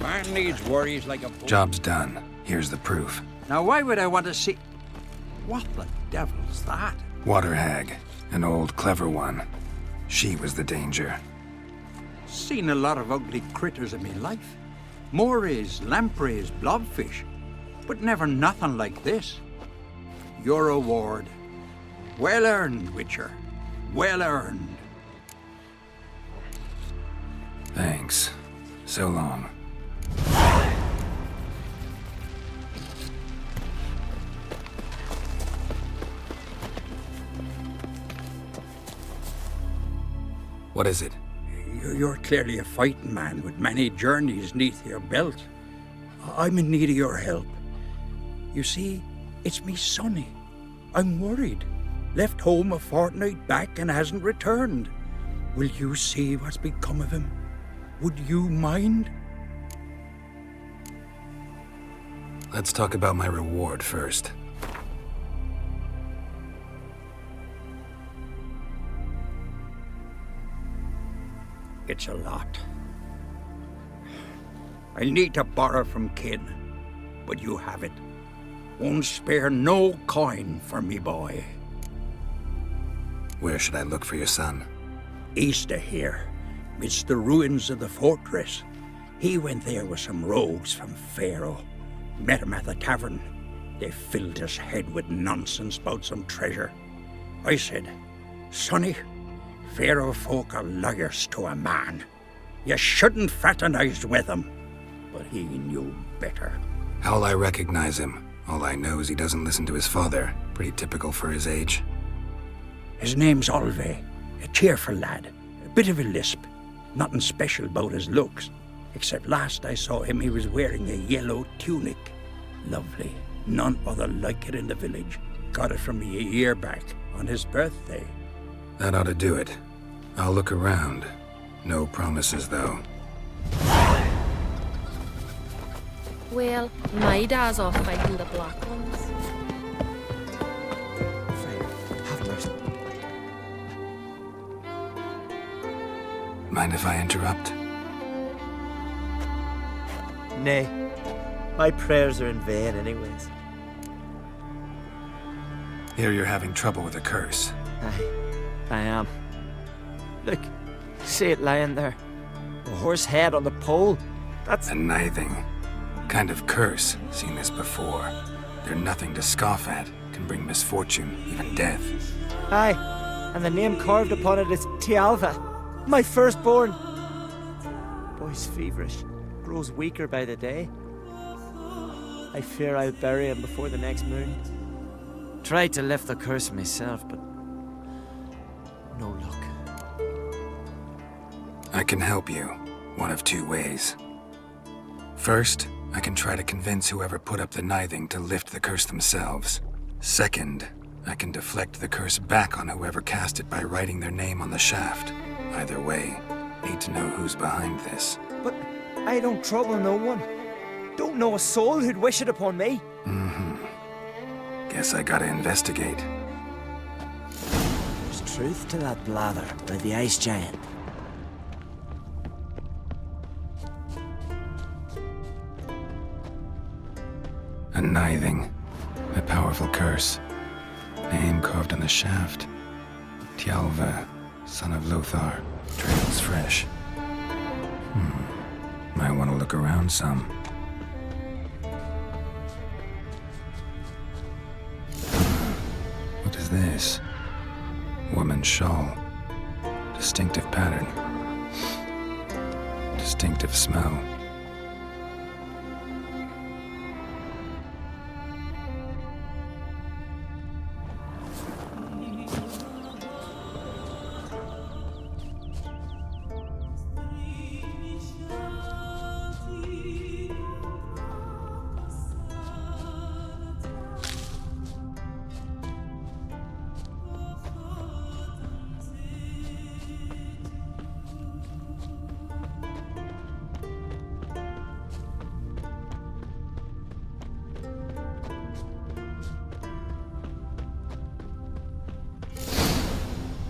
Man needs worries like a... Job's done. Here's the proof. Now, why would I want to see... What the devil's that? Water hag. An old, clever one. She was the danger. Seen a lot of ugly critters in me life. Morays, lampreys, blobfish. But never nothing like this. Your reward. Well earned, Witcher. Well earned. Thanks. So long. What is it? You're clearly a fighting man with many journeys neath your belt. I'm in need of your help. You see, it's me Sonny. I'm worried. Left home a fortnight back and hasn't returned. Will you see what's become of him? Would you mind? Let's talk about my reward first. It's a lot. I'll need to borrow from kin, but you have it. Won't spare no coin for me boy. Where should I look for your son? East of here, midst the ruins of the fortress. He went there with some rogues from Pharaoh. Met him at the tavern. They filled his head with nonsense about some treasure. I said, Sonny, Pharaoh folk are lawyers to a man. You shouldn't fraternize with them. But he knew better. How'll I recognize him? All I know is he doesn't listen to his father. Pretty typical for his age. His name's Olve. A cheerful lad. A bit of a lisp. Nothing special about his looks. Except last I saw him, he was wearing a yellow tunic. Lovely. None other like it in the village. Got it from me a year back, on his birthday. That ought to do it. I'll look around. No promises, though. Well, my dad's off fighting the black ones. Have mercy. Mind if I interrupt? Nay. My prayers are in vain anyways. Here you're having trouble with a curse. I am. Look, see it lying there. A horse head on the pole. That's a nithing. Kind of curse. Seen this before. They're nothing to scoff at. Can bring misfortune, even death. Aye, and the name carved upon it is Tialva, my firstborn. Boy's feverish, grows weaker by the day. I fear I'll bury him before the next moon. Tried to lift the curse myself, but no luck. I can help you, one of two ways. First, I can try to convince whoever put up the nithing to lift the curse themselves. Second, I can deflect the curse back on whoever cast it by writing their name on the shaft. Either way, need to know who's behind this. But I don't trouble no one. Don't know a soul who'd wish it upon me. Guess I gotta investigate. There's truth to that blather by the ice giant. A nithing. A powerful curse. Name carved on the shaft. Tialva, son of Lothar. Trails fresh. Might want to look around some. What is this? Woman's shawl. Distinctive pattern. Distinctive smell.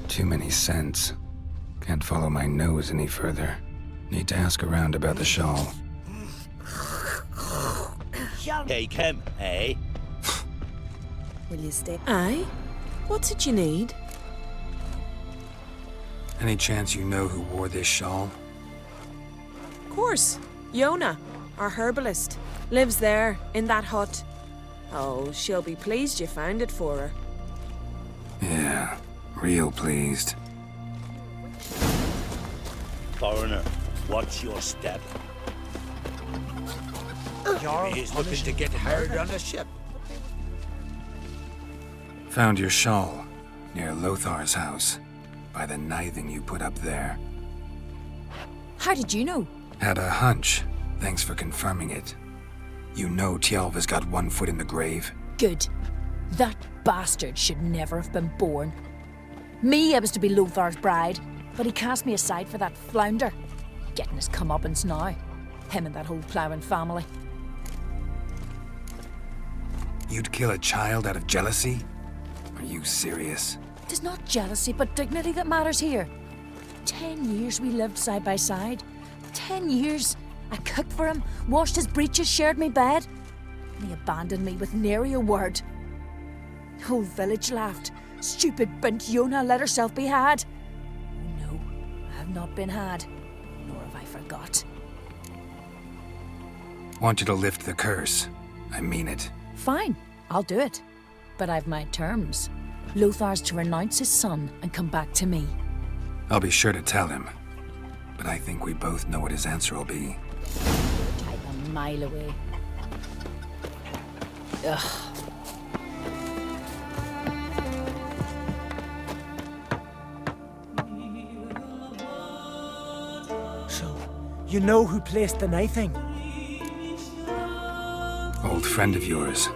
Too many scents. Can't follow my nose any further. Need to ask around about the shawl. Take him, eh? Will you stay? Aye? What's it you need? Any chance you know who wore this shawl? course. Yona, our herbalist, lives there, in that hut. Oh, she'll be pleased you found it for her. Yeah, real pleased. Foreigner, watch your step. He's looking to get hired on a ship. Found your shawl near Lothar's house, by the knithing you put up there. How did you know? Had a hunch. Thanks for confirming it. You know Tjalva's got one foot in the grave. Good. That bastard should never have been born. Me, I was to be Lothar's bride, but he cast me aside for that flounder. Getting his comeuppance now. Him and that whole ploughing family. You'd kill a child out of jealousy? Are you serious? It is not jealousy, but dignity that matters here. 10 years we lived side by side. 10 years. I cooked for him, washed his breeches, shared my bed. And he abandoned me with nary a word. The whole village laughed. Stupid bint Yona let herself be had. Oh no, I have not been had, nor have I forgot. Want you to lift the curse. I mean it. Fine, I'll do it. But I've my terms. Lothar's to renounce his son and come back to me. I'll be sure to tell him. But I think we both know what his answer will be. Type a mile away. Ugh. So, you know who placed the knifing? Old friend of yours,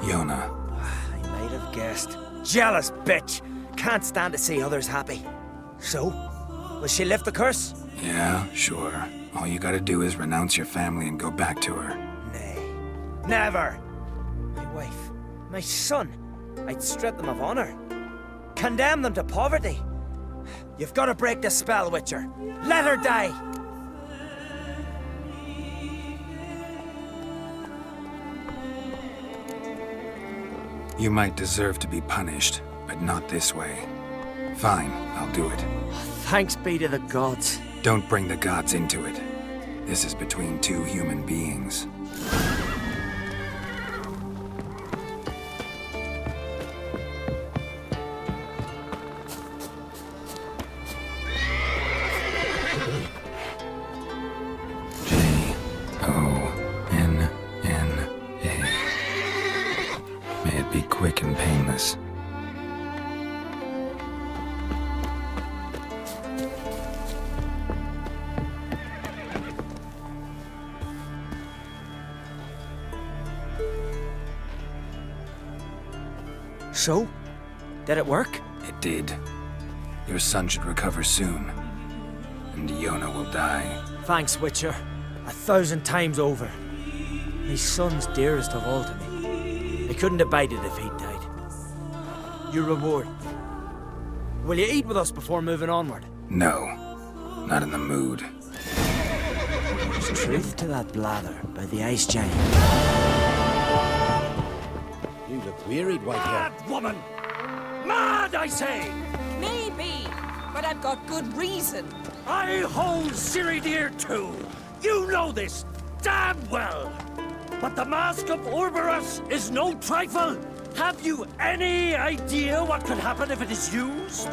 Yona. I might have guessed. Jealous bitch! Can't stand to see others happy. So, will she lift the curse? Yeah, sure. All you gotta do is renounce your family and go back to her. Nay, never! My wife, my son, I'd strip them of honor. Condemn them to poverty. You've got to break the spell, Witcher. Let her die! You might deserve to be punished, but not this way. Fine, I'll do it. Thanks be to the gods. Don't bring the gods into it. This is between two human beings. Jonna. May it be quick and painless. So? Did it work? It did. Your son should recover soon. And Yona will die. Thanks, Witcher. 1,000 times over. My son's dearest of all to me. I couldn't abide it if he'd died. Your reward. Will you eat with us before moving onward? No. Not in the mood. There's truth to that blather by the ice giant. You look wearied, Whitehair. Mad woman! Mad, I say! Maybe, but I've got good reason. I hold Ciri too. You know this damn well. But the Mask of Orberus is no trifle. Have you any idea what could happen if it is used?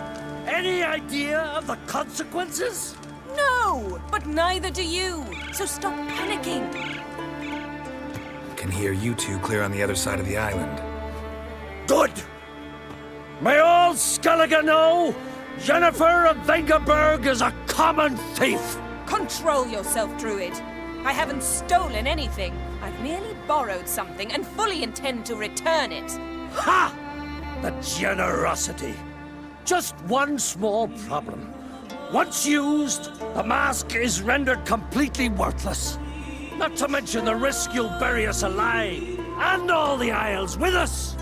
Any idea of the consequences? No, but neither do you. So stop panicking. Can hear you two clear on the other side of the island. Good! May all Skellige know Jennifer of Vengerberg is a common thief! Control yourself, Druid. I haven't stolen anything. I've merely borrowed something and fully intend to return it. Ha! The generosity. Just one small problem. Once used, the mask is rendered completely worthless. Not to mention the risk you'll bury us alive, and all the Isles with us.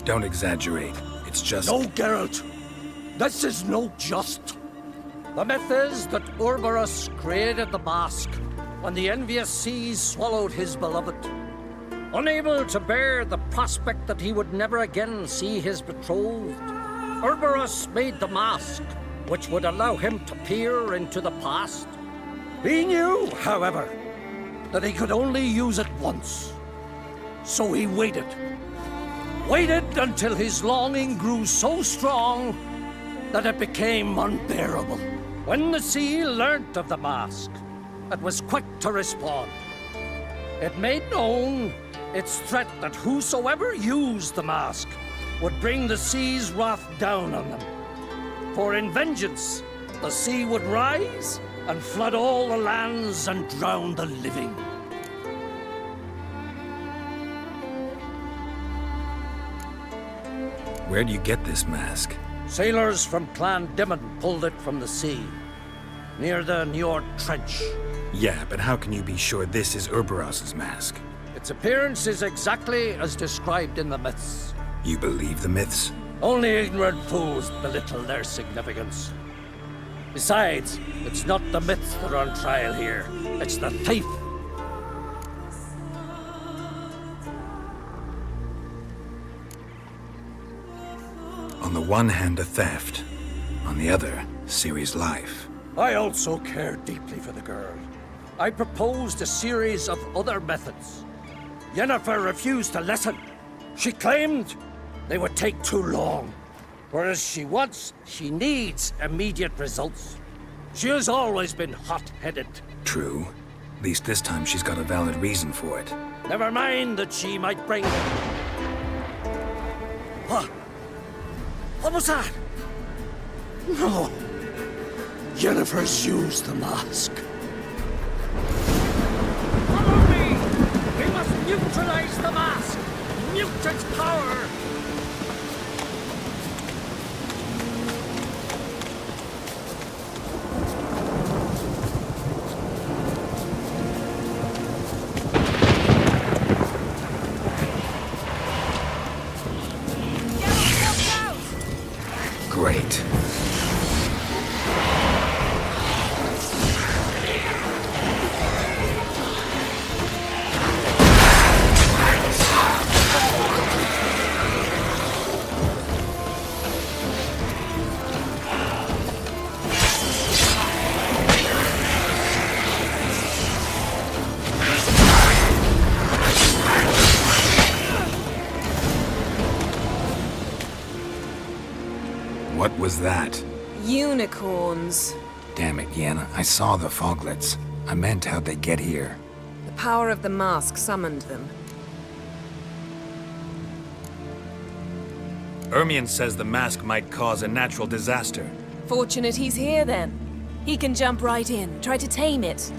Don't exaggerate. It's just... No, Geralt. This is no just. The myth is that Orberus created the mask when the envious seas swallowed his beloved. Unable to bear the prospect that he would never again see his betrothed, Orberus made the mask, which would allow him to peer into the past. He knew, however, that he could only use it once. So he waited. Waited until his longing grew so strong that it became unbearable. When the sea learnt of the mask, it was quick to respond. It made known its threat that whosoever used the mask would bring the sea's wrath down on them. For in vengeance, the sea would rise and flood all the lands and drown the living. Where do you get this mask? Sailors from Clan Dimon pulled it from the sea, near the Njord Trench. Yeah, but how can you be sure this is Urberos's mask? Its appearance is exactly as described in the myths. You believe the myths? Only ignorant fools belittle their significance. Besides, it's not the myths that are on trial here. It's the thief. On the one hand, a theft. On the other, Ciri's life. I also care deeply for the girl. I proposed a series of other methods. Yennefer refused to listen. She claimed they would take too long. Whereas she needs immediate results. She has always been hot-headed. True. At least this time she's got a valid reason for it. Never mind that she might bring... What? What was that? No. Yennefer's used the mask. Follow me! We must neutralize the mask! Mute its power! Great. What was that? Unicorns. Damn it, Yenna. I saw the foglets. I meant how'd they get here? The power of the mask summoned them. Ermion says the mask might cause a natural disaster. Fortunate he's here then. He can jump right in, try to tame it.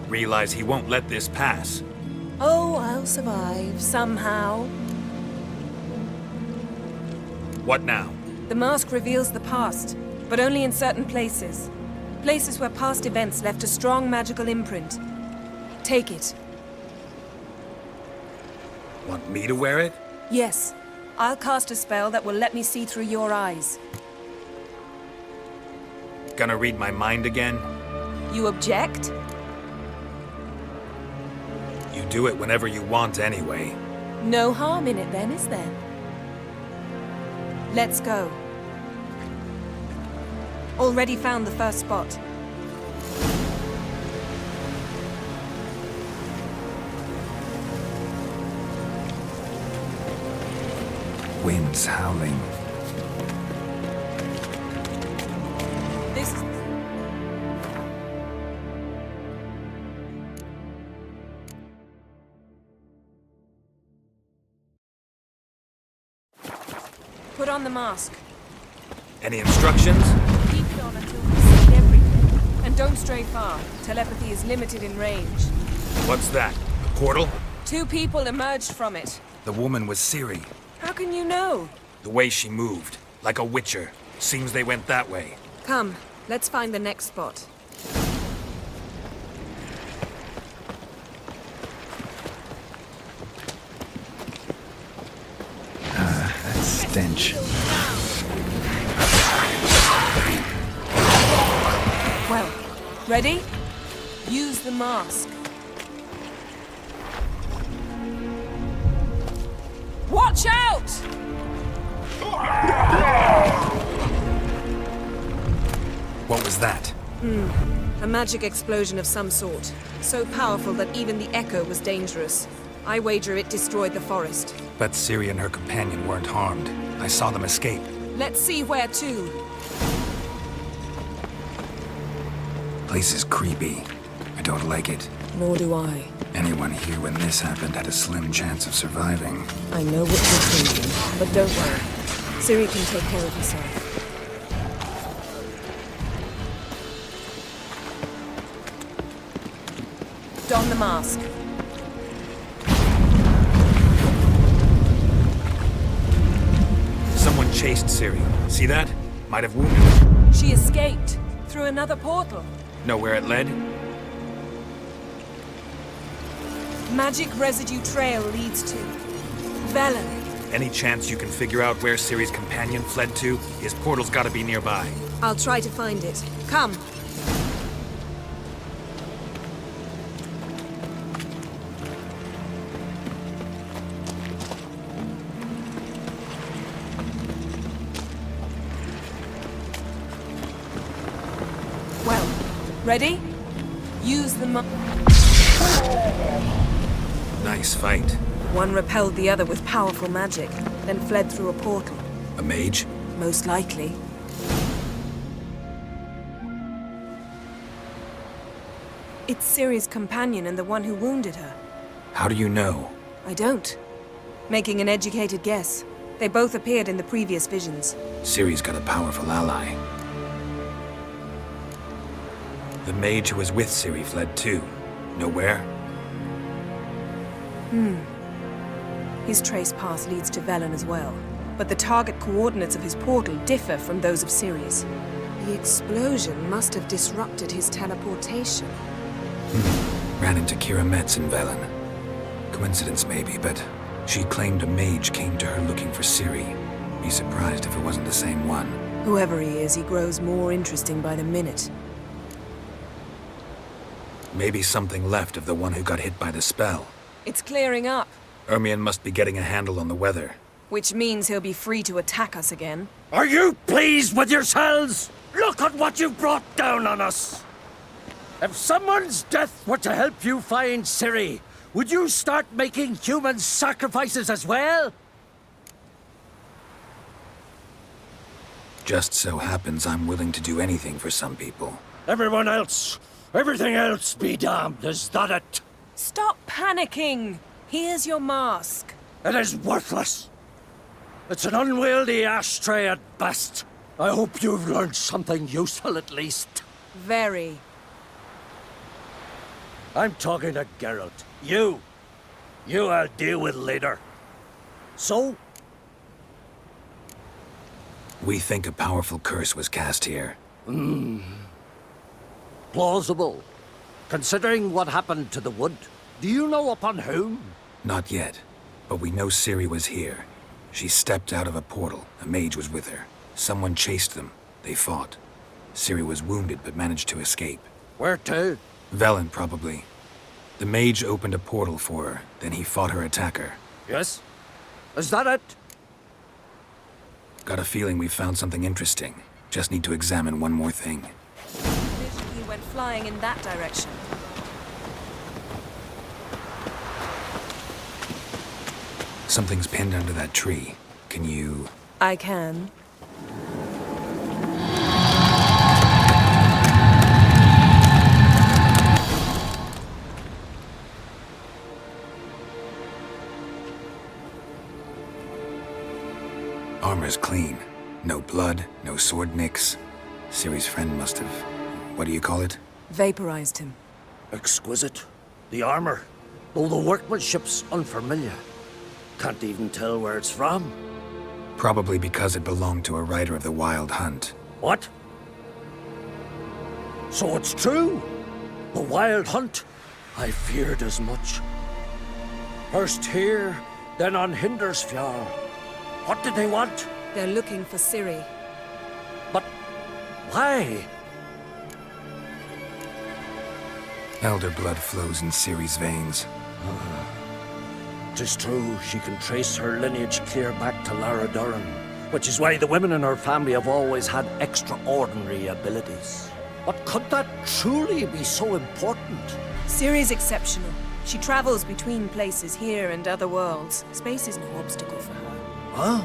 Realize he won't let this pass. Oh, I'll survive, somehow. What now? The mask reveals the past, but only in certain places. Places where past events left a strong magical imprint. Take it. Want me to wear it? Yes. I'll cast a spell that will let me see through your eyes. Gonna read my mind again? You object? You do it whenever you want anyway. No harm in it then, is there? Let's go. Already found the first spot. Wind's howling. This... Put on the mask. Any instructions? Keep it on until we see everything. And don't stray far. Telepathy is limited in range. What's that? A portal? 2 people emerged from it. The woman was Ciri. How can you know? The way she moved. Like a witcher. Seems they went that way. Come, let's find the next spot. That stench. Well, ready? Use the mask. Watch out! was that? A magic explosion of some sort. So powerful that even the echo was dangerous. I wager it destroyed the forest. But Ciri and her companion weren't harmed. I saw them escape. Let's see where to. Place is creepy. I don't like it. Nor do I. Anyone here when this happened had a slim chance of surviving. I know what you're thinking, but don't worry. Ciri can take care of herself. Don the mask. Someone chased Ciri. See that? Might have wounded her. She escaped through another portal. Know where it led? Magic residue trail leads to Velen. Any chance you can figure out where Ciri's companion fled to? His portal's gotta be nearby. I'll try to find it. Come. Well, ready? Use the Nice fight. One repelled the other with powerful magic, then fled through a portal. A mage? Most likely. It's Ciri's companion and the one who wounded her. How do you know? I don't. Making an educated guess. They both appeared in the previous visions. Ciri's got a powerful ally. The mage who was with Ciri fled too. Know where? His trace path leads to Velen as well. But the target coordinates of his portal differ from those of Ciri's. The explosion must have disrupted his teleportation. Ran into Kira Metz in Velen. Coincidence maybe, but she claimed a mage came to her looking for Ciri. Be surprised if it wasn't the same one. Whoever he is, he grows more interesting by the minute. Maybe something left of the one who got hit by the spell. It's clearing up, Ermion must be getting a handle on the weather. which means he'll be free to attack us again. Are you pleased with yourselves? Look at what you've brought down on us. If someone's death were to help you find Ciri, would you start making human sacrifices as well? Just so happens I'm willing to do anything for some people. Everyone else, everything else be damned, is that it? Stop panicking! Here's your mask. It is worthless. It's an unwieldy ashtray at best. I hope you've learned something useful at least. Very. I'm talking to Geralt. You I'll deal with later. So? We think a powerful curse was cast here. Plausible. Considering what happened to the wood, do you know upon whom? Not yet, but we know Ciri was here. She stepped out of a portal. A mage was with her. Someone chased them. They fought. Ciri was wounded but managed to escape. Where to? Velen, probably. The mage opened a portal for her, then he fought her attacker. Yes? Is that it? Got a feeling we found something interesting. Just need to examine one more thing. He went flying in that direction. Something's pinned under that tree. Can you... I can. Armor's clean. No blood, no sword nicks. Ciri's friend must have... what do you call it? Vaporized him. Exquisite. The armor, though the workmanship's unfamiliar. Can't even tell where it's from. Probably because it belonged to a rider of the Wild Hunt. What? So it's true? The Wild Hunt? I feared as much. First here, then on Hindersfjall. What did they want? They're looking for Ciri. But why? Elder blood flows in Ciri's veins. 'Tis true, she can trace her lineage clear back to Lara Duran, which is why the women in her family have always had extraordinary abilities. But could that truly be so important? Ciri's exceptional. She travels between places here and other worlds. Space is no obstacle for her. Huh?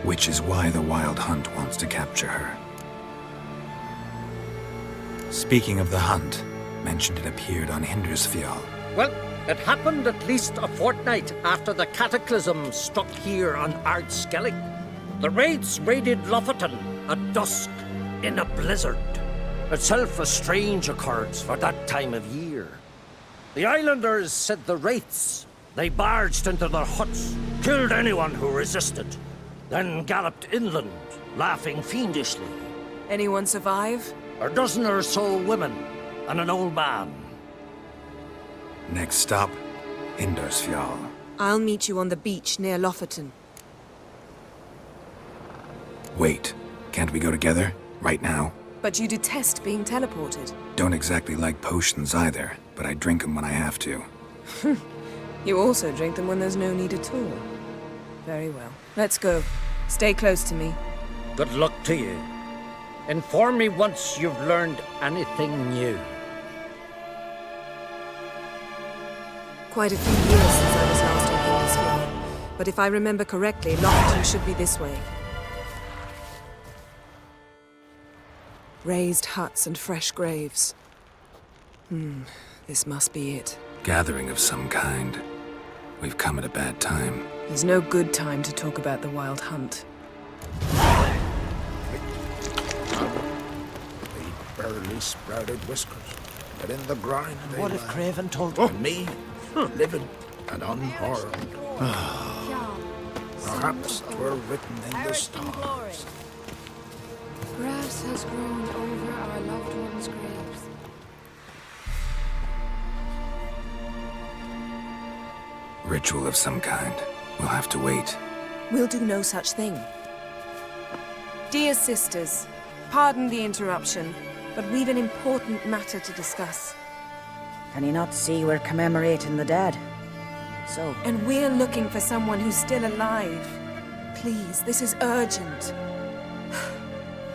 Which is why the Wild Hunt wants to capture her. Speaking of the hunt, mentioned it appeared on Hindersfjall. Well, it happened at least a fortnight after the cataclysm struck here on Ardskellig. The raids raided Lofoten at dusk in a blizzard. Itself a strange occurrence for that time of year. The islanders said the wraiths. They barged into their huts, killed anyone who resisted, then galloped inland, laughing fiendishly. Anyone survive? A dozen or so women and an old man. Next stop, Hindersfjall. I'll meet you on the beach near Lofoten. Wait, can't we go together? Right now? But you detest being teleported. Don't exactly like potions either, but I drink them when I have to. You also drink them when there's no need at all. Very well. Let's go. Stay close to me. Good luck to you. Inform me once you've learned anything new. Quite a few years since I was last on Hindersfjall. But if I remember correctly, Lofoten should be this way. Raised huts and fresh graves. This must be it. Gathering of some kind. We've come at a bad time. There's no good time to talk about the Wild Hunt. They barely sprouted whiskers, but in the grind they What if lie. Craven told Oh, me? Living and unharmed. Perhaps 'twere written in the stars. Grass has grown over our loved ones' graves. Ritual of some kind. We'll have to wait. We'll do no such thing. Dear sisters, pardon the interruption, but we've an important matter to discuss. Can you not see we're commemorating the dead? So? And we're looking for someone who's still alive. Please, this is urgent.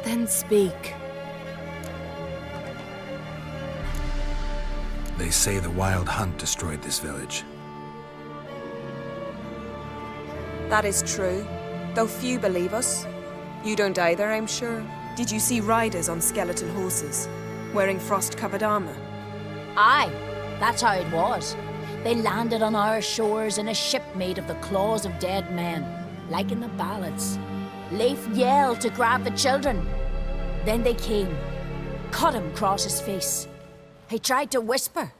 Then speak. They say the Wild Hunt destroyed this village. That is true, though few believe us. You don't either, I'm sure. Did you see riders on skeletal horses, wearing frost-covered armor? Aye, that's how it was. They landed on our shores in a ship made of the claws of dead men, like in the ballads. Leif yelled to grab the children. Then they came, cut him across his face. He tried to whisper,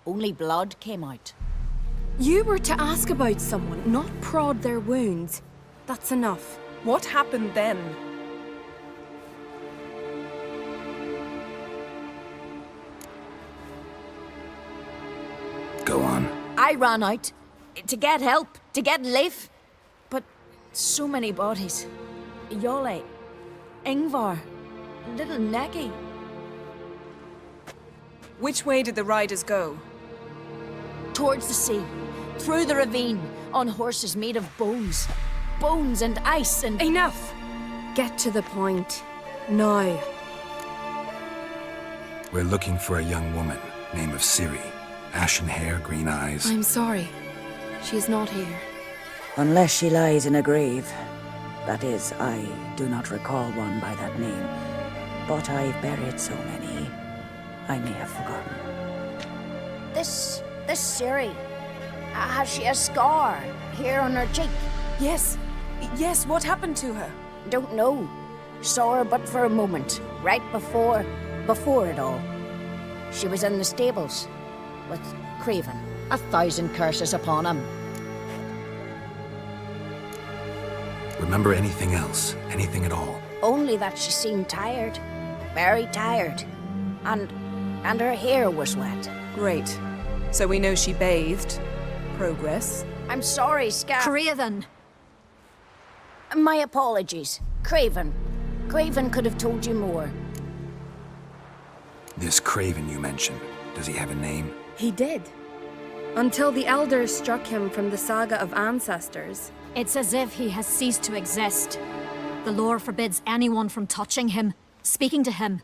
only blood came out. You were to ask about someone, not prod their wounds. That's enough. What happened then? Go on. I ran out to get help, to get Leif. But so many bodies. Yole, Ingvar, little Necky. Which way did the riders go? Towards the sea, through the ravine, on horses made of bones. Bones and ice and... Enough! Get to the point. Now. We're looking for a young woman, name of Ciri. Ashen hair, green eyes. I'm sorry. She is not here. Unless she lies in a grave. That is, I do not recall one by that name. But I've buried so many, I may have forgotten. This Ciri, has she a scar here on her cheek? Yes, what happened to her? Don't know. Saw her but for a moment, right before it all. She was in the stables with Craven. 1,000 curses upon him. Remember anything else? Anything at all? Only that she seemed tired. Very tired. And her hair was wet. Great. So we know she bathed. Progress. I'm sorry, Scar. Craven! My apologies. Craven. Craven could have told you more. This Craven you mentioned, does he have a name? He did. Until the elders struck him from the saga of ancestors. It's as if he has ceased to exist. The lore forbids anyone from touching him, speaking to him.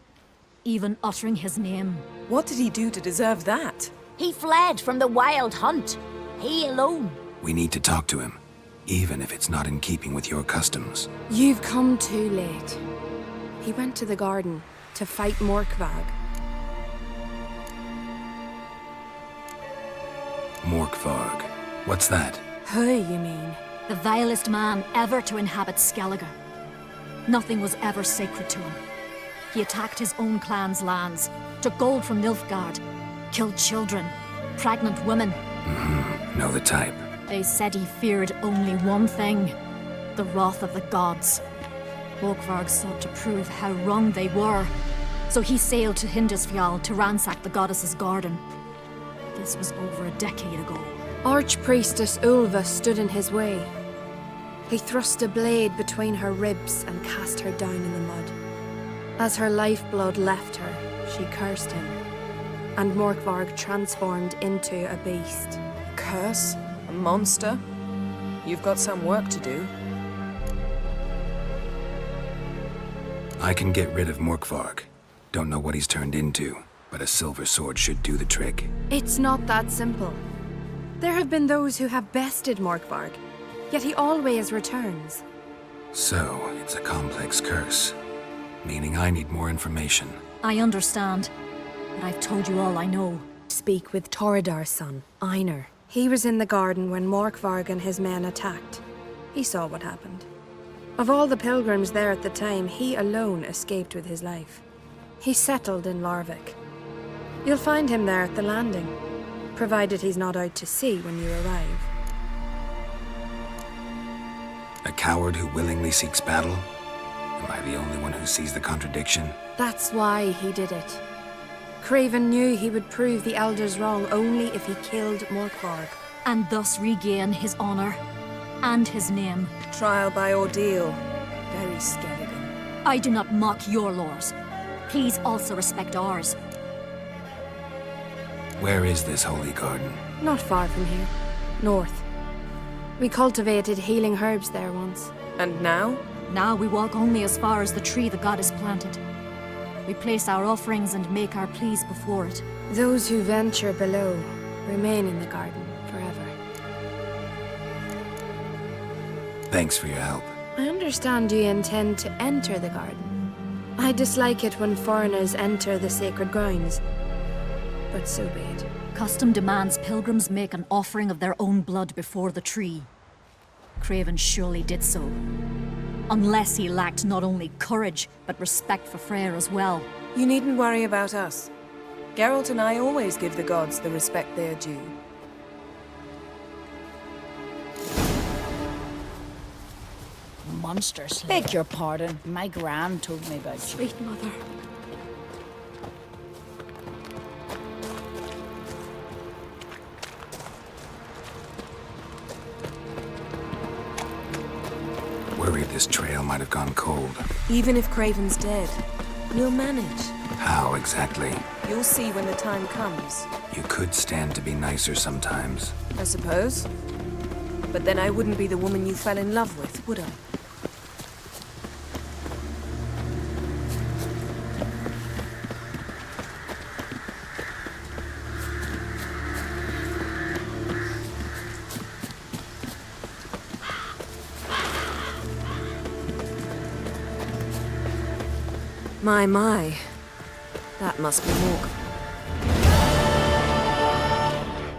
even uttering his name. What did he do to deserve that? He fled from the wild hunt. He alone. We need to talk to him, even if it's not in keeping with your customs. You've come too late. He went to the garden to fight Morkvag. Morkvarg. What's that? Who, you mean? The vilest man ever to inhabit Skellige. Nothing was ever sacred to him. He attacked his own clan's lands, took gold from Nilfgaard, killed children, pregnant women. Know the type. They said he feared only one thing, the wrath of the gods. Morkvarg sought to prove how wrong they were, so he sailed to Hindisfjall to ransack the goddess's garden. This was over a decade ago. Archpriestess Ulva stood in his way. He thrust a blade between her ribs and cast her down in the mud. As her lifeblood left her, she cursed him, and Morkvarg transformed into a beast. Curse? A monster? You've got some work to do. I can get rid of Morkvarg. Don't know what he's turned into, but a silver sword should do the trick. It's not that simple. There have been those who have bested Morkvarg, yet he always returns. So, it's a complex curse, meaning I need more information. I understand, but I've told you all I know. Speak with Torridar's son, Einar. He was in the garden when Morkvarg and his men attacked. He saw what happened. Of all the pilgrims there at the time, he alone escaped with his life. He settled in Larvik. You'll find him there at the landing, provided he's not out to sea when you arrive. A coward who willingly seeks battle? Am I the only one who sees the contradiction? That's why he did it. Craven knew he would prove the elders wrong only if he killed Morkvarg. And thus regain his honor and his name. Trial by ordeal. Very Skellige. I do not mock your laws. Please also respect ours. Where is this holy garden? Not far from here. North. We cultivated healing herbs there once. And now? Now we walk only as far as the tree the goddess planted. We place our offerings and make our pleas before it. Those who venture below remain in the garden forever. Thanks for your help. I understand you intend to enter the garden. I dislike it when foreigners enter the sacred grounds, but so be it. Custom demands pilgrims make an offering of their own blood before the tree. Craven surely did so. Unless he lacked not only courage, but respect for Freyr as well. You needn't worry about us. Geralt and I always give the gods the respect they are due. Monster slayer. Beg your pardon. My gran told me about you. Sweet mother. Worried this trail might have gone cold. Even if Craven's dead, we'll manage. How exactly? You'll see when the time comes. You could stand to be nicer sometimes. I suppose. But then I wouldn't be the woman you fell in love with, would I? My. That must be Mork.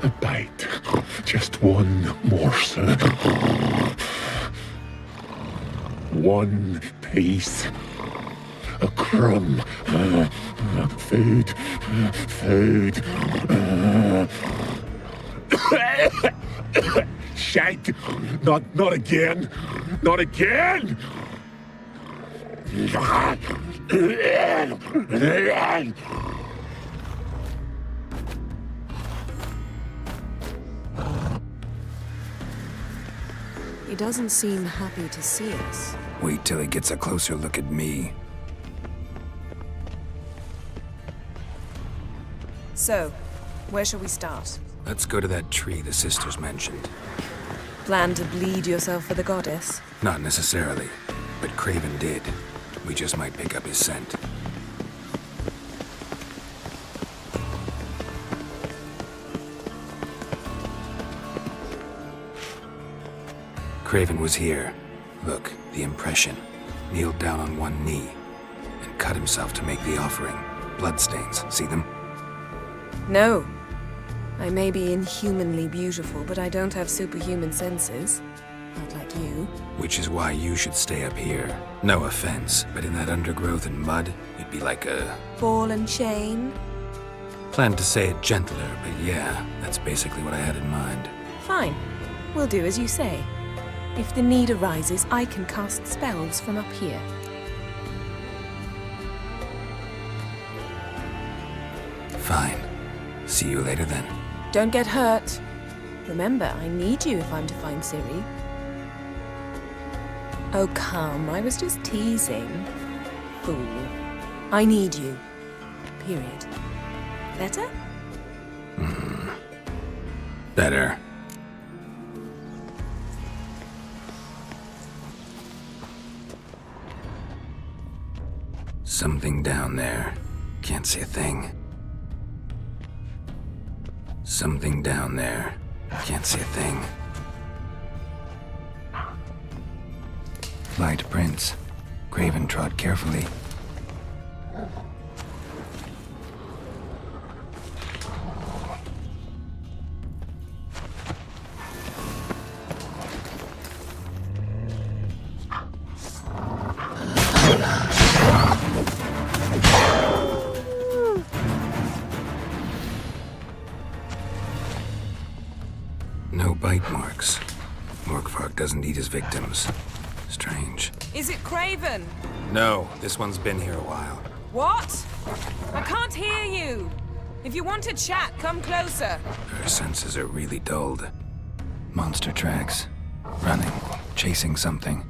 A bite. Just one morsel. One piece. A crumb. Food. Food. Shite. Not again. Not again! He doesn't seem happy to see us. Wait till he gets a closer look at me. So, where shall we start? Let's go to that tree the sisters mentioned. Plan to bleed yourself for the goddess? Not necessarily, but Craven did. We just might pick up his scent. Craven was here. Look, the impression. Kneeled down on one knee and cut himself to make the offering. Bloodstains, see them? No. I may be inhumanly beautiful, but I don't have superhuman senses. Not like you. Which is why you should stay up here. No offense, but in that undergrowth and mud, you'd be like a... Ball and chain? Planned to say it gentler, but yeah, that's basically what I had in mind. Fine. We'll do as you say. If the need arises, I can cast spells from up here. Fine. See you later then. Don't get hurt. Remember, I need you if I'm to find Ciri. Oh, come. I was just teasing. Fool. I need you. Period. Better? Better. Something down there. Can't see a thing. Something down there. Can't see a thing. Light prints. Craven trod carefully. No bite marks. Morkvark doesn't eat his victims. Strange. Is it Craven? No, this one's been here a while. What? I can't hear you. If you want to chat, come closer. Her senses are really dulled. Monster tracks. Running. Chasing something.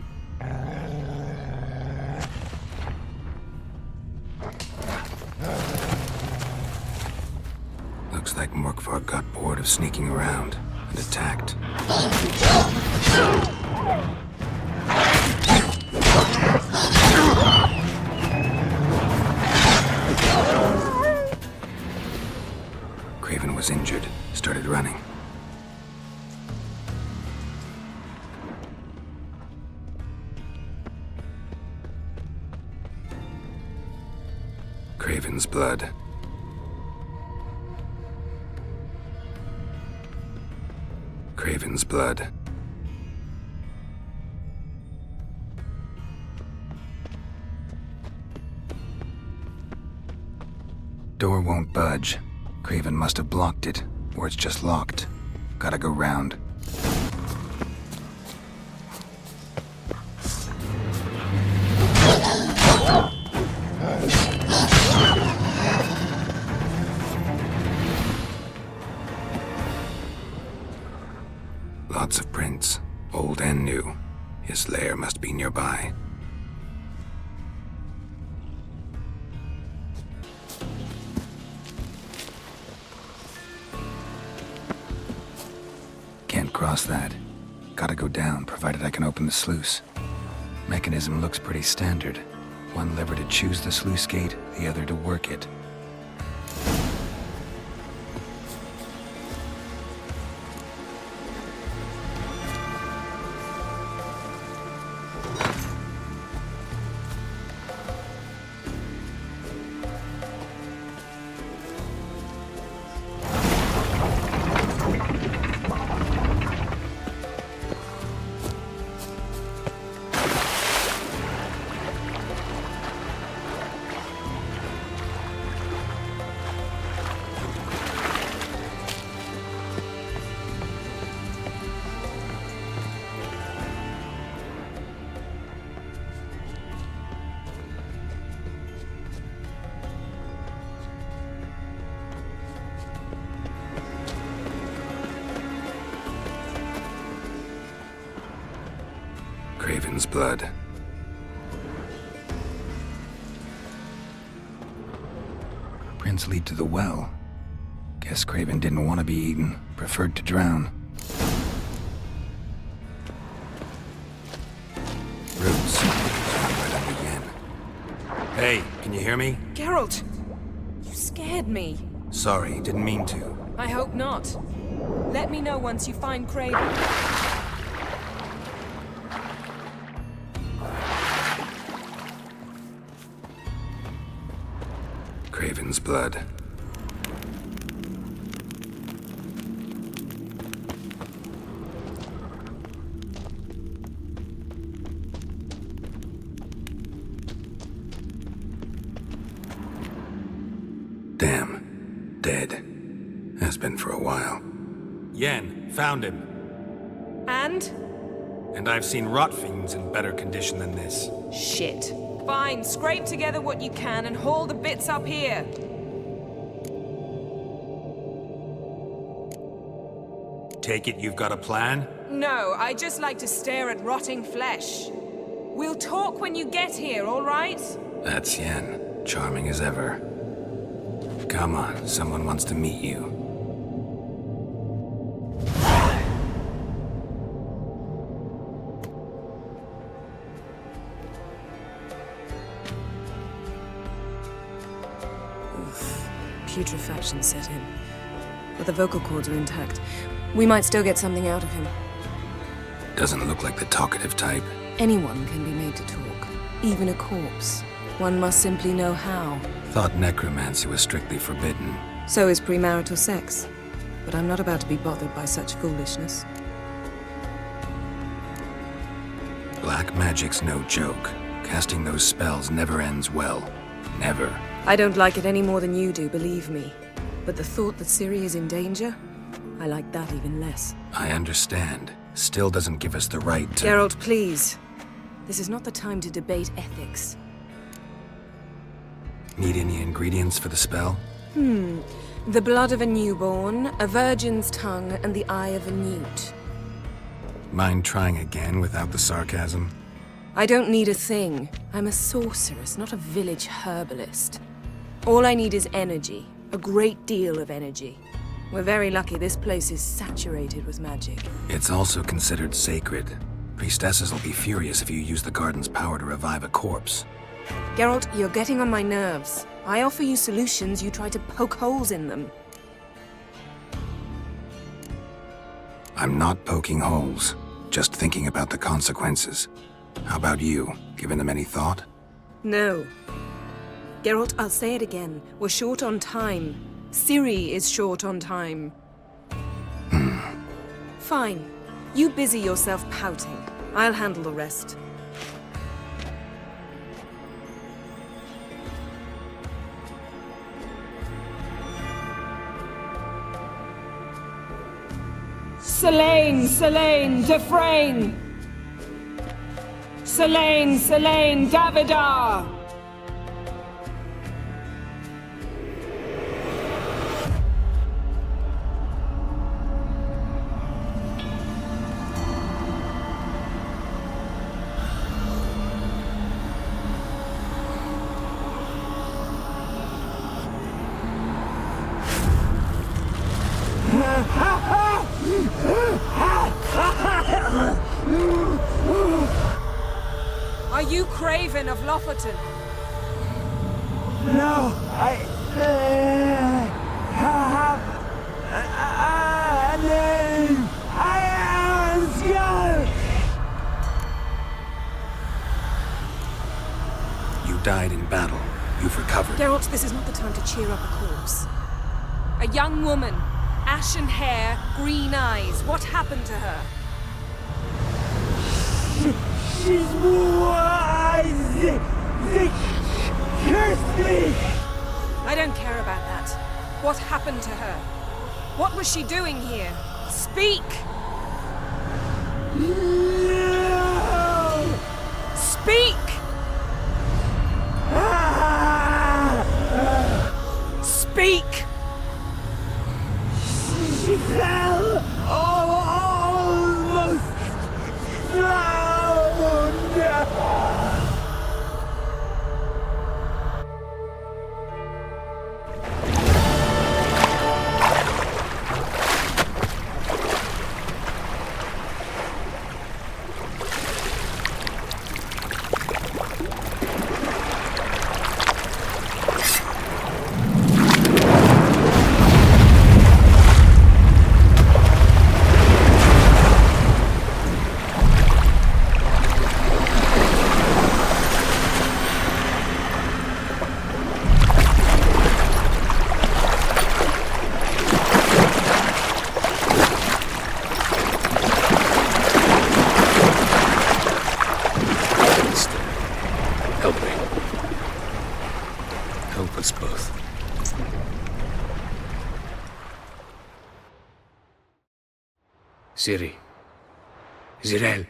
Looks like Morkvark got bored of sneaking around and attacked. Craven was injured, started running. Craven's blood. Craven's blood. Door won't budge. Craven must have blocked it, or it's just locked. Gotta go round. Lots of prints, old and new. His lair must be nearby. Can't cross that. Gotta go down, provided I can open the sluice. Mechanism looks pretty standard. One lever to choose the sluice gate, the other to work it. Craven's blood. Prints lead to the well. Guess Craven didn't want to be eaten, preferred to drown. Roots. Right up again. Hey, can you hear me? Geralt! You scared me. Sorry, didn't mean to. I hope not. Let me know once you find Craven. dragon's blood. Damn. Dead. Has been for a while. Yen, found him. And? And I've seen rot fiends in better condition than this. Shit. Fine, scrape together what you can and haul the bits up here. Take it you've got a plan? No, I just like to stare at rotting flesh. We'll talk when you get here, all right? That's Yen. Charming as ever. Come on, someone wants to meet you. Putrefaction set in. But the vocal cords are intact. We might still get something out of him. Doesn't look like the talkative type. Anyone can be made to talk. Even a corpse. One must simply know how. Thought necromancy was strictly forbidden. So is premarital sex. But I'm not about to be bothered by such foolishness. Black magic's no joke. Casting those spells never ends well. Never. I don't like it any more than you do, believe me. But the thought that Ciri is in danger? I like that even less. I understand. Still doesn't give us the right to— Geralt, please. This is not the time to debate ethics. Need any ingredients for the spell? The blood of a newborn, a virgin's tongue, and the eye of a newt. Mind trying again without the sarcasm? I don't need a thing. I'm a sorceress, not a village herbalist. All I need is energy. A great deal of energy. We're very lucky this place is saturated with magic. It's also considered sacred. Priestesses will be furious if you use the garden's power to revive a corpse. Geralt, you're getting on my nerves. I offer you solutions, you try to poke holes in them. I'm not poking holes, just thinking about the consequences. How about you? Given them any thought? No. Geralt, I'll say it again. We're short on time. Ciri is short on time. Fine. You busy yourself pouting. I'll handle the rest. Selene, Selene, Defrain! Selene, Selene, Davidar! Are you Craven of Lofoten? No, I have a name. I am Skull. You died in battle. You've recovered. Geralt, this is not the time to cheer up a corpse. A young woman, ashen hair, green eyes. What happened to her? She's wise. They cursed me. I don't care about that. What happened to her? What was she doing here? Speak! No! Speak! Speak! She fell almost drowned. Ciri. Zirel.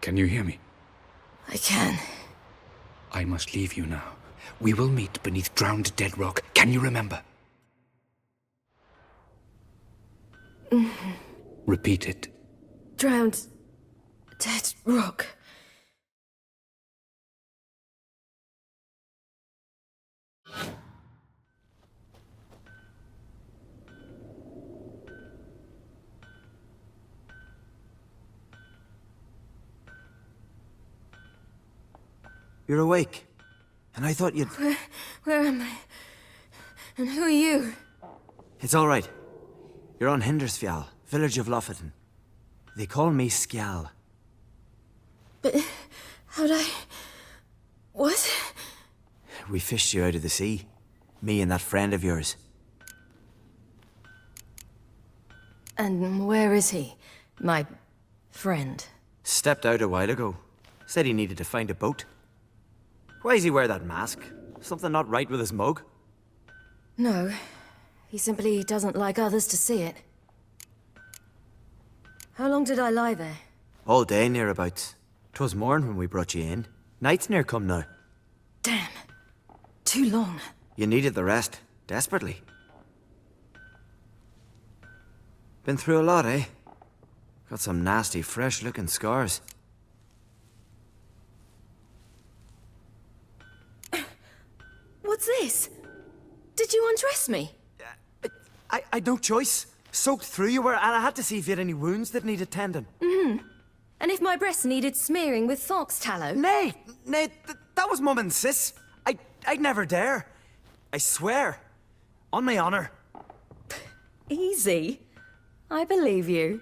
Can you hear me? I can. I must leave you now. We will meet beneath drowned dead rock. Can you remember? Repeat it. Drowned. Dead rock. You're awake. And I thought you'd... Where am I? And who are you? It's all right. You're on Hindersfjall, village of Lofoten. They call me Skjal. But how'd I... What? We fished you out of the sea. Me and that friend of yours. And where is he? My friend. Stepped out a while ago. Said he needed to find a boat. Why does he wear that mask? Something not right with his mug? No. He simply doesn't like others to see it. How long did I lie there? All day nearabouts. 'Twas morn when we brought you in. Night's near come now. Damn. Too long. You needed the rest. Desperately. Been through a lot, eh? Got some nasty, fresh-looking scars. What's this? Did you undress me? I'd no choice. Soaked through you were, and I had to see if you had any wounds that needed tending. And if my breasts needed smearing with fox tallow? Nay, that was Mum and Sis. I'd never dare. I swear. On my honor. Easy. I believe you.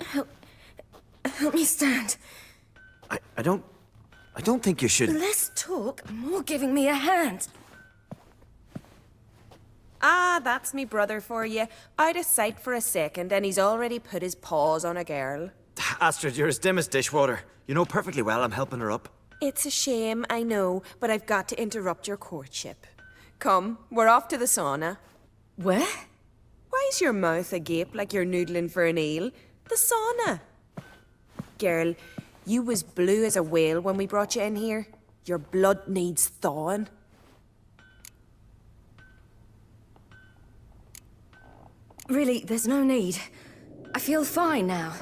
Help me stand. I don't think you should... Less talk, more giving me a hand. Ah, that's me brother for you. Out of sight for a second, and he's already put his paws on a girl. Astrid, you're as dim as dishwater. You know perfectly well I'm helping her up. It's a shame, I know, but I've got to interrupt your courtship. Come, we're off to the sauna. Where? Why's your mouth agape like you're noodling for an eel? The sauna. Girl, you was blue as a whale when we brought you in here. Your blood needs thawing. Really, there's no need. I feel fine now.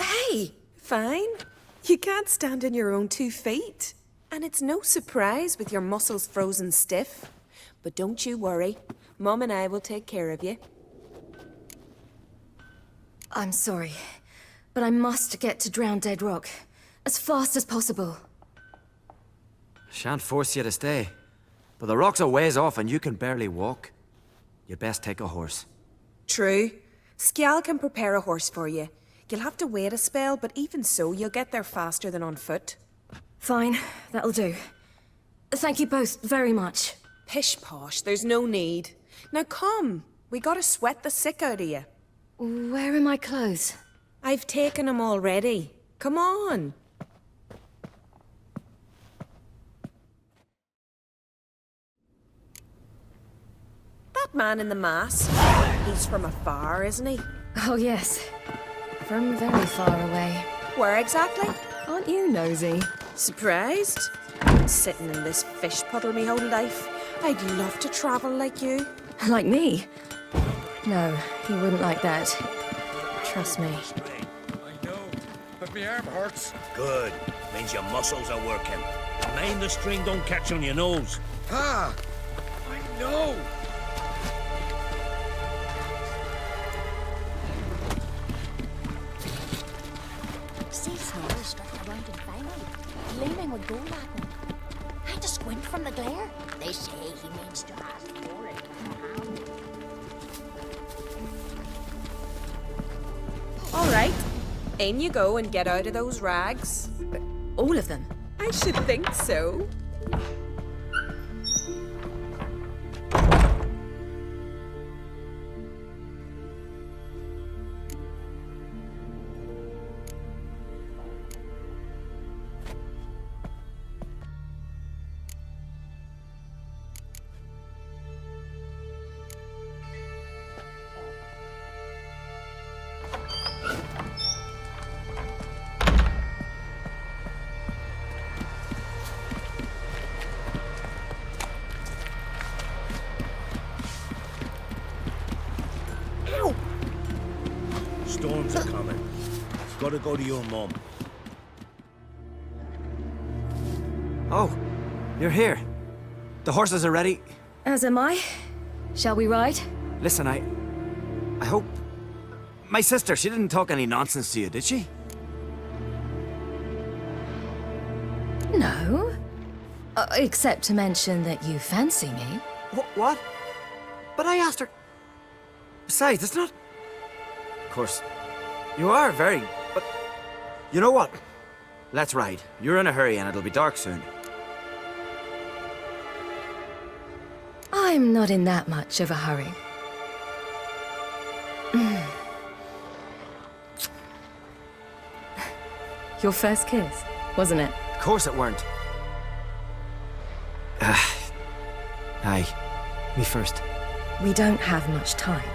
Hey, fine. You can't stand on your own 2 feet. And it's no surprise with your muscles frozen stiff. But don't you worry. Mum and I will take care of you. I'm sorry, but I must get to Drowned Dead Rock as fast as possible. Shan't force you to stay. But the rock's a ways off and you can barely walk. You'd best take a horse. True. Skjal can prepare a horse for you. You'll have to wait a spell, but even so, you'll get there faster than on foot. Fine, that'll do. Thank you both very much. Pish posh, there's no need. Now come, we gotta sweat the sick out of you. Where are my clothes? I've taken them already. Come on. That man in the mask, he's from afar, isn't he? Oh, yes. From very far away. Where exactly? Aren't you nosy? Surprised? Sitting in this fish puddle me whole life. I'd love to travel like you. Like me? No, he wouldn't like that. Trust me. I know, but my arm hurts. Good. Means your muscles are working. Mind the string don't catch on your nose. Ah! I know! See Snorri strutting around in finery, gleaming with gold at him. I had to squint from the glare. They say he means to ask for it. All right. In you go and get out of those rags. All of them? I should think so. storms are coming. You've got to go to your mum. Oh, you're here. The horses are ready. As am I. Shall we ride? Listen, I hope... My sister, she didn't talk any nonsense to you, did she? No. Except to mention that you fancy me. What? But I asked her... Besides, it's not... Of course, you are very... But... You know what? Let's ride. You're in a hurry and it'll be dark soon. I'm not in that much of a hurry. Your first kiss, wasn't it? Of course it weren't. Aye. Me first. We don't have much time.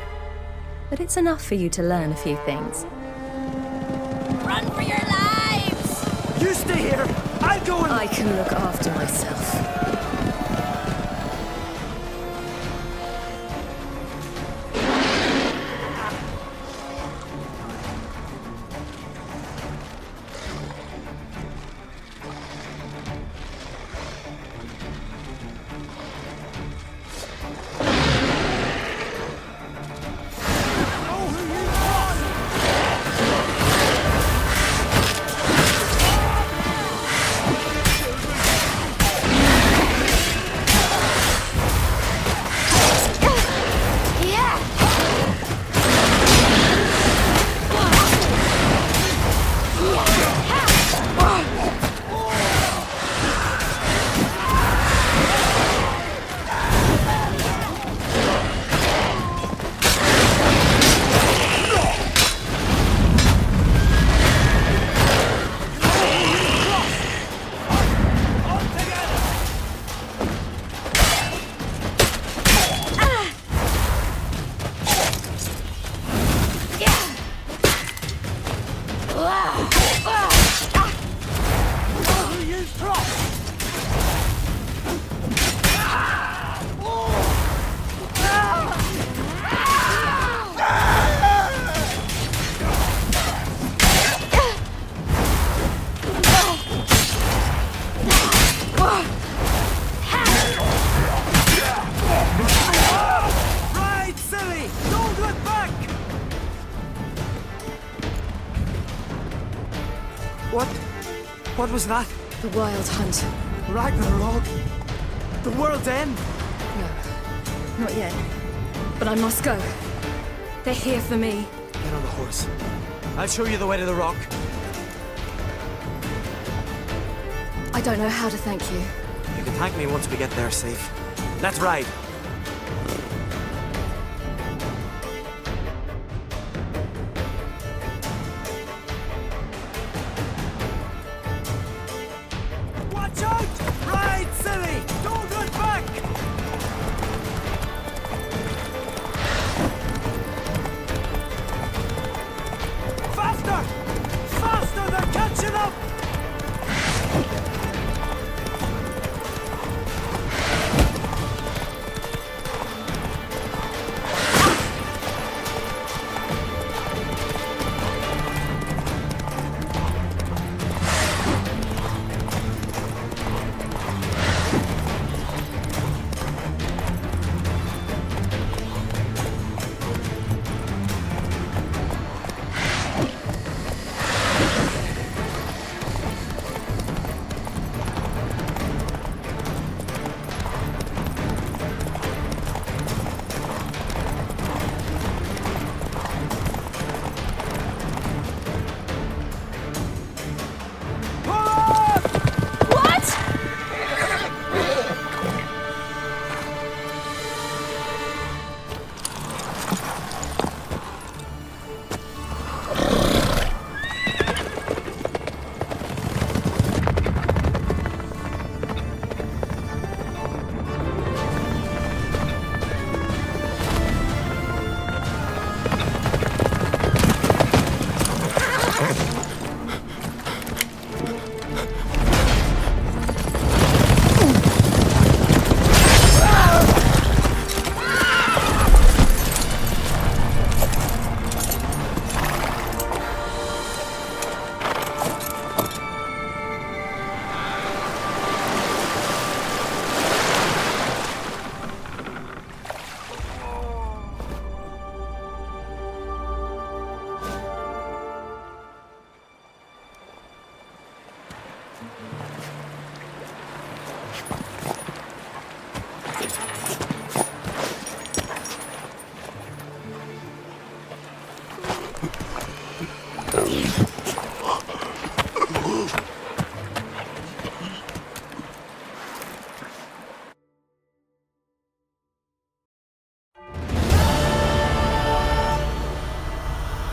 But it's enough for you to learn a few things. Run for your lives! You stay here! I'll go and... I can look after myself. What was that? The Wild Hunt. Ragnarok? The world's end? No, not yet. But I must go. They're here for me. Get on the horse. I'll show you the way to the rock. I don't know how to thank you. You can thank me once we get there safe. Let's ride. Watch out! Ride, silly! Don't look back! Faster! Faster! They're catching up!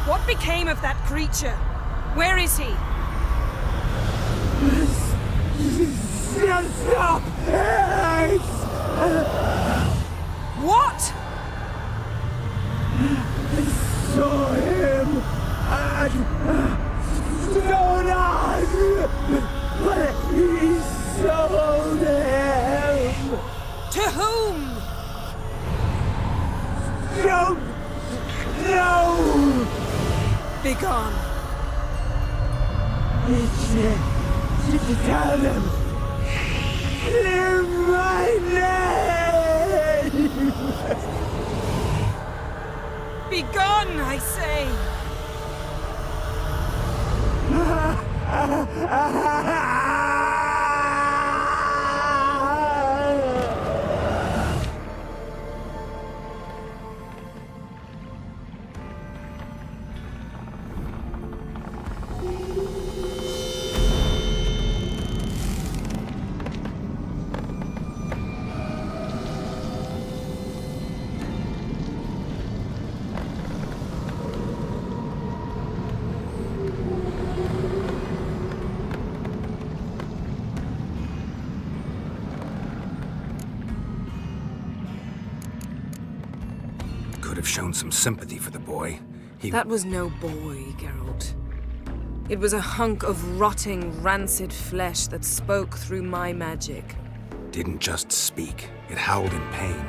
What became of that creature? Where is he? Stop! What? I saw him at Stone, but he sold him. To whom? Don't know. Begone. Tell them. Clear my name. Begone, I say. Could have shown some sympathy for the boy. That was no boy, Geralt. It was a hunk of rotting, rancid flesh that spoke through my magic. Didn't just speak. It howled in pain.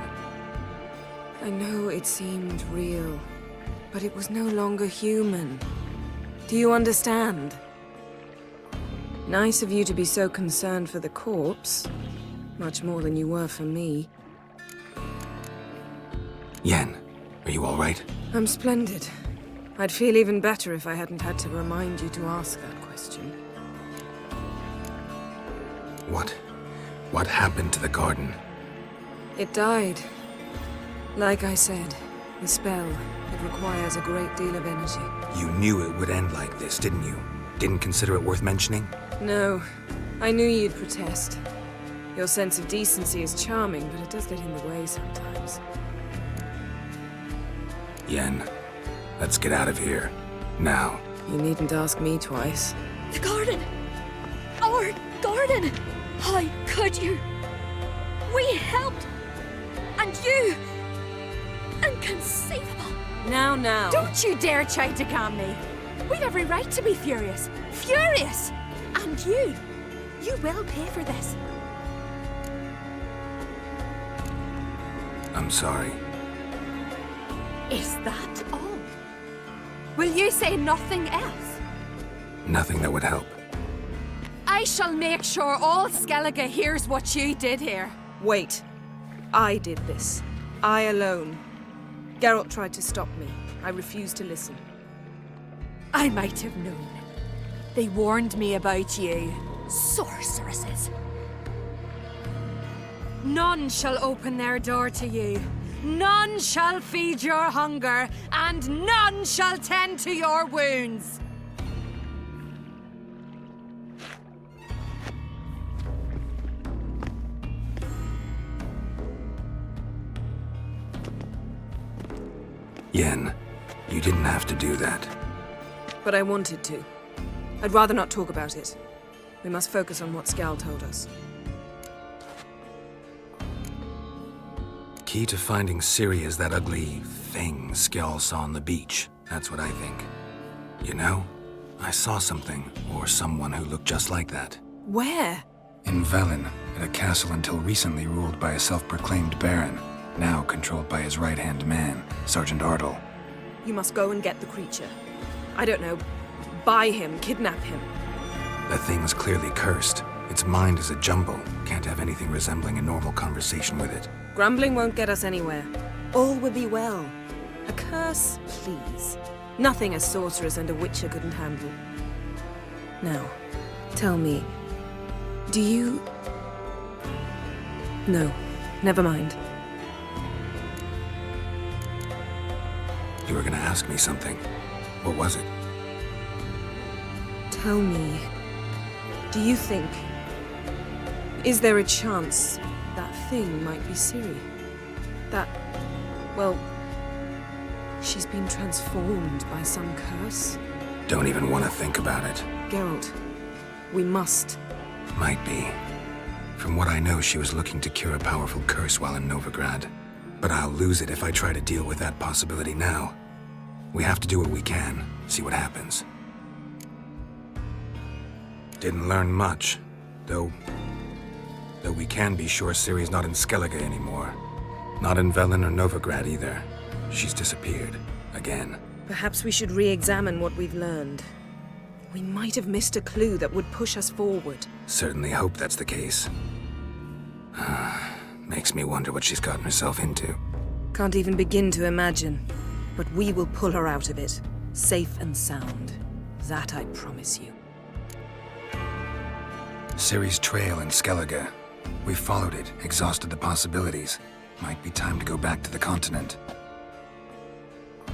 I know it seemed real, but it was no longer human. Do you understand? Nice of you to be so concerned for the corpse. Much more than you were for me. Yen, are you all right? I'm splendid. I'd feel even better if I hadn't had to remind you to ask that question. What happened to the garden? It died. Like I said, the spell, it requires a great deal of energy. You knew it would end like this, didn't you? Didn't consider it worth mentioning? No, I knew you'd protest. Your sense of decency is charming, but it does get in the way sometimes. Yen, let's get out of here. Now. You needn't ask me twice. The garden! Our garden! How could you? We helped! And you! Inconceivable! Now. Don't you dare try to calm me! We've every right to be furious! Furious! And you will pay for this. I'm sorry. Is that all? Will you say nothing else? Nothing that would help. I shall make sure all Skellige hears what you did here. Wait. I did this. I alone. Geralt tried to stop me. I refused to listen. I might have known. They warned me about you. Sorceresses. None shall open their door to you. None shall feed your hunger, and none shall tend to your wounds. Yen, you didn't have to do that. But I wanted to. I'd rather not talk about it. We must focus on what Skal told us. Key to finding Ciri is that ugly thing Skjall saw on the beach. That's what I think. You know, I saw something, or someone who looked just like that. Where? In Velen, at a castle until recently ruled by a self-proclaimed baron, now controlled by his right-hand man, Sergeant Ardle. You must go and get the creature. I don't know, buy him, kidnap him. The thing's clearly cursed. Its mind is a jumble. Can't have anything resembling a normal conversation with it. Grumbling won't get us anywhere. All will be well. A curse, please. Nothing a sorceress and a witcher couldn't handle. Now, tell me, do you... No, Never mind. You were gonna ask me something. What was it? Tell me, do you think... Is there a chance that thing might be Ciri? That... well... she's been transformed by some curse? Don't even want to think about it. Geralt, we must. Might be. From what I know, she was looking to cure a powerful curse while in Novigrad. But I'll lose it if I try to deal with that possibility now. We have to do what we can, see what happens. Didn't learn much, though we can be sure Ciri's not in Skellige anymore. Not in Velen or Novigrad either. She's disappeared. Again. Perhaps we should re-examine what we've learned. We might have missed a clue that would push us forward. Certainly hope that's the case. Makes me wonder what she's gotten herself into. Can't even begin to imagine. But we will pull her out of it, safe and sound. That I promise you. Ciri's trail in Skellige. We followed it, exhausted the possibilities. Might be time to go back to the continent.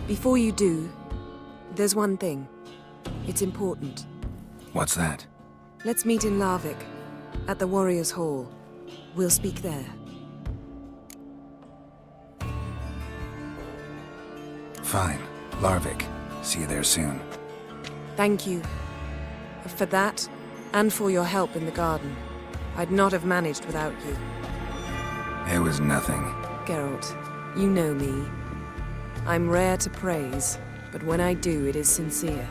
Before you do, there's one thing. It's important. What's that? Let's meet in Larvik, at the Warriors' Hall. We'll speak there. Fine. Larvik. See you there soon. Thank you. For that, and for your help in the garden. I'd not have managed without you. It was nothing. Geralt, you know me. I'm rare to praise, but when I do, it is sincere.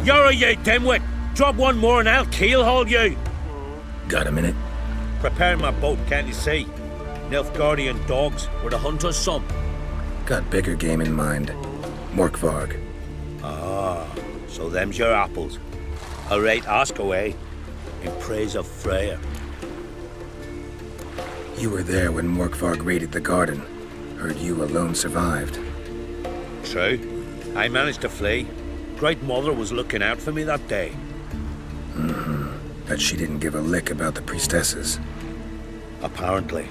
You're you dimwit! Drop one more and I'll keelhaul you! Got a minute? Preparing my boat, can't you see? Nilfgaardian dogs were the hunter's son. Got bigger game in mind. Morkvarg. Ah, so them's your apples. Alright, ask away. In praise of Freya. You were there when Morkvarg raided the garden. Heard you alone survived. True. I managed to flee. Great Mother was looking out for me that day. Bet she didn't give a lick about the priestesses. Apparently.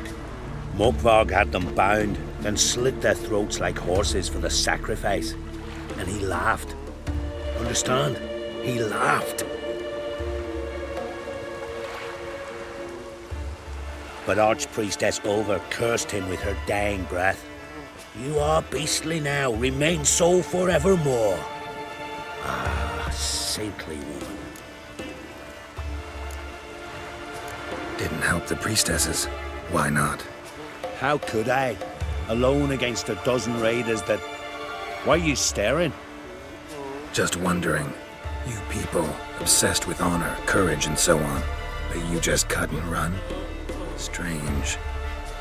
Morkvarg had them bound, then slit their throats like horses for the sacrifice. And he laughed. Understand? He laughed. But Archpriestess Ulver cursed him with her dying breath. You are beastly now, remain so forevermore. Ah, saintly woman. Didn't help the priestesses. Why not? How could I? Alone against a dozen raiders that... Why are you staring? Just wondering. You people, obsessed with honor, courage, and so on. But you just cut and run? Strange.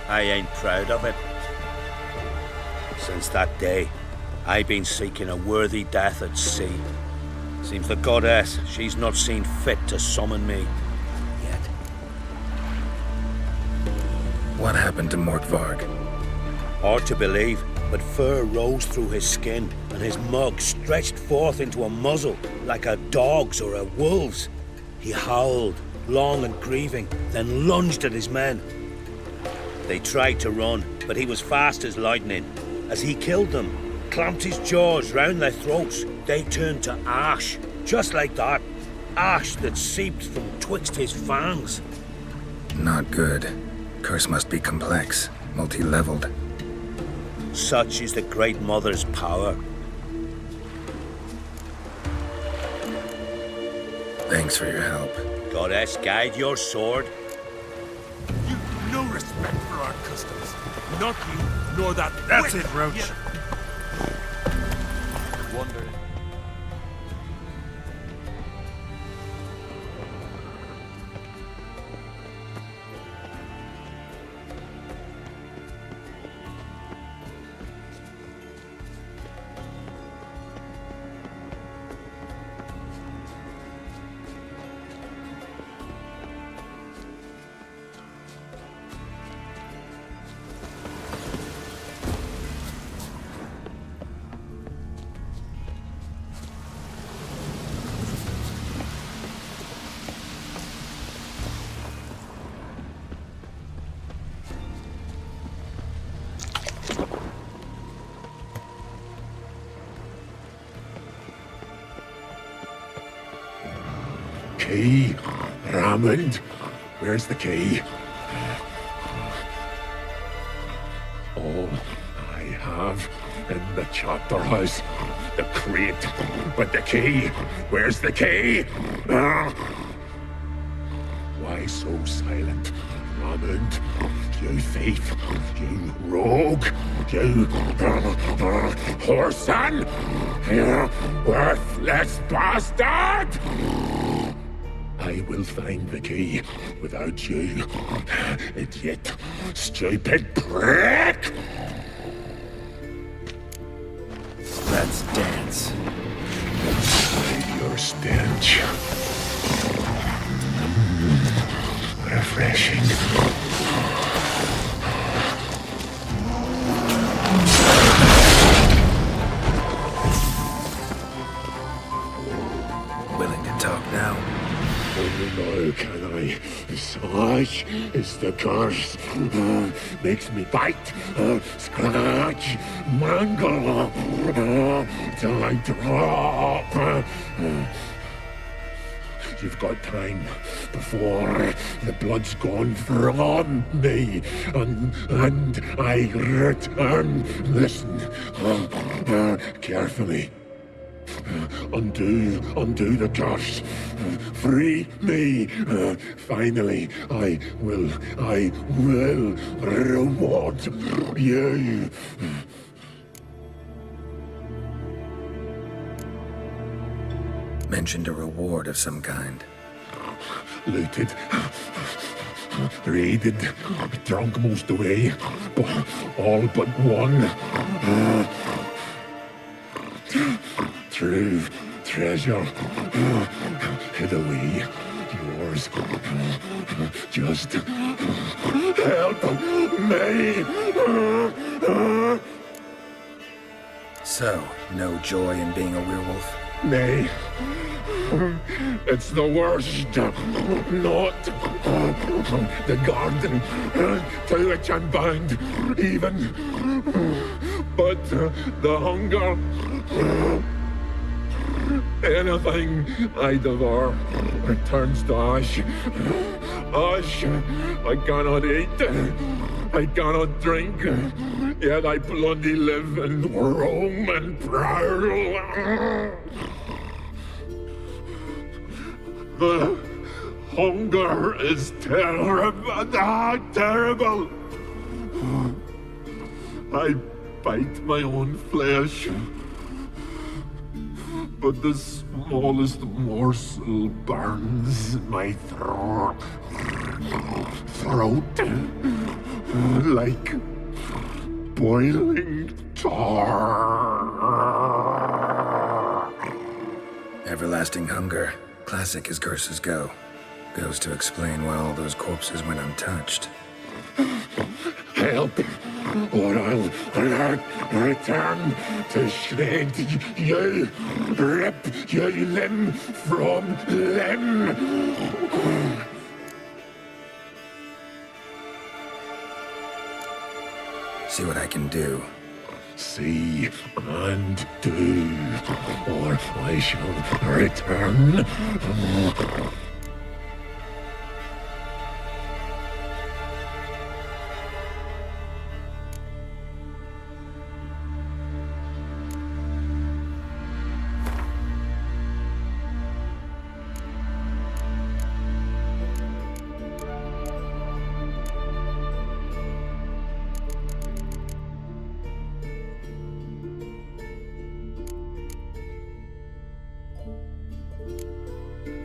I ain't proud of it. Since that day, I've been seeking a worthy death at sea. Seems the goddess, she's not seen fit to summon me yet. What happened to Morkvarg? Hard to believe, but fur rose through his skin, and his mug stretched forth into a muzzle like a dog's or a wolf's. He howled, long and grieving, then lunged at his men. They tried to run, but he was fast as lightning. As he killed them, clamped his jaws round their throats, they turned to ash, just like that. Ash that seeped from twixt his fangs. Not good. Curse must be complex, multi-leveled. Such is the Great Mother's power. Thanks for your help. Goddess, guide your sword. You've no respect for our customs. Not you, nor that... That's it, Roach. Yeah. Wondering. Key. Raymond, where's the key? All I have in the chapter house. The crate. But the key. Where's the key? Why so silent? Raymond, you thief, you rogue, you whoreson, you worthless bastard! I will find the key without you, idiot, stupid prick! Let's dance. Hide your stench. Refreshing. Willing to talk now? Only now can I. Such is the curse. Makes me bite, scratch, mangle, till I drop. You've got time before the blood's gone from me, and I return. Listen, carefully. Undo the curse. Free me. Finally, I will reward you. Mentioned a reward of some kind. Looted, raided, drunk most away, all but one. True treasure, hid away. Yours. Just help me. So, no joy in being a werewolf? Nay, it's the worst. Not the garden to which I'm bound, even, but the hunger. Anything I devour returns to ash. Ash I cannot eat, I cannot drink, yet I bloody live and roam and prowl. The hunger is terrible, terrible. I bite my own flesh, but the smallest morsel burns my throat like boiling tar. Everlasting hunger. Classic as curses go. Goes to explain why all those corpses went untouched. Help, or I'll return to shred you, rip you limb from limb. See what I can do. See and do, or I shall return.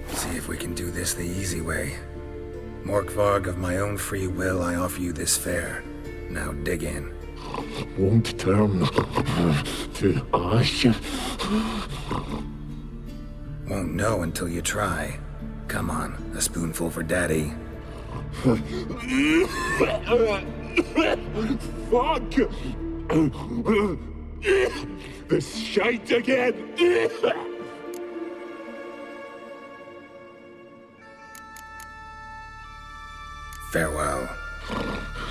See if we can do this the easy way. Morkvarg, of my own free will, I offer you this fare. Now dig in. Won't turn to ash. Won't know until you try. Come on, a spoonful for Daddy. Fuck! This shite again! Farewell.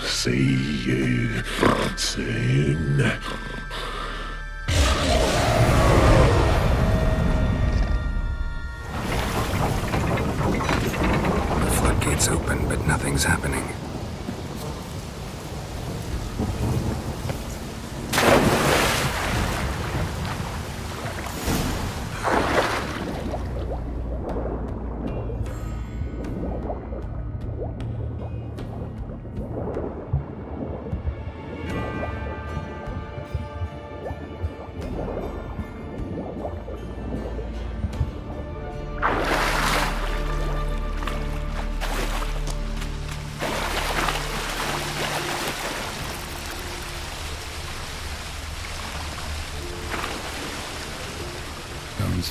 See you soon.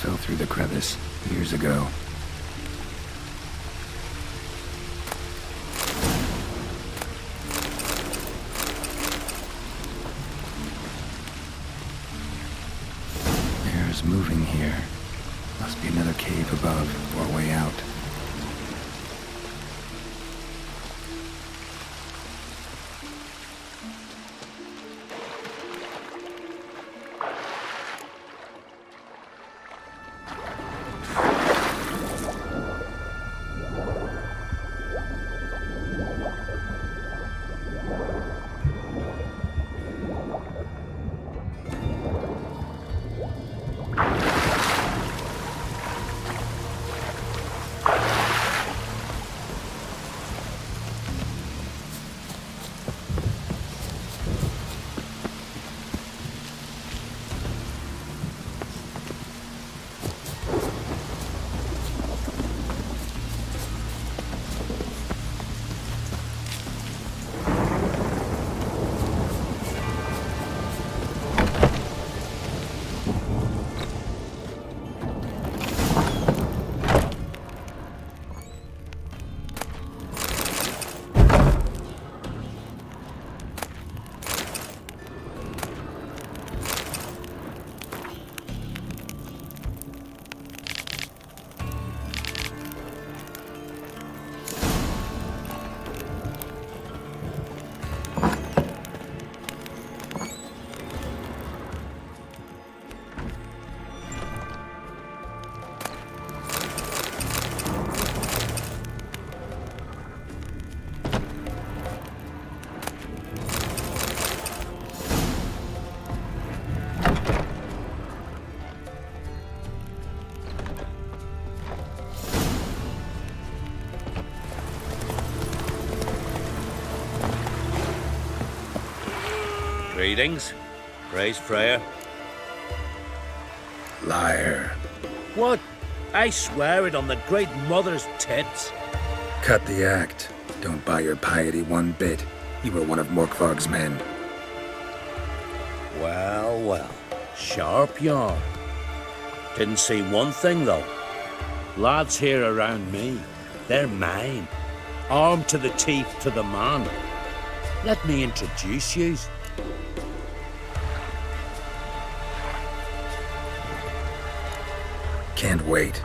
fell through the crevice years ago. Air's moving here. Must be another cave above or a way out. Greetings. Praise Freya. Liar. What? I swear it on the Great Mother's tits. Cut the act. Don't buy your piety one bit. You were one of Morkvarg's men. Well, well. Sharp yarn. Didn't see one thing, though. Lads here around me, they're mine. Armed to the teeth to the man. Let me introduce yous. Can't wait.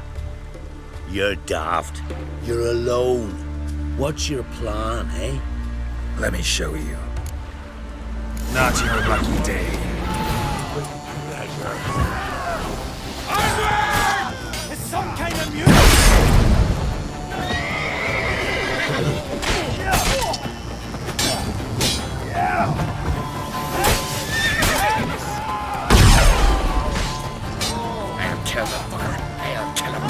You're daft. You're alone. What's your plan, eh? Let me show you. Not your lucky day. It's some kind of music! I'll kill them, mother. I'll kill them.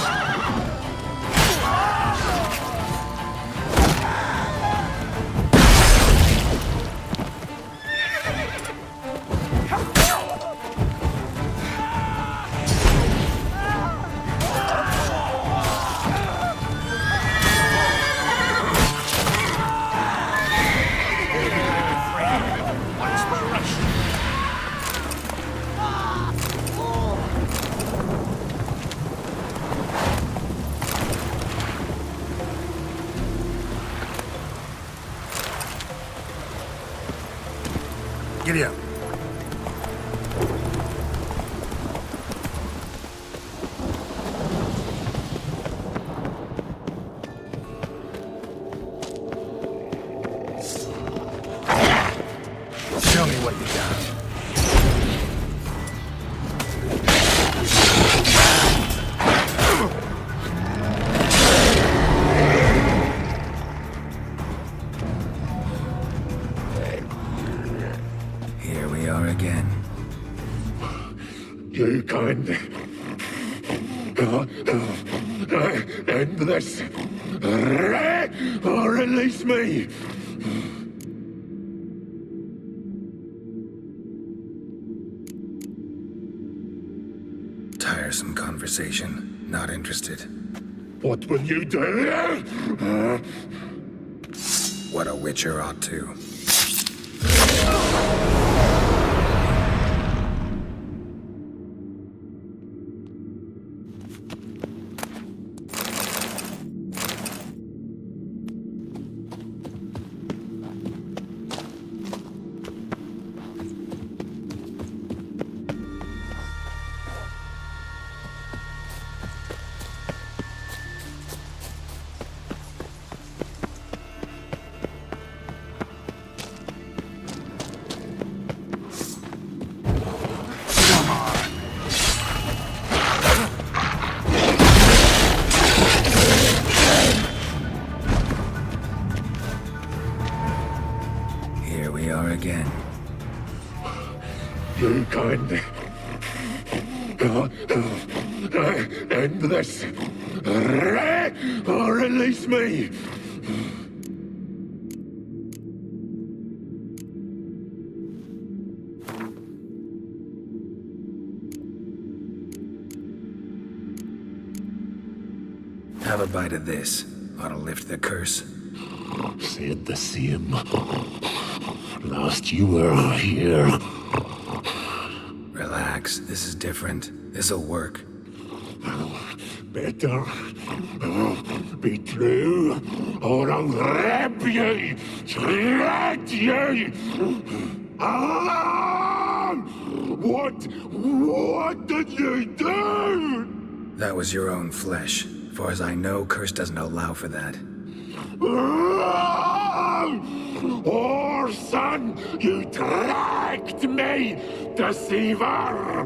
Giddy up. Show me what you got. Here we are again. You can end this, or release me. Tiresome conversation. Not interested. What will you do? What a witcher ought to. End this. Or release me. Have a bite of this. Ought to lift the curse. Said the same. Last you were here. Relax. This is different. This'll work. Better be true, or I'll rip you, shred you. What did you do? That was your own flesh. Far as I know, curse doesn't allow for that. Orson, you tracked me, deceiver!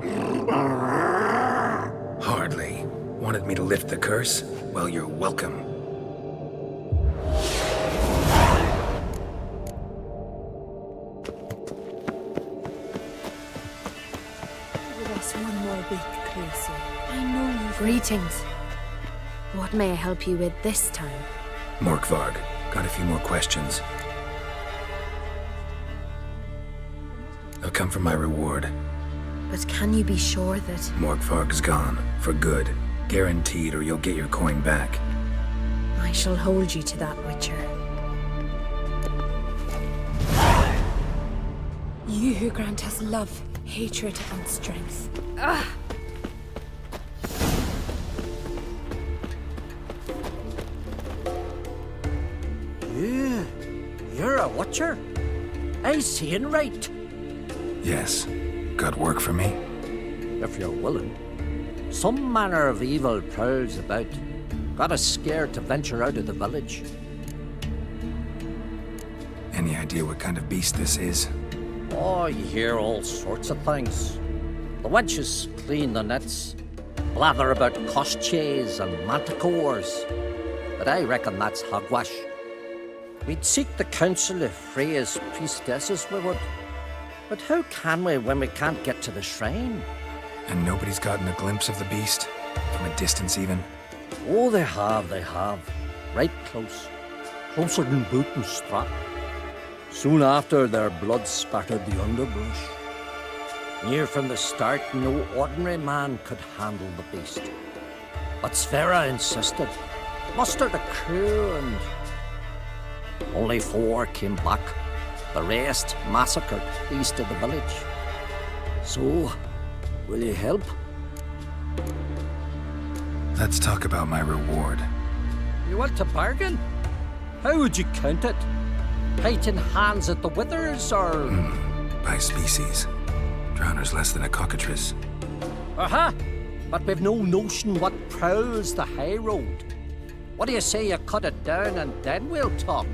Hardly. Wanted me to lift the curse? Well, you're welcome. Give us one more week, Crazy. I know you. Greetings. What may I help you with this time? Morkvarg, got a few more questions. They'll come for my reward. But can you be sure that... Morkvarg's gone. For good. Guaranteed, or you'll get your coin back. I shall hold you to that, Witcher. You who grant us love, hatred, and strength. Ugh. You're a watcher? I seeing right. Yes. Got work for me? If you're willing. Some manner of evil prowls about. Got us scared to venture out of the village. Any idea what kind of beast this is? Oh, you hear all sorts of things. The wenches clean the nets, blather about koshchays and manticores. But I reckon that's hogwash. We'd seek the counsel of Freya's priestesses, we would. But how can we when we can't get to the shrine? And nobody's gotten a glimpse of the beast? From a distance, even? Oh, they have. Right close. Closer than boot and strap. Soon after, their blood spattered the underbrush. Near from the start, no ordinary man could handle the beast. But Sverre insisted. Mustered a crew and... Only 4 came back. The rest massacred east of the village. So, will you help? Let's talk about my reward. You want to bargain? How would you count it? Fighting hands at the withers, or...? By species. Drowner's less than a cockatrice. Aha! But we've no notion what prowls the high road. What do you say you cut it down and then we'll talk?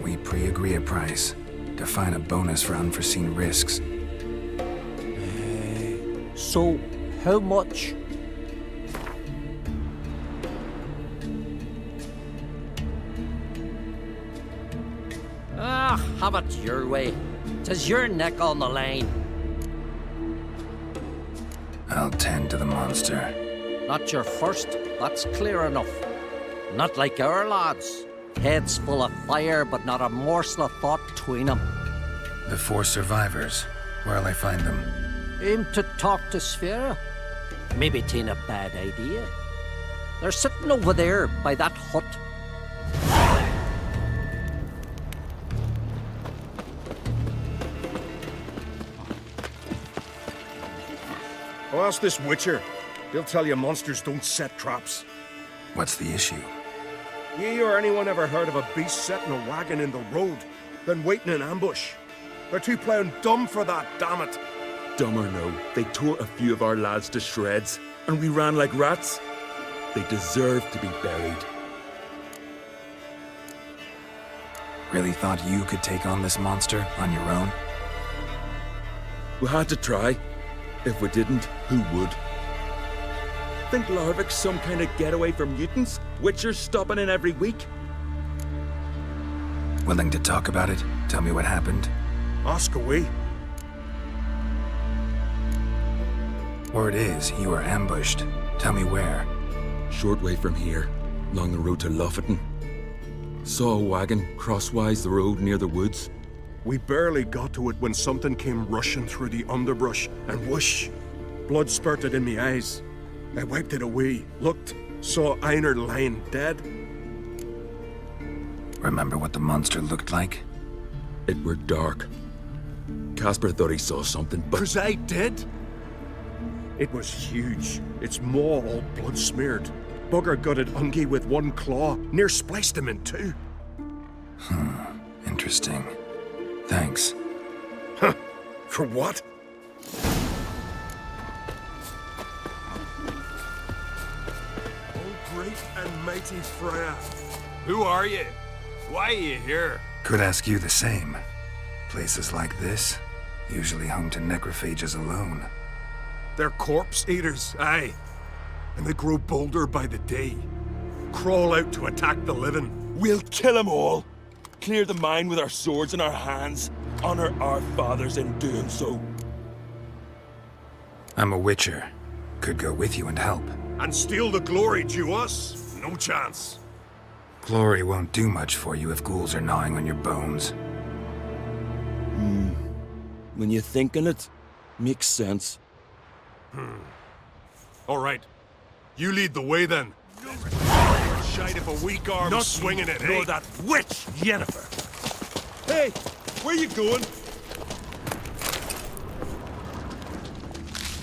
We pre-agree a price. Define a bonus for unforeseen risks. So, how much? Have it your way. 'Tis your neck on the line. I'll tend to the monster. Not your first, that's clear enough. Not like our lads. Heads full of fire, but not a morsel of thought between them. The 4 survivors. Where'll I find them? Aim to talk to Sverre. Maybe 'tain't a bad idea. They're sitting over there by that hut. Well, ask this Witcher. He'll tell you monsters don't set traps. What's the issue? Ye or anyone ever heard of a beast setting a wagon in the road, then waiting in ambush? They're too plowing dumb for that, damn it. Dumb or no, they tore a few of our lads to shreds, and we ran like rats. They deserve to be buried. Really thought you could take on this monster on your own? We had to try. If we didn't, who would? Think Larvik's some kind of getaway for mutants? Witchers stopping in every week? Willing to talk about it? Tell me what happened? Ask away. Word is, you were ambushed. Tell me where. Short way from here, along the road to Lofferton. Saw a wagon crosswise the road near the woods. We barely got to it when something came rushing through the underbrush, and whoosh! Blood spurted in me eyes. I wiped it away, looked, saw Einar lying dead. Remember what the monster looked like? It were dark. Casper thought he saw something, but... 'Cause I did? It was huge. Its maw all blood smeared. Bugger gutted Ungi with one claw, near spliced him in two. Interesting. Thanks. Huh. For what? Oh, great and mighty Freya. Who are you? Why are you here? Could ask you the same. Places like this, usually home to necrophages alone. They're corpse eaters, aye. And they grow bolder by the day. Crawl out to attack the living. We'll kill them all. Clear the mine with our swords in our hands. Honor our fathers in doing so. I'm a witcher. Could go with you and help. And steal the glory due us? No chance. Glory won't do much for you if ghouls are gnawing on your bones. When you think on it, makes sense. All right. You lead the way then. Shite if a weak arm Not swinging it, nor eh? that witch, Yennefer. Hey, where you going?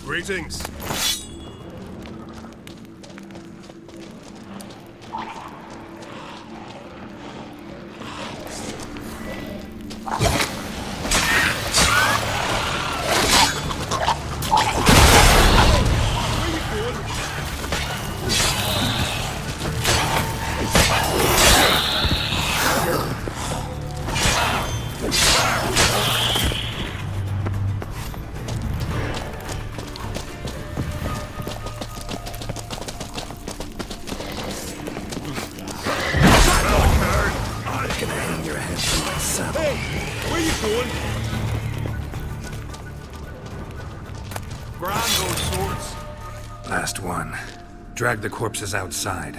Greetings. Hey, where you going? Grab those swords. Last one. Drag the corpses outside.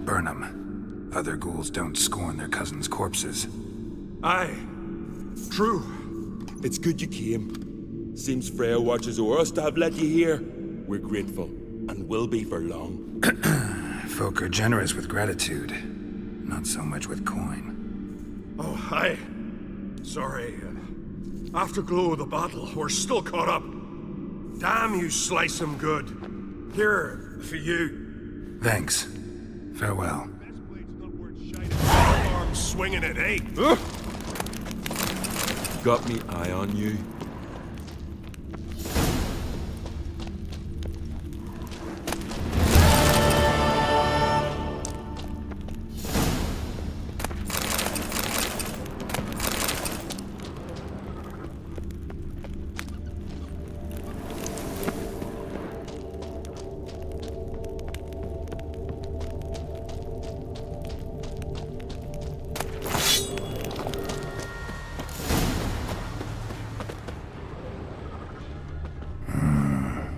Burn them. Other ghouls don't scorn their cousins' corpses. Aye. True. It's good you came. Seems Freya watches over us to have let you here. We're grateful, and will be for long. Folk are generous with gratitude. Not so much with coin. Oh, hi. Sorry. Afterglow of the battle, we're still caught up. Damn, you slice 'em good. Here, for you. Thanks. Farewell. Arm swinging it, eh? Got me eye on you.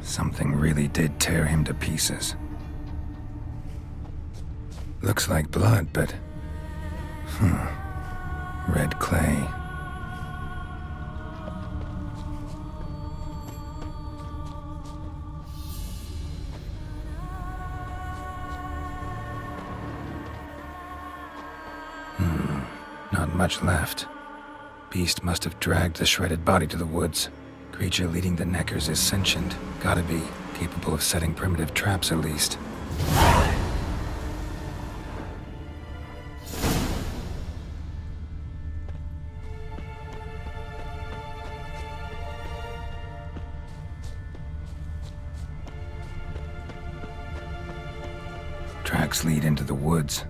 Something really did tear him to pieces. Looks like blood, but... red clay. Not much left. Beast must have dragged the shredded body to the woods. Creature leading the Neckers is sentient. Gotta be. Capable of setting primitive traps, at least. Tracks lead into the woods.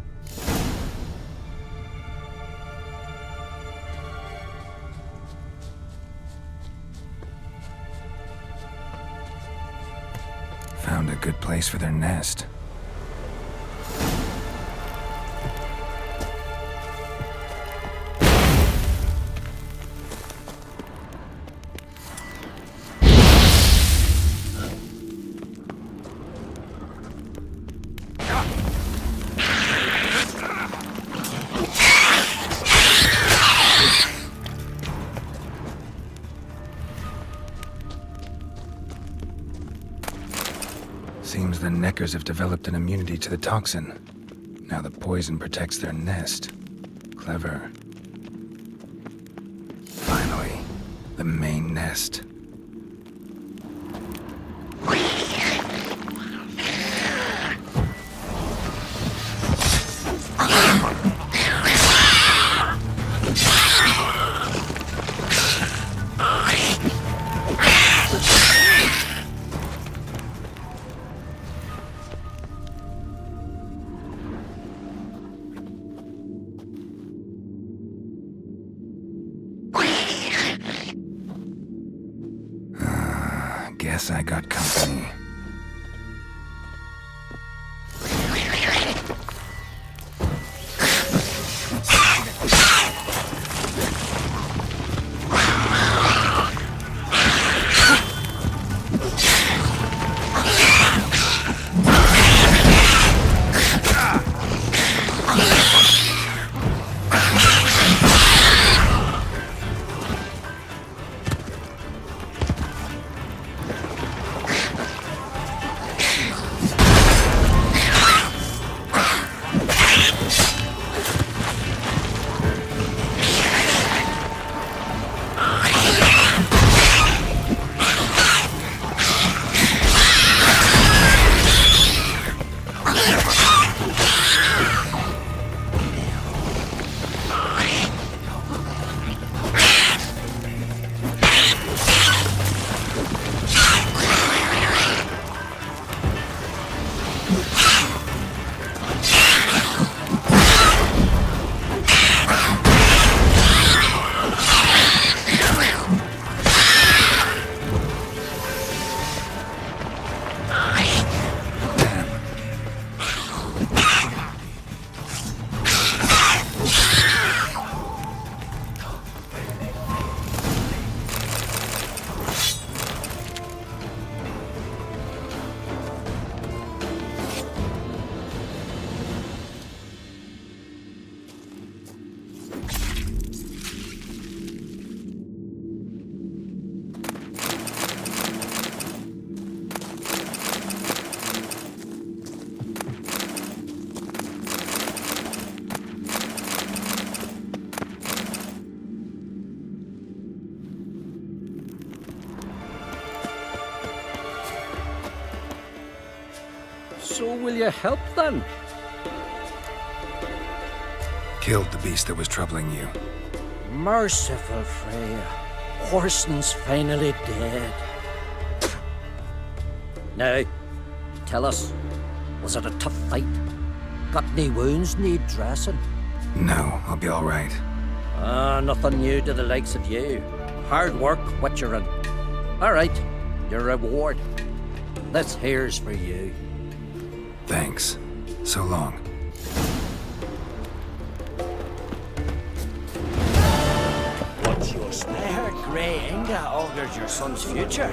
Found a good place for their nest. Seems the Neckers have developed an immunity to the toxin. Now the poison protects their nest. Clever. Finally, the main nest. Guess I got company. So will you help then? Killed the beast that was troubling you. Merciful Freya. Whoreson's finally dead. Now, tell us, was it a tough fight? Got any wounds need dressing? No, I'll be all right. Nothing new to the likes of you. Hard work, witcherin'. All right, your reward. This here's for you. Thanks. So long. What's your I heard Grey Inga augured your son's future.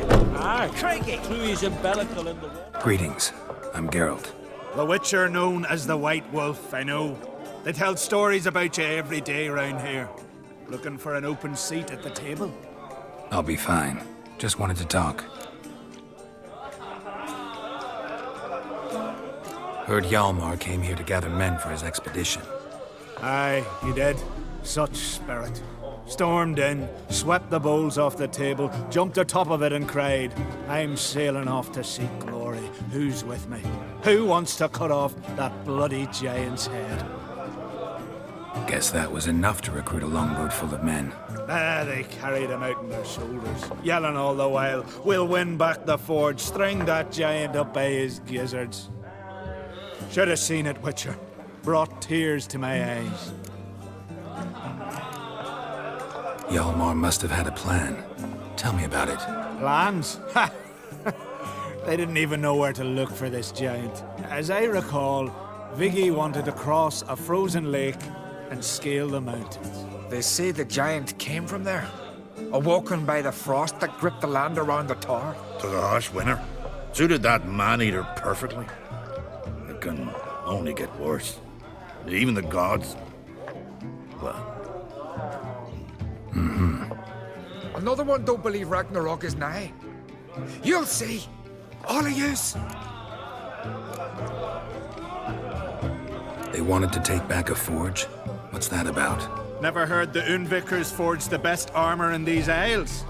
Crikey! Cluey's embellical in the wall. Greetings. I'm Geralt. The Witcher known as the White Wolf, I know. They tell stories about you every day round here. Looking for an open seat at the table? I'll be fine. Just wanted to talk. Heard Hjalmar came here to gather men for his expedition. Aye, he did. Such spirit. Stormed in, swept the bowls off the table, jumped atop of it and cried, I'm sailing off to seek glory. Who's with me? Who wants to cut off that bloody giant's head? Guess that was enough to recruit a longboat full of men. They carried him out on their shoulders, yelling all the while, we'll win back the forge, string that giant up by his gizzards. Should have seen it, Witcher. Brought tears to my eyes. Hjalmar must have had a plan. Tell me about it. Plans? Ha! They didn't even know where to look for this giant. As I recall, Viggy wanted to cross a frozen lake and scale the mountains. They say the giant came from there. Awoken by the frost that gripped the land around the tower. To the harsh winter. Suited that man-eater perfectly. It can only get worse. Even the gods... well... Another one don't believe Ragnarok is nigh. You'll see. All of yous. They wanted to take back a forge? What's that about? Never heard the Unvikers forged the best armor in these isles.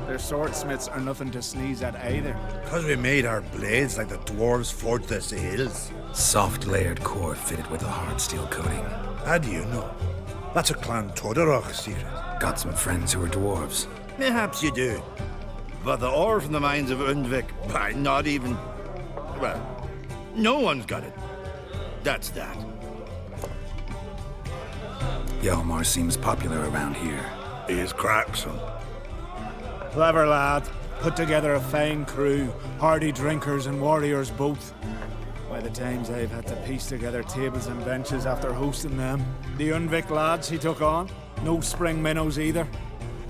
Their swordsmiths are nothing to sneeze at either. Because we made our blades like the dwarves forged their sails. Soft layered core fitted with a hard steel coating. How do you know? That's a Clan Todorok secret. Got some friends who are dwarves. Perhaps you do. But the ore from the mines of Undvik, why, not even... Well, no one's got it. That's that. Hjalmar seems popular around here. He is crack, son. Clever lad. Put together a fine crew. Hardy drinkers and warriors both. By the times I've had to piece together tables and benches after hosting them. The Unvik lads he took on. No spring minnows either.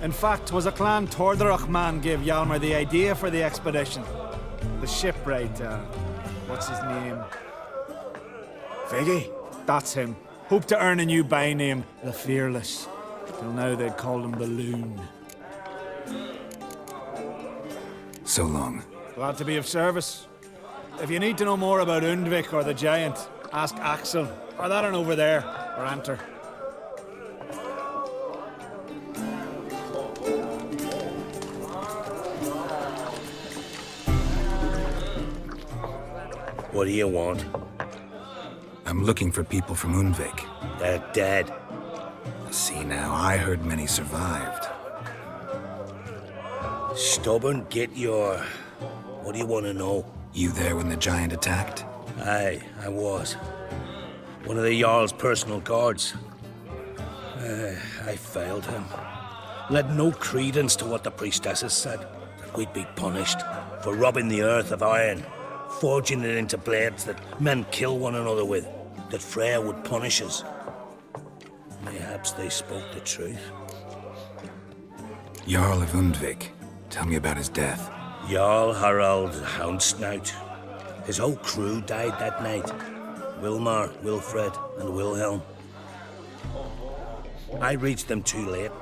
In fact, 'twas a Clan Tordorach man gave Hjalmar the idea for the expedition. The shipwright, what's his name? Viggy? That's him. Hoped to earn a new byname, the Fearless. Till now they'd called him the Loon. So long. Glad to be of service. If you need to know more about Undvik or the Giant, ask Axel, or that one over there, or Anter. What do you want? I'm looking for people from Undvik. They're dead. See now, I heard many survived. Stubborn, get your... What do you want to know? You there when the giant attacked? Aye, I was. One of the Jarl's personal guards. I failed him. Led no credence to what the priestesses said. That we'd be punished for robbing the earth of iron, forging it into blades that men kill one another with. That Freya would punish us. Mayhaps they spoke the truth. Jarl of Undvik. Tell me about his death. Jarl Harald Houndsnout. His whole crew died that night. Wilmar, Wilfred, and Wilhelm. I reached them too late.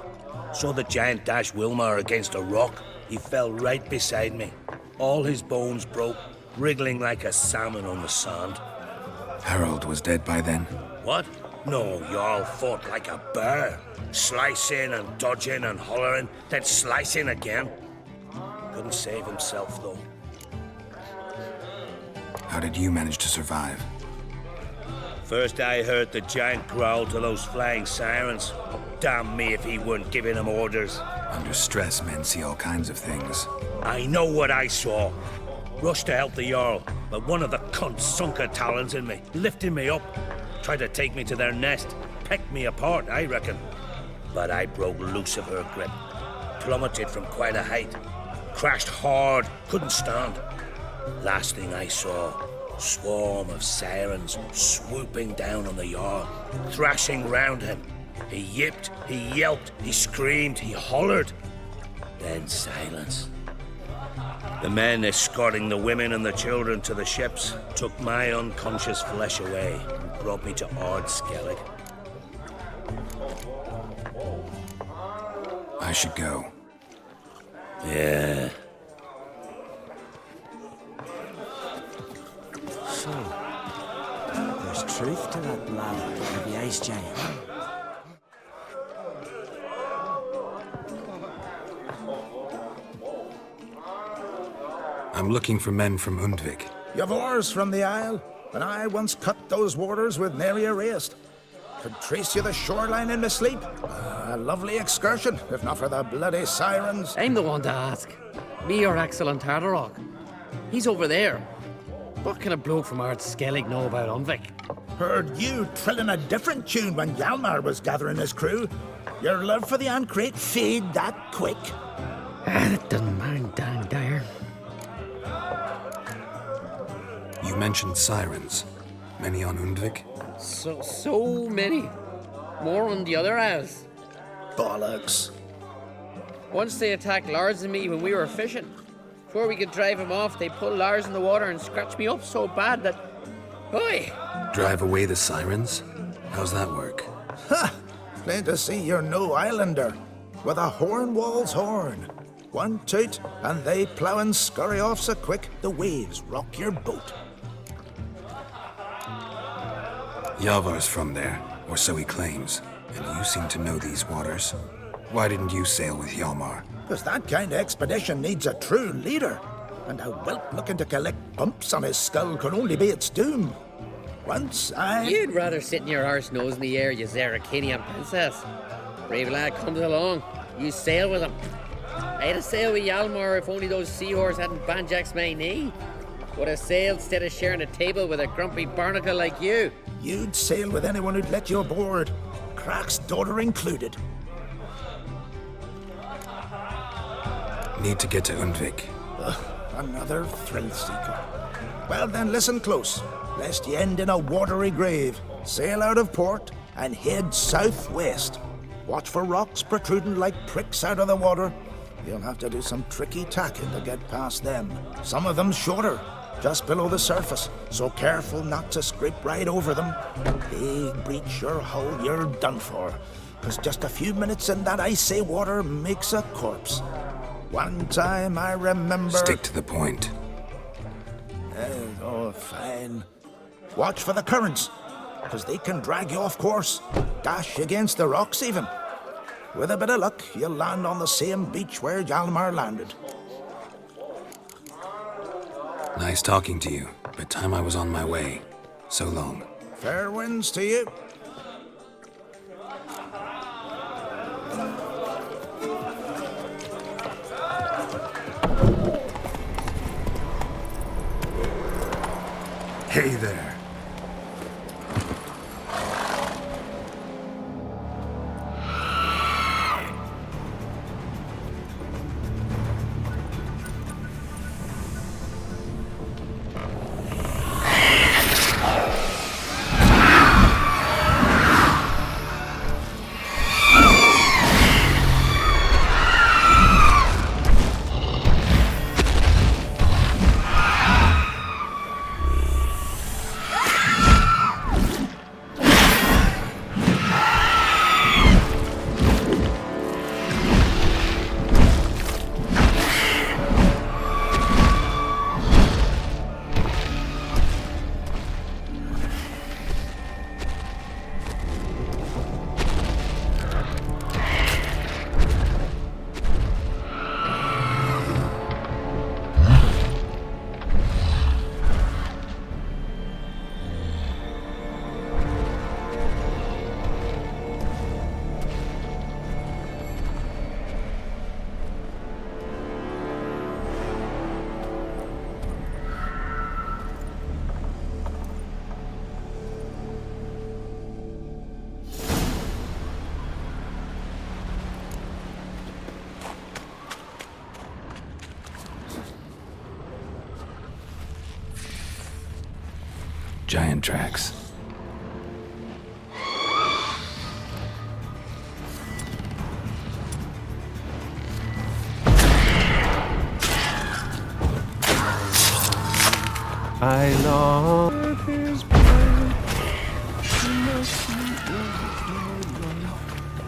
Saw the giant dash Wilmar against a rock. He fell right beside me. All his bones broke, wriggling like a salmon on the sand. Harold was dead by then? What? No, Jarl fought like a bear. Slicing and dodging and hollering, then slicing again. Couldn't save himself, though. How did you manage to survive? First I heard the giant growl to those flying sirens. Damn me if he weren't giving them orders. Under stress, men see all kinds of things. I know what I saw. Rushed to help the Jarl, but one of the cunts sunk her talons in me, lifting me up. Tried to take me to their nest. Pecked me apart, I reckon. But I broke loose of her grip. Plummeted from quite a height. Crashed hard, couldn't stand. Last thing I saw, swarm of sirens swooping down on the Jarl, thrashing round him. He yipped, he yelped, he screamed, he hollered. Then silence. The men escorting the women and the children to the ships took my unconscious flesh away and brought me to Ard Skellig. I should go. Yeah. So, there's truth to that blabber of the Ice Giant. I'm looking for men from Undvik. You've oars from the Isle, and I once cut those waters with nary a raist. Could trace you the shoreline in my sleep. A lovely excursion, if not for the bloody sirens. I'm the one to ask. Me or Axel and Tardarok. He's over there. What can a bloke from Ard Skellig know about Undvik? Heard you trilling a different tune when Hjalmar was gathering his crew. Your love for the Ancrate fade that quick. That doesn't mind dang dire. You mentioned sirens. Many on Undvik? So many. More on the other isles. Bollocks. Once they attacked Lars and me when we were fishing. Before we could drive him off, they pulled Lars in the water and scratched me up so bad that... Oi! Drive away the sirens? How's that work? Ha! Plain to see you're no islander. With a horn wall's horn. One toot, and they plough and scurry off so quick the waves rock your boat. Yavar's from there, or so he claims. And you seem to know these waters. Why didn't you sail with Hjalmar? Because that kind of expedition needs a true leader. And a whelp looking to collect bumps on his skull could only be its doom. Once I... You'd rather sit in your arse nose in the air, you Zarakinian princess. Brave lad comes along, you sail with him. I'd have sailed with Hjalmar if only those seahorses hadn't banjaxed my knee. Would have sailed instead of sharing a table with a grumpy barnacle like you. You'd sail with anyone who'd let you aboard. Crach's daughter included. Need to get to Undvik. Another thrill seeker. Well then, listen close, lest you end in a watery grave. Sail out of port and head southwest. Watch for rocks protruding like pricks out of the water. You'll have to do some tricky tacking to get past them. Some of them shorter, just below the surface, so careful not to scrape right over them. They breach your hull, you're done for. Because just a few minutes in that icy water makes a corpse. One time I remember... Stick to the point. Oh, fine. Watch for the currents, because they can drag you off course, dash against the rocks even. With a bit of luck, you'll land on the same beach where Hjalmar landed. Nice talking to you, but time I was on my way. So long. Fair winds to you. Hey there. Giant tracks. I long with his blood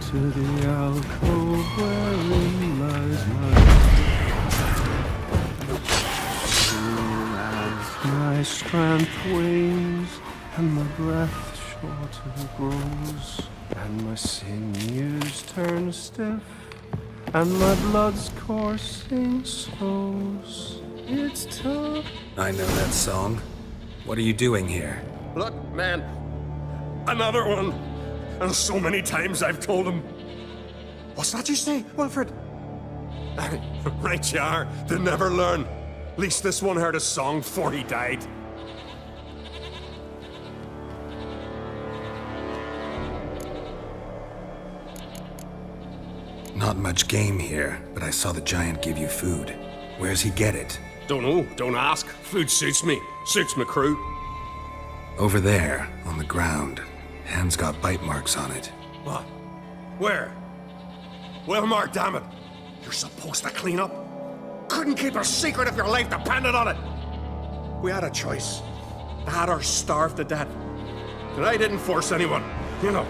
to the alcove wherein lies my as my strength wanes and my breath shorter grows and my sinews turn stiff and my blood's coursing slows. It's tough. I know that song. What are you doing here? Look, man. Another one. And so many times I've told him. What's that you say, Wilfred? Right you are. They never learn. At least this one heard a song before he died. Not much game here, but I saw the giant give you food. Where's he get it? Don't know. Don't ask. Food suits me. Suits my crew. Over there, on the ground. Hand's got bite marks on it. What? Where? Well, Mark, damn it. You're supposed to clean up. Couldn't keep a secret if your life depended on it. We had a choice. That or starve to death. And I didn't force anyone. You know,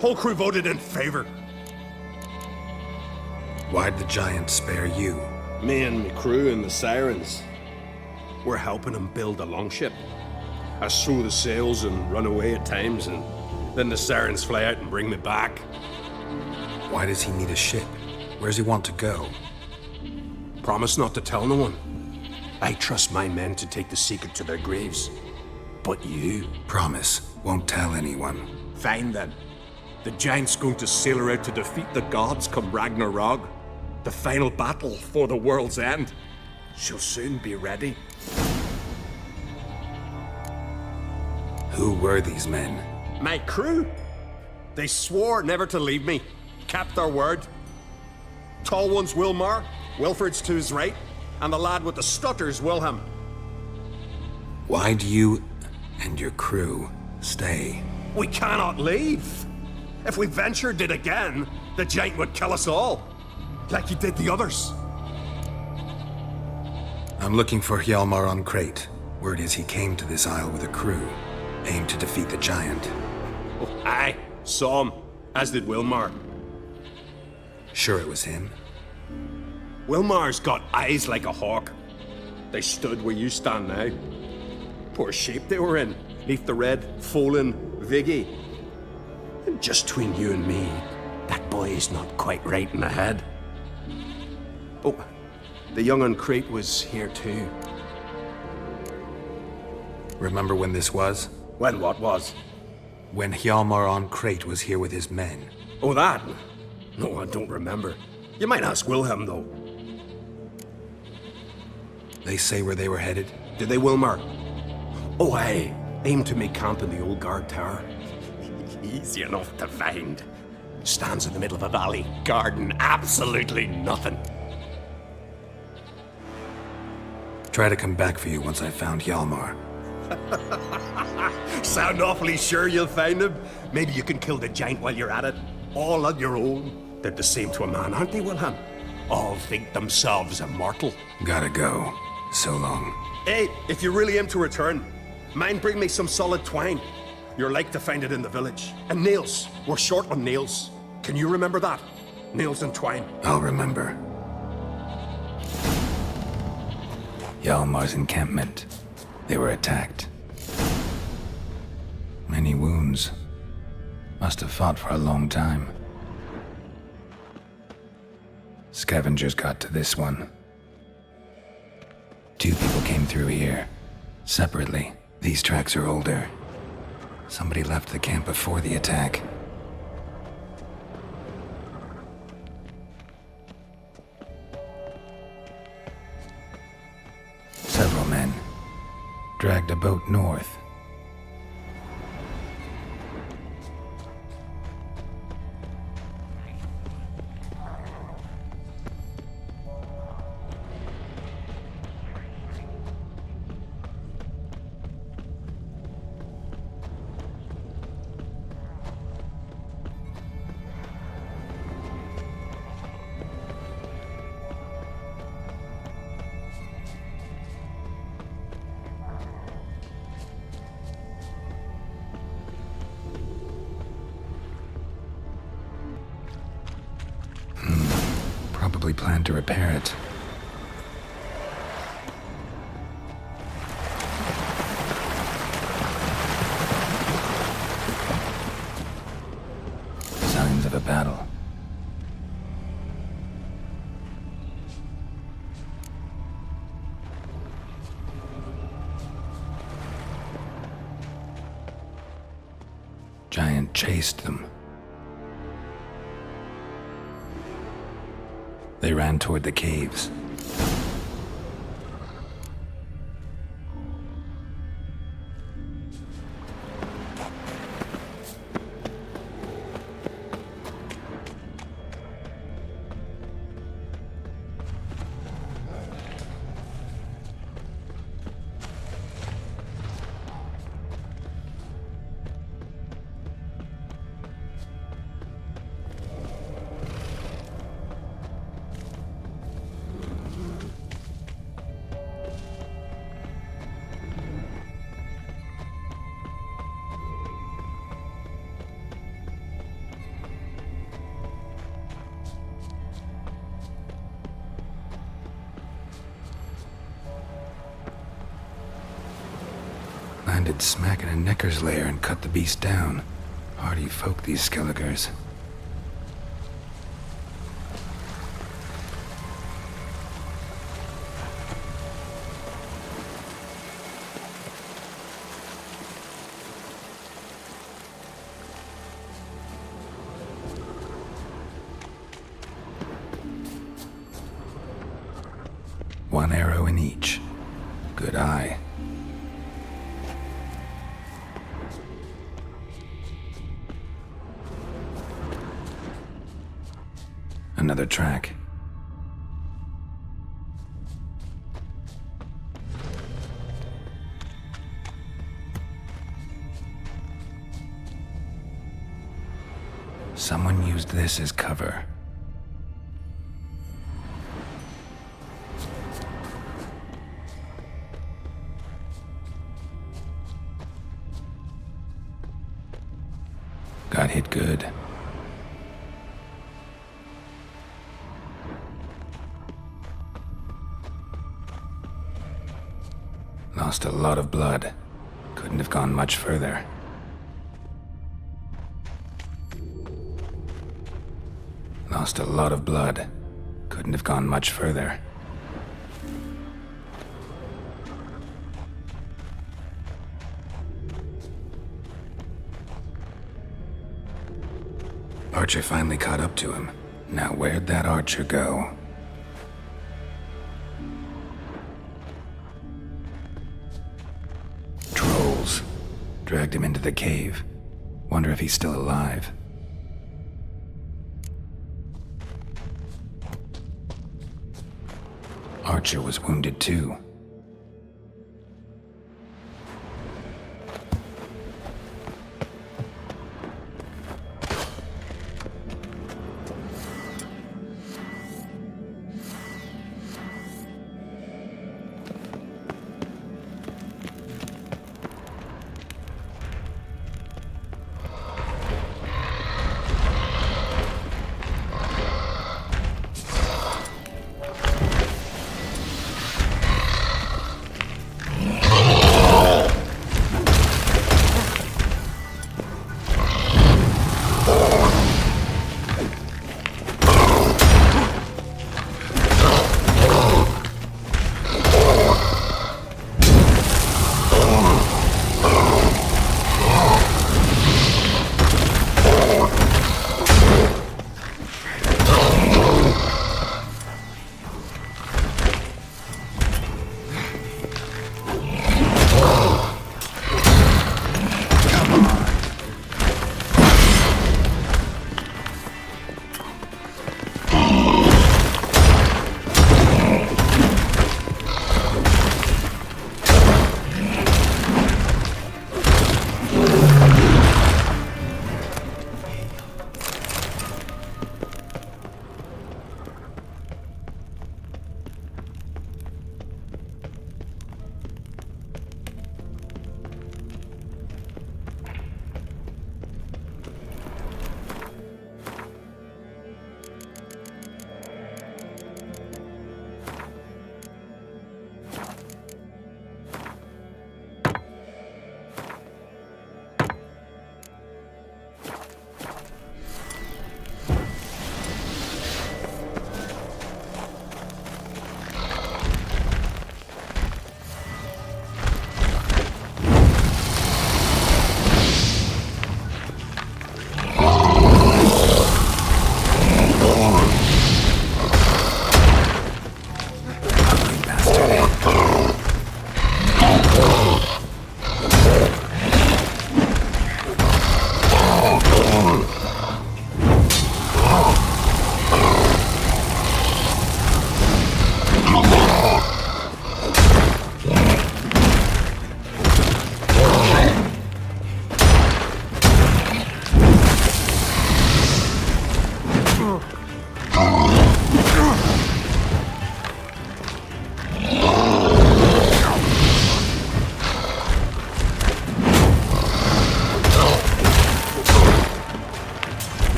whole crew voted in favor. Why'd the giant spare you? Me and my crew and the Sirens. We're helping him build a longship. I sew the sails and run away at times, and then the sirens fly out and bring me back. Why does he need a ship? Where's he want to go? Promise not to tell no one. I trust my men to take the secret to their graves. But you... Promise. Won't tell anyone. Fine then. The giant's going to sail her out to defeat the gods come Ragnarok. The final battle for the world's end. She'll soon be ready. Who were these men? My crew. They swore never to leave me. Kept their word. Tall one's Wilmar, Wilfred's to his right, and the lad with the stutter's Wilhelm. Why do you and your crew stay? We cannot leave. If we ventured it again, the giant would kill us all. Like he did the others. I'm looking for Hjalmar on Crate. Word is he came to this isle with a crew, aimed to defeat the giant. Oh, aye, saw him, as did Wilmar. Sure it was him? Wilmar's got eyes like a hawk. They stood where you stand now. Poor shape they were in, neath the red, Folin, Viggy. And just between you and me, that boy's not quite right in the head. Oh, the young on Crate was here too. Remember when this was? When what was? When Hjalmar on Crate was here with his men. Oh, that? No, I don't remember. You might ask Wilhelm, though. They say where they were headed? Did they, Wilmar? Oh, aye. Aimed to make camp in the old guard tower. Easy enough to find. Stands in the middle of a valley, garden, absolutely nothing. Try to come back for you once I've found Hjalmar. Sound awfully sure you'll find him? Maybe you can kill the giant while you're at it. All on your own. They're the same to a man, aren't they, Wilhelm? All think themselves immortal. Gotta go. So long. Hey, if you really aim to return, mind bring me some solid twine. You're like to find it in the village. And nails. We're short on nails. Can you remember that? Nails and twine. I'll remember. Hjalmar's encampment. They were attacked. Many wounds. Must have fought for a long time. Scavengers got to this one. 2 people came through here. Separately. These tracks are older. Somebody left the camp before the attack. Several men. Dragged a boat north. Probably planned to repair it. Signs of a battle. Giant chased them. They ran toward the caves. landed smack in a necker's lair and cut the beast down. Hardy folk, these Skelligers. One arrow in each. Good eye. Another track. Someone used this as cover. Got hit good. Lost a lot of blood. Couldn't have gone much further. Lost a lot of blood. Couldn't have gone much further. Archer finally caught up to him. Now where'd that archer go? Trolls. Dragged him into the cave. Wonder if he's still alive. Archer was wounded too.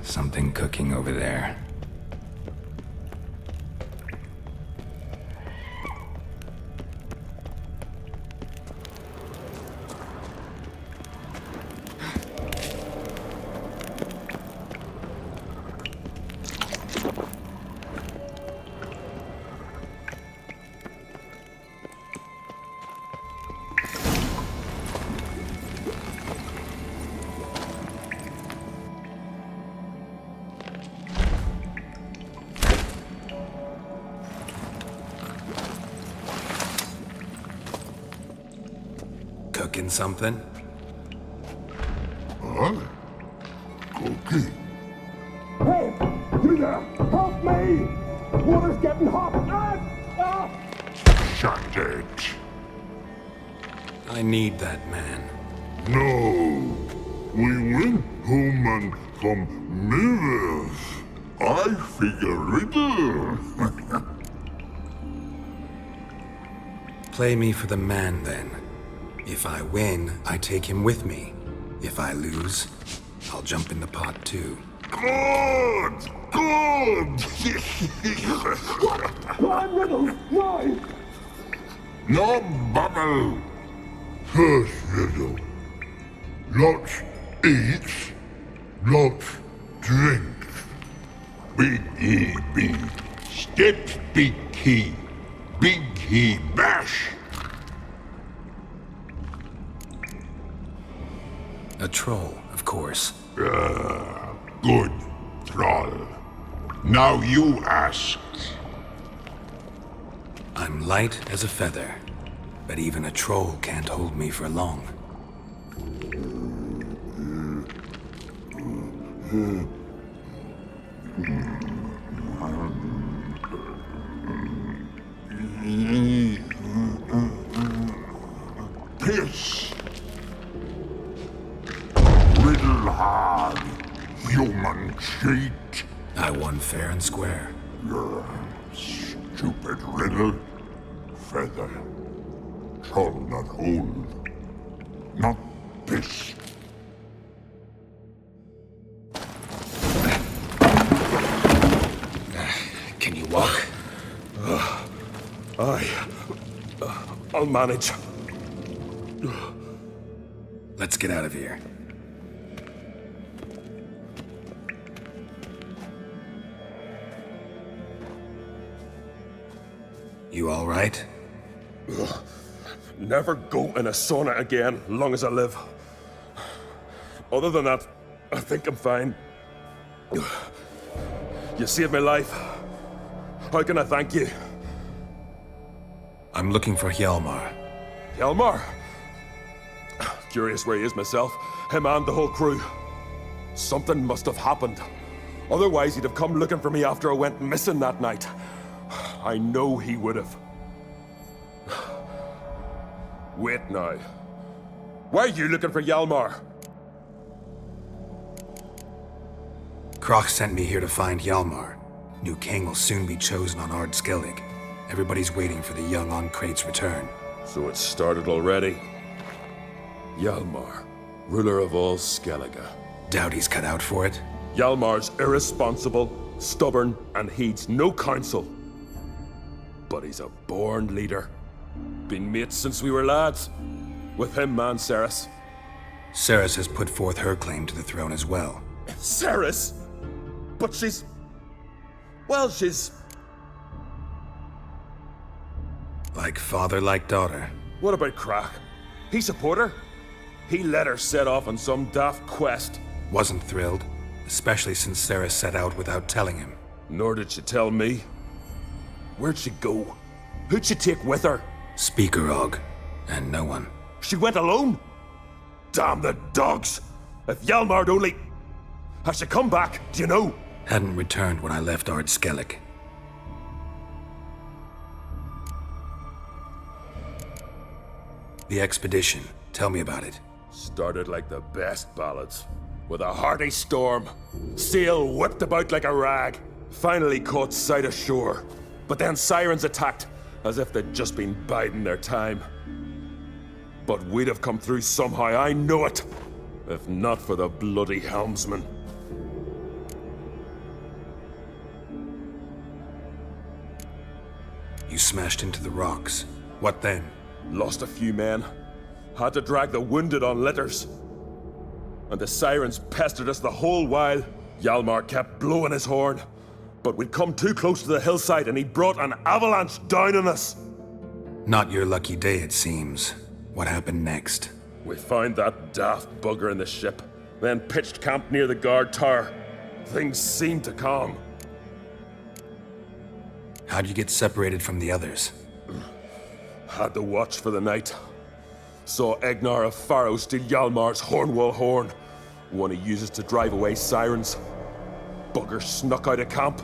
Something cooking over there. Cooking something? Huh? Cookie? Hey! You there! Help me! Water's getting hot! Shut it. I need that man. No. We went home and come mirrors. I figure riddle. Play me for the man, then. If I win, I take him with me. If I lose, I'll jump in the pot too. Good! Good! Climb riddles! No! No bubble! First riddle. Lots eats, lots drinks. Big E B. Steps big key. Big key bash. A troll, of course. Good, troll. Now you ask. I'm light as a feather, but even a troll can't hold me for long. Piss. Riddle hard. Human cheat. I won fair and square. Stupid riddle. Feather. Troll not hold. Not piss. Can you walk? I'll manage. Let's get out of here. You all right? Never go in a sauna again, long as I live. Other than that, I think I'm fine. You saved my life. How can I thank you? I'm looking for Hjalmar. Hjalmar? Curious where he is myself. Him and the whole crew. Something must have happened. Otherwise, he'd have come looking for me after I went missing that night. I know he would have. Wait now. Why are you looking for Hjalmar? Kroch sent me here to find Hjalmar. New king will soon be chosen on Ard Skellig. Everybody's waiting for the young Oncrate's return. So it's started already? Hjalmar, ruler of all Skellige. Doubt he's cut out for it. Hjalmar's irresponsible, stubborn, and heeds no counsel. But he's a born leader. Been mates since we were lads. With him and Ceres. Ceres has put forth her claim to the throne as well. Ceres? But she's... Well, she's... Like father, like daughter. What about Kroch? He support her? He let her set off on some daft quest. Wasn't thrilled, especially since Ceres set out without telling him. Nor did she tell me. Where'd she go? Who'd she take with her? Speaker Og, and no one. She went alone? Damn the dogs! If Hjalmar'd only... Has she come back, do you know? Hadn't returned when I left Ard Skellig. The expedition. Tell me about it. Started like the best ballads. With a hearty storm. Sail whipped about like a rag. Finally caught sight of shore. But then sirens attacked, as if they'd just been biding their time. But we'd have come through somehow, I know it. If not for the bloody helmsman. You smashed into the rocks. What then? Lost a few men. Had to drag the wounded on litters. And the sirens pestered us the whole while. Hjalmar kept blowing his horn. But we'd come too close to the hillside and he brought an avalanche down on us. Not your lucky day, it seems. What happened next? We found that daft bugger in the ship, then pitched camp near the guard tower. Things seemed to calm. How'd you get separated from the others? Had to watch for the night. Saw Egnar of Faro steal Hjalmar's Hornwall horn, one he uses to drive away sirens. Bugger snuck out of camp.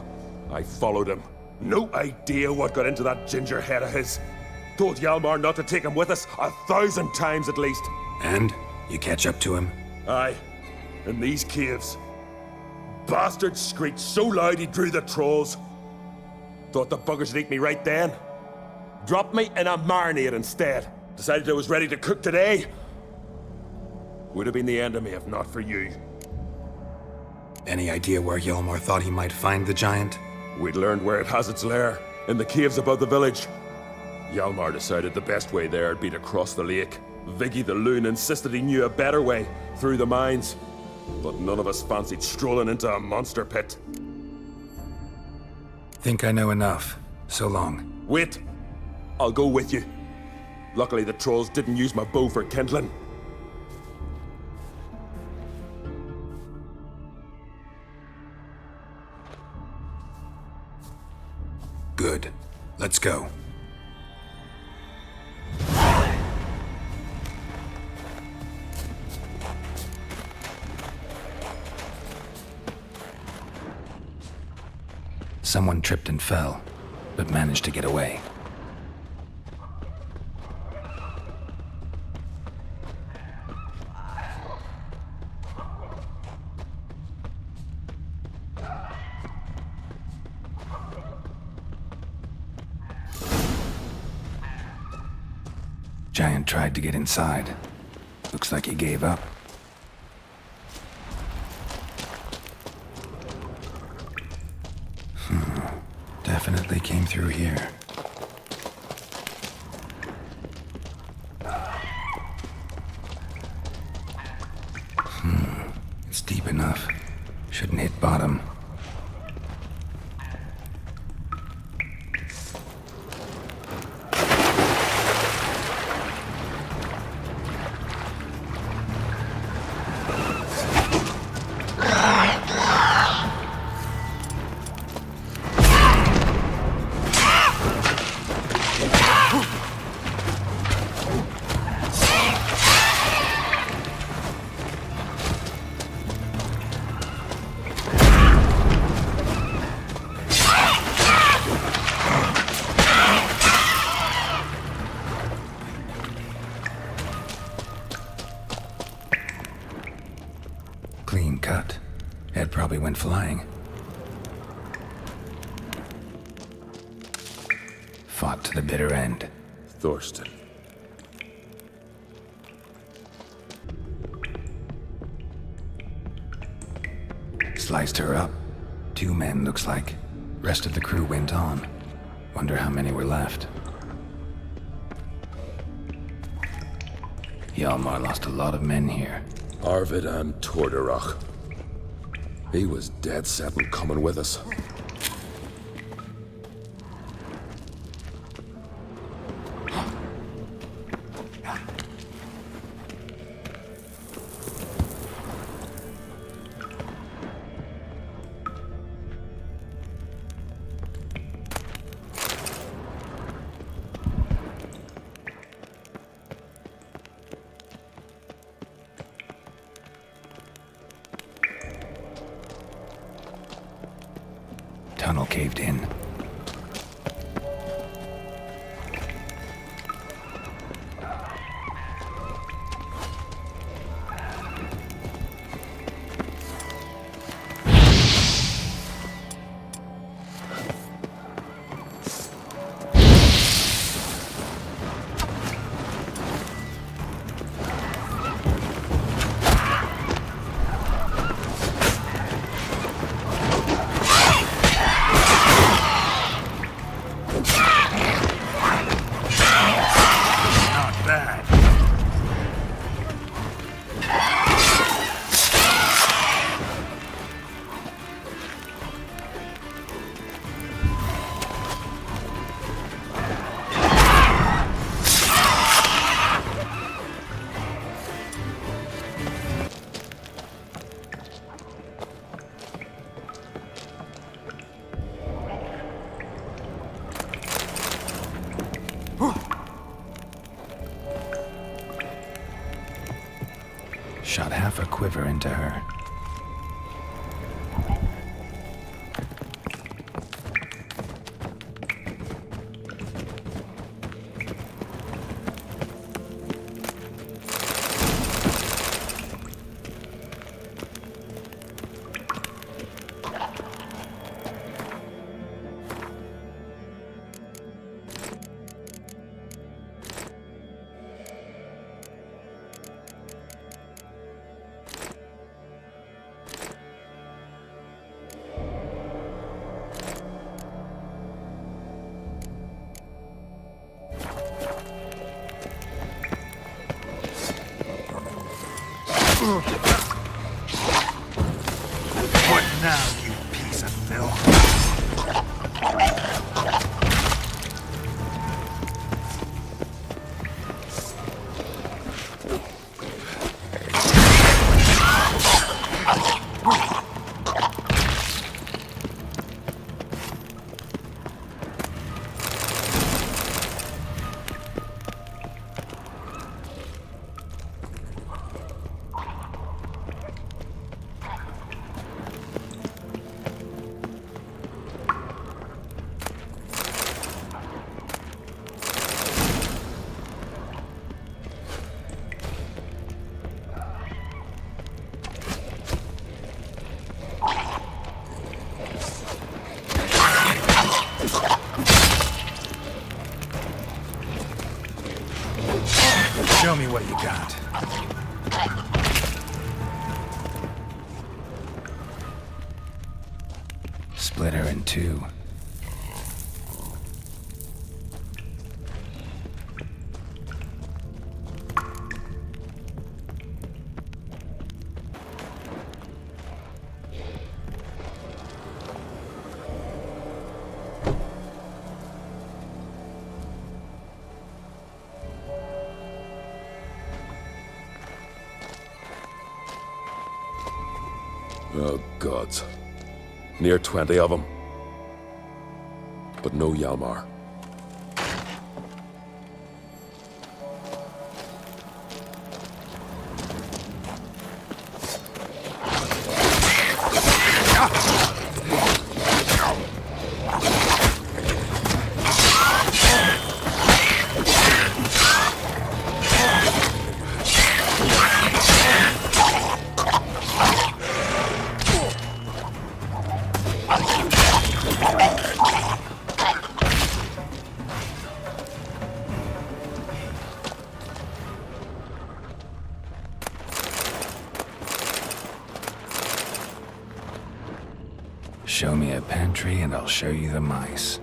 I followed him. No idea what got into that ginger head of his. Told Hjalmar not to take him with us 1,000 times at least. And? You catch up to him? Aye. In these caves. Bastard screeched so loud he drew the trolls. Thought the buggers would eat me right then. Dropped me in a marinade instead. Decided I was ready to cook today. Would have been the end of me if not for you. Any idea where Hjalmar thought he might find the giant? We'd learned where it has its lair, in the caves above the village. Hjalmar decided the best way there would be to cross the lake. Viggy the loon insisted he knew a better way, through the mines. But none of us fancied strolling into a monster pit. Think I know enough. So long. Wait! I'll go with you. Luckily the trolls didn't use my bow for kindling. Good. Let's go. Someone tripped and fell, but managed to get away. Giant tried to get inside. Looks like he gave up. Definitely came through here. It's deep enough. Shouldn't hit bottom. Clean cut. Head probably went flying. Fought to the bitter end. Thorsten. Sliced her up. 2 men, looks like. Rest of the crew went on. Wonder how many were left. Hjalmar lost a lot of men here. Arvid and Torderach. He was dead set on coming with us. Tunnel caved in. stuff a quiver into her. What now, you piece of filth? Show me what you got. Split her in two. Oh, gods. Near 20 of them. But no Hjalmar. Show me a pantry and I'll show you the mice.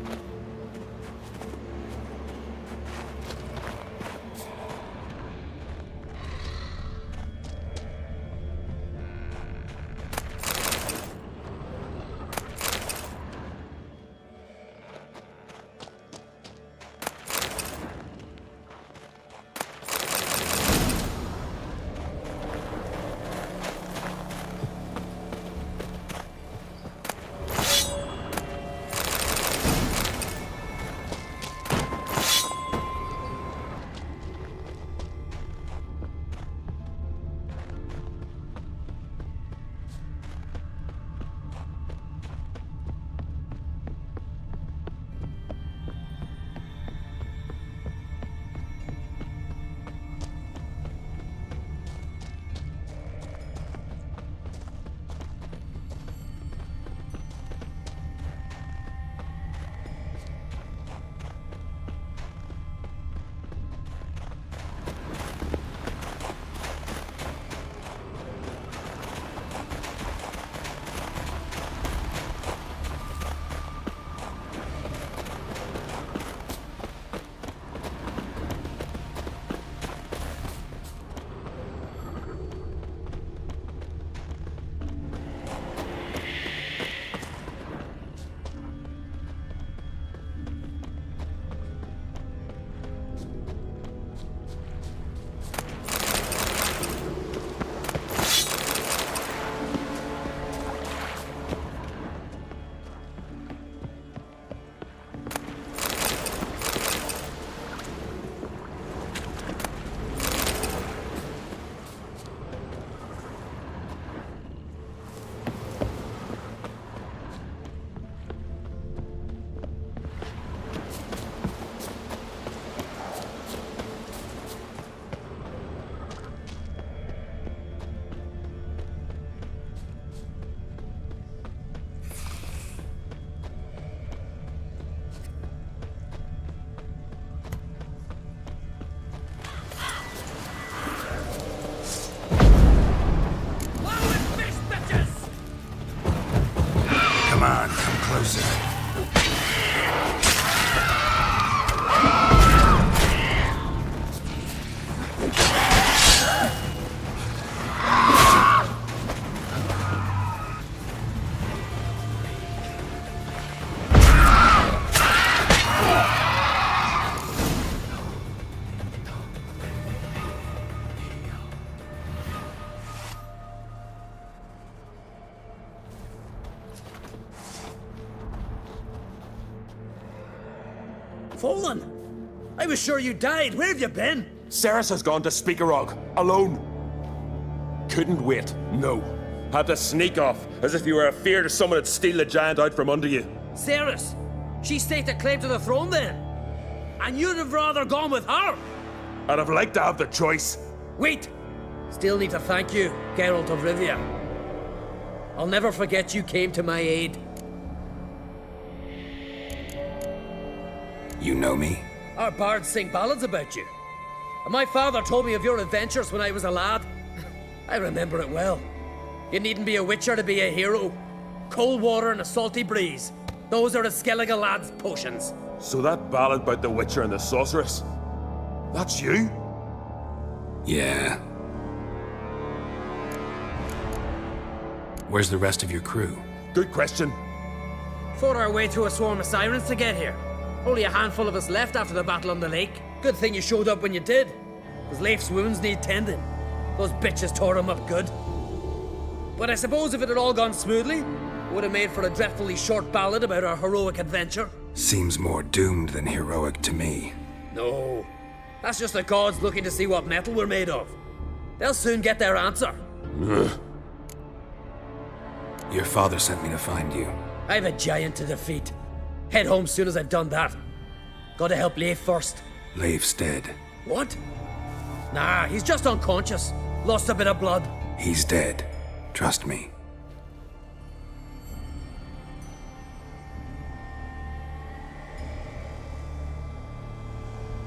Fallen! I was sure you died. Where have you been? Ceres has gone to Speakerog, alone. Couldn't wait, no. Had to sneak off, as if you were afeard of someone would steal the giant out from under you. Ceres! She staked a claim to the throne then? And you'd have rather gone with her? I'd have liked to have the choice. Wait! Still need to thank you, Geralt of Rivia. I'll never forget you came to my aid. You know me? Our bards sing ballads about you. And my father told me of your adventures when I was a lad. I remember it well. You needn't be a witcher to be a hero. Cold water and a salty breeze. Those are a Skellige lad's potions. So that ballad about the Witcher and the Sorceress, that's you? Yeah. Where's the rest of your crew? Good question. Fought our way through a swarm of sirens to get here. Only a handful of us left after the battle on the lake. Good thing you showed up when you did. Because Leif's wounds need tending. Those bitches tore him up good. But I suppose if it had all gone smoothly, it would have made for a dreadfully short ballad about our heroic adventure. Seems more doomed than heroic to me. No. That's just the gods looking to see what metal we're made of. They'll soon get their answer. Your father sent me to find you. I've a giant to defeat. Head home soon as I've done that. Gotta help Leif first. Leif's dead. What? Nah, he's just unconscious. Lost a bit of blood. He's dead. Trust me.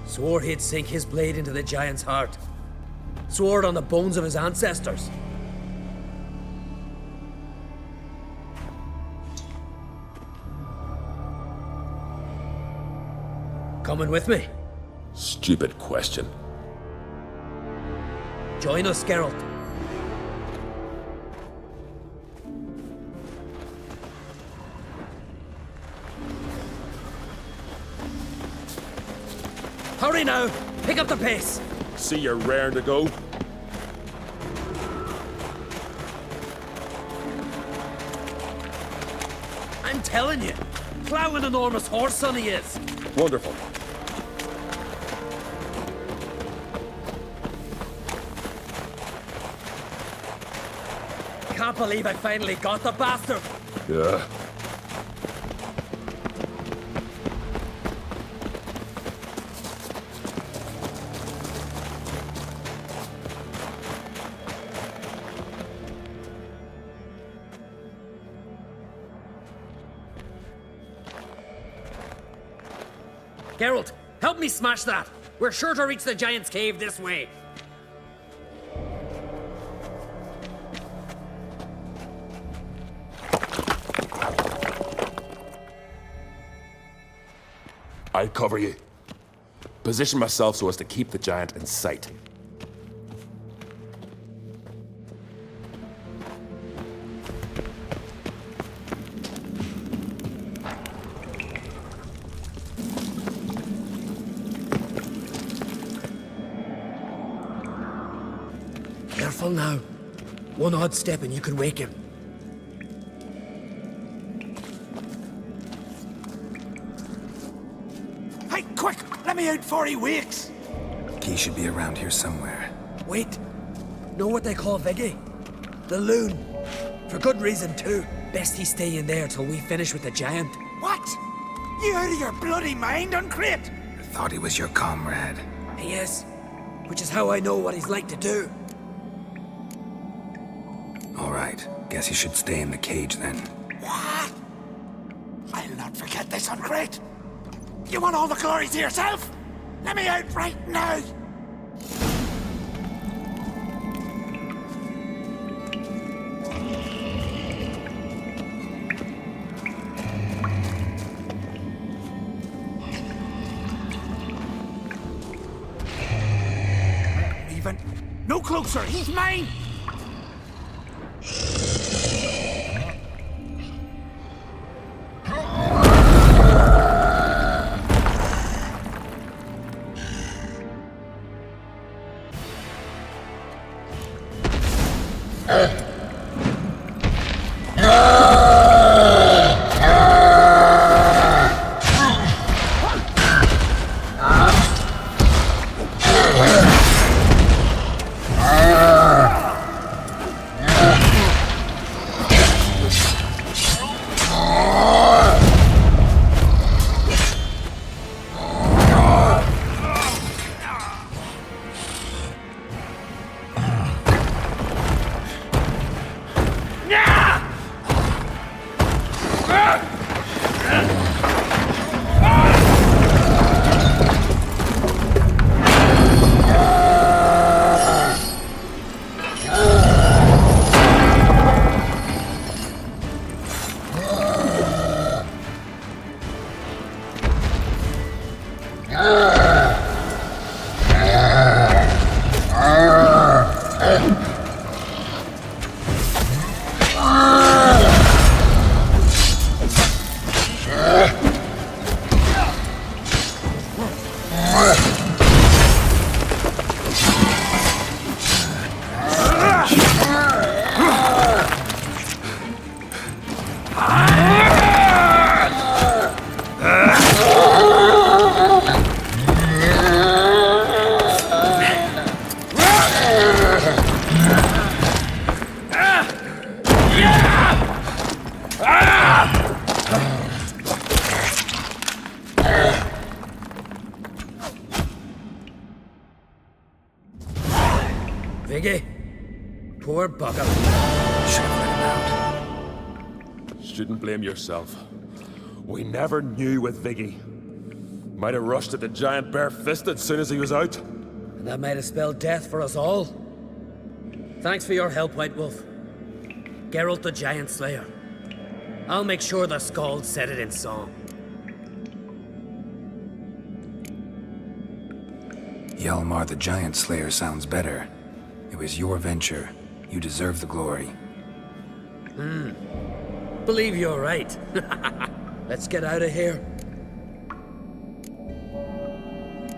Swore he'd sink his blade into the giant's heart. Swore it on the bones of his ancestors. Coming with me? Stupid question. Join us, Geralt. Hurry now! Pick up the pace! See you're raring to go. I'm telling you, plough an enormous horse son he is. Wonderful. Can't believe I finally got the bastard. Yeah. Geralt, help me smash that. We're sure to reach the giant's cave this way. I'll cover you. Position myself so as to keep the giant in sight. Careful now. One odd step and you can wake him. Hey, quick! Let me out before he wakes! Key should be around here somewhere. Wait. Know what they call Viggy? The loon. For good reason, too. Best he stay in there till we finish with the giant. What? You out of your bloody mind, Uncrate? I thought he was your comrade. He is. Which is how I know what he's like to do. All right. Guess he should stay in the cage then. What? I'll not forget this, Uncrate. You want all the glory to yourself? Let me out right now! closer! He's mine! Viggy, poor bugger. Should have let him out. Shouldn't blame yourself. We never knew with Viggy. Might have rushed at the giant bare-fisted soon as he was out. And that might have spelled death for us all. Thanks for your help, White Wolf. Geralt the Giant Slayer. I'll make sure the Scald said it in song. Hjalmar the Giant Slayer sounds better. It was your venture. You deserve the glory. Believe you're right. Let's get out of here.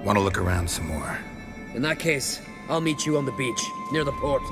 Want to look around some more? In that case, I'll meet you on the beach, near the port.